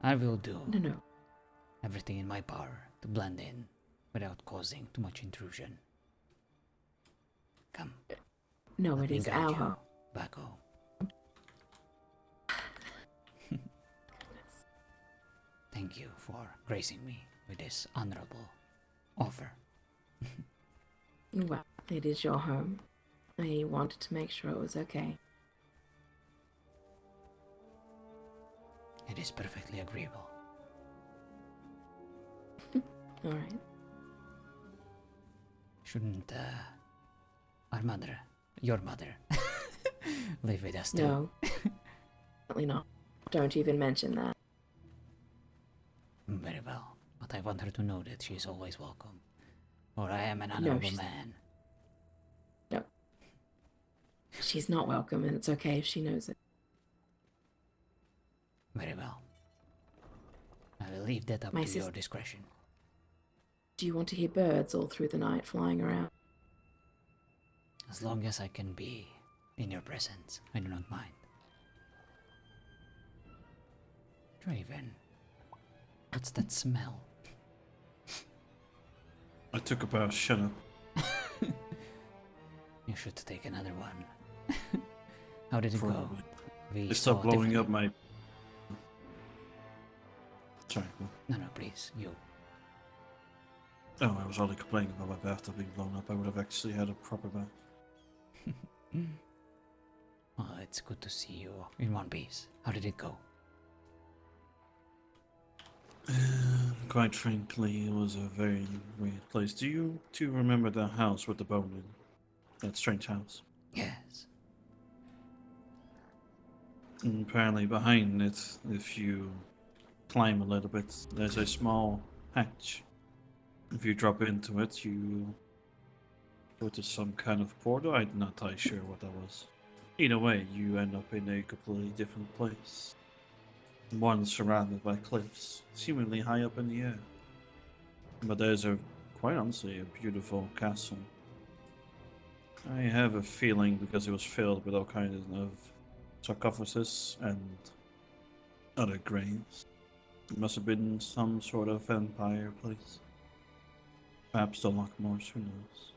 I will do No. everything in my power to blend in without causing too much intrusion. Come. No, Let it me is guide our you home. back home. Thank you for gracing me with this honorable offer. Well, it is your home. I wanted to make sure it was okay. It is perfectly agreeable. Alright. Shouldn't our mother, your mother, live with us too? No. Definitely not. Don't even mention that. Very well, but I want her to know that she is always welcome, or I am an honorable man. No. She's not welcome, and it's okay if she knows it. Very well. I will leave that up to your discretion. Do you want to hear birds all through the night flying around? As long as I can be in your presence, I do not mind. Draven, what's that smell? I took a bath, shut up. You should take another one. How did it Probably. go? We They stopped saw blowing different- up my... Sorry. No, please, you. Oh, I was only complaining about my bathtub being blown up. I would have actually had a proper bath. Oh, it's good to see you in one piece. How did it go? Quite frankly, it was a very weird place. Do you remember the house with the bone in? That strange house? Yes. And apparently behind it, if you climb a little bit, there's a small hatch. If you drop into it, you Go to some kind of portal. I'm not entirely sure what that was. Either way, you end up in a completely different place. One surrounded by cliffs, seemingly high up in the air. But there's quite honestly, a beautiful castle. I have a feeling because it was filled with all kinds of sarcophagus and other graves. It must have been some sort of vampire place. Perhaps the Lockmores, who knows?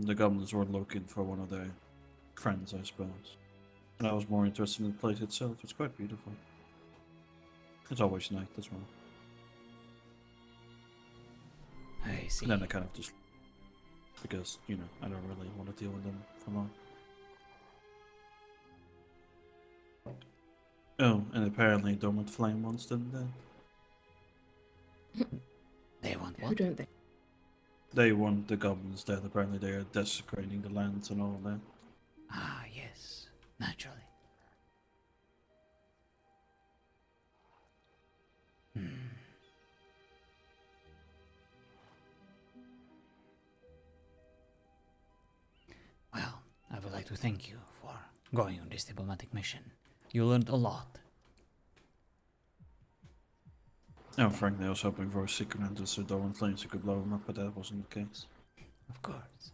The goblins were looking for one of their friends, I suppose. And I was more interested in the place itself. It's quite beautiful. It's always night as well. I see. And then I kind of just... because, you know, I don't really want to deal with them for long. Oh, and apparently Dormant Flame wants them dead. They want Who what? don't they? They want the goblins dead. Apparently they are desecrating the lands and all that. Ah, yes. Naturally. Well, I would like to thank you for going on this diplomatic mission. You learned a lot. Oh, frankly, I was hoping for a secret answer so Dormant Flames who could blow them up, but that wasn't the case. Of course.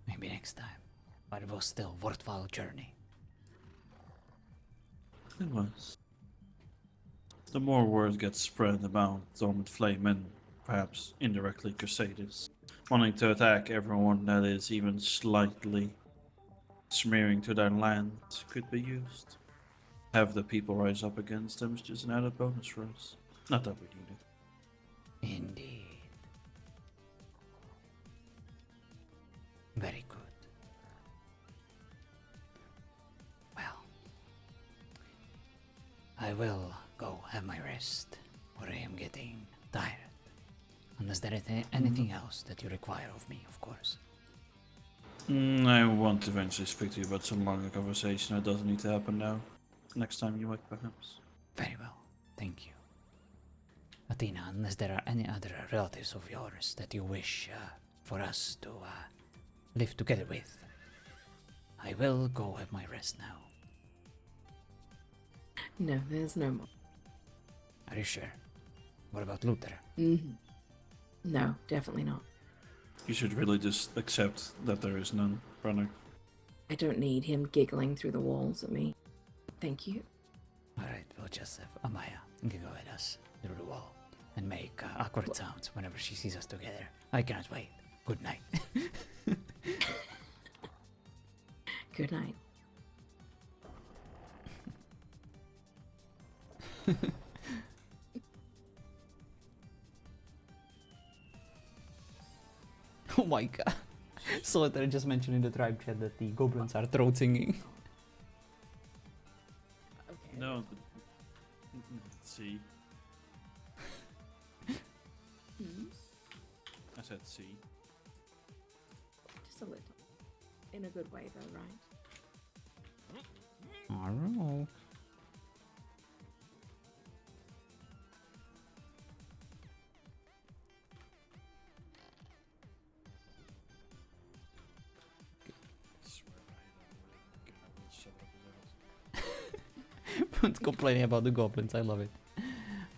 Maybe next time. But it was still a worthwhile journey. It was. The more word gets spread about Dormant Flame and perhaps indirectly Crusaders wanting to attack everyone that is even slightly smearing to their land could be used. Have the people rise up against them is just an added bonus for us. Not that we need it. Indeed. Very good. Well, I will go have my rest, for I am getting tired. Unless there is anything else that you require of me, of course. I want to eventually speak to you about some longer conversation. It doesn't need to happen now. Next time you like, perhaps. Very well, thank you. Athena, unless there are any other relatives of yours that you wish for us to live together with, I will go have my rest now. No, there's no more. Are you sure? What about Luther? No, definitely not. You should really just accept that there is none, brother. I don't need him giggling through the walls at me. Thank you. Alright, we'll just have Amaya giggle at us through the wall and make awkward sounds whenever she sees us together. I cannot wait. Good night. Good night. Oh my god. So I just mentioned in the tribe chat that the goblins are throat singing. Okay. No, C. I said C. Just a little. In a good way, though, right? I don't know. Complaining about the goblins, I love it.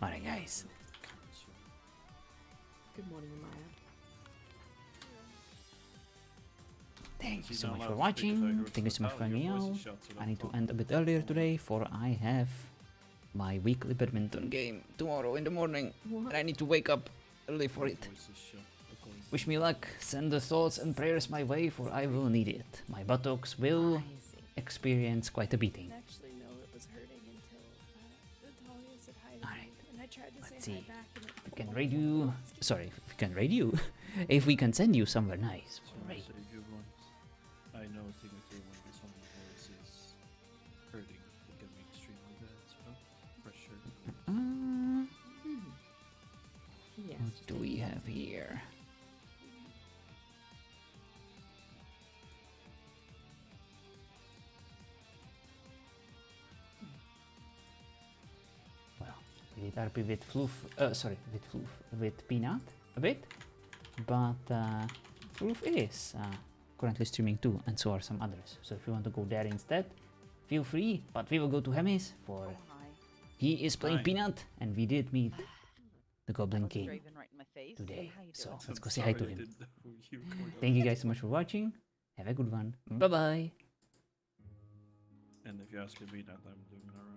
Alright, guys. Good morning, Amaya. Thank you so much for watching. Thank you so much for hanging out. I need to end a bit earlier today, for I have my weekly badminton game tomorrow in the morning. And I need to wake up early for it. Wish me luck. Send the thoughts and prayers my way, for I will need it. My buttocks will experience quite a beating. Let's see. We can raid you. Sorry, if we can raid you. If we can send you somewhere nice. For raid. I know a thing or two when someone's voice is hurting. It can be extremely bad, so for sure. Yes, What do we have here? We did RP with Floof, with Peanut a bit. But Roof is currently streaming too, and so are some others. So if you want to go there instead, feel free. But we will go to Hemis for he is playing Hi. Peanut, and we did meet the Goblin King Draven right in my face. today. How you So doing? let's go I'm say hi to sorry I him. didn't know who you were. Thank you guys so much for watching. Have a good one. Bye bye. And if you ask me that, I'm doing alright.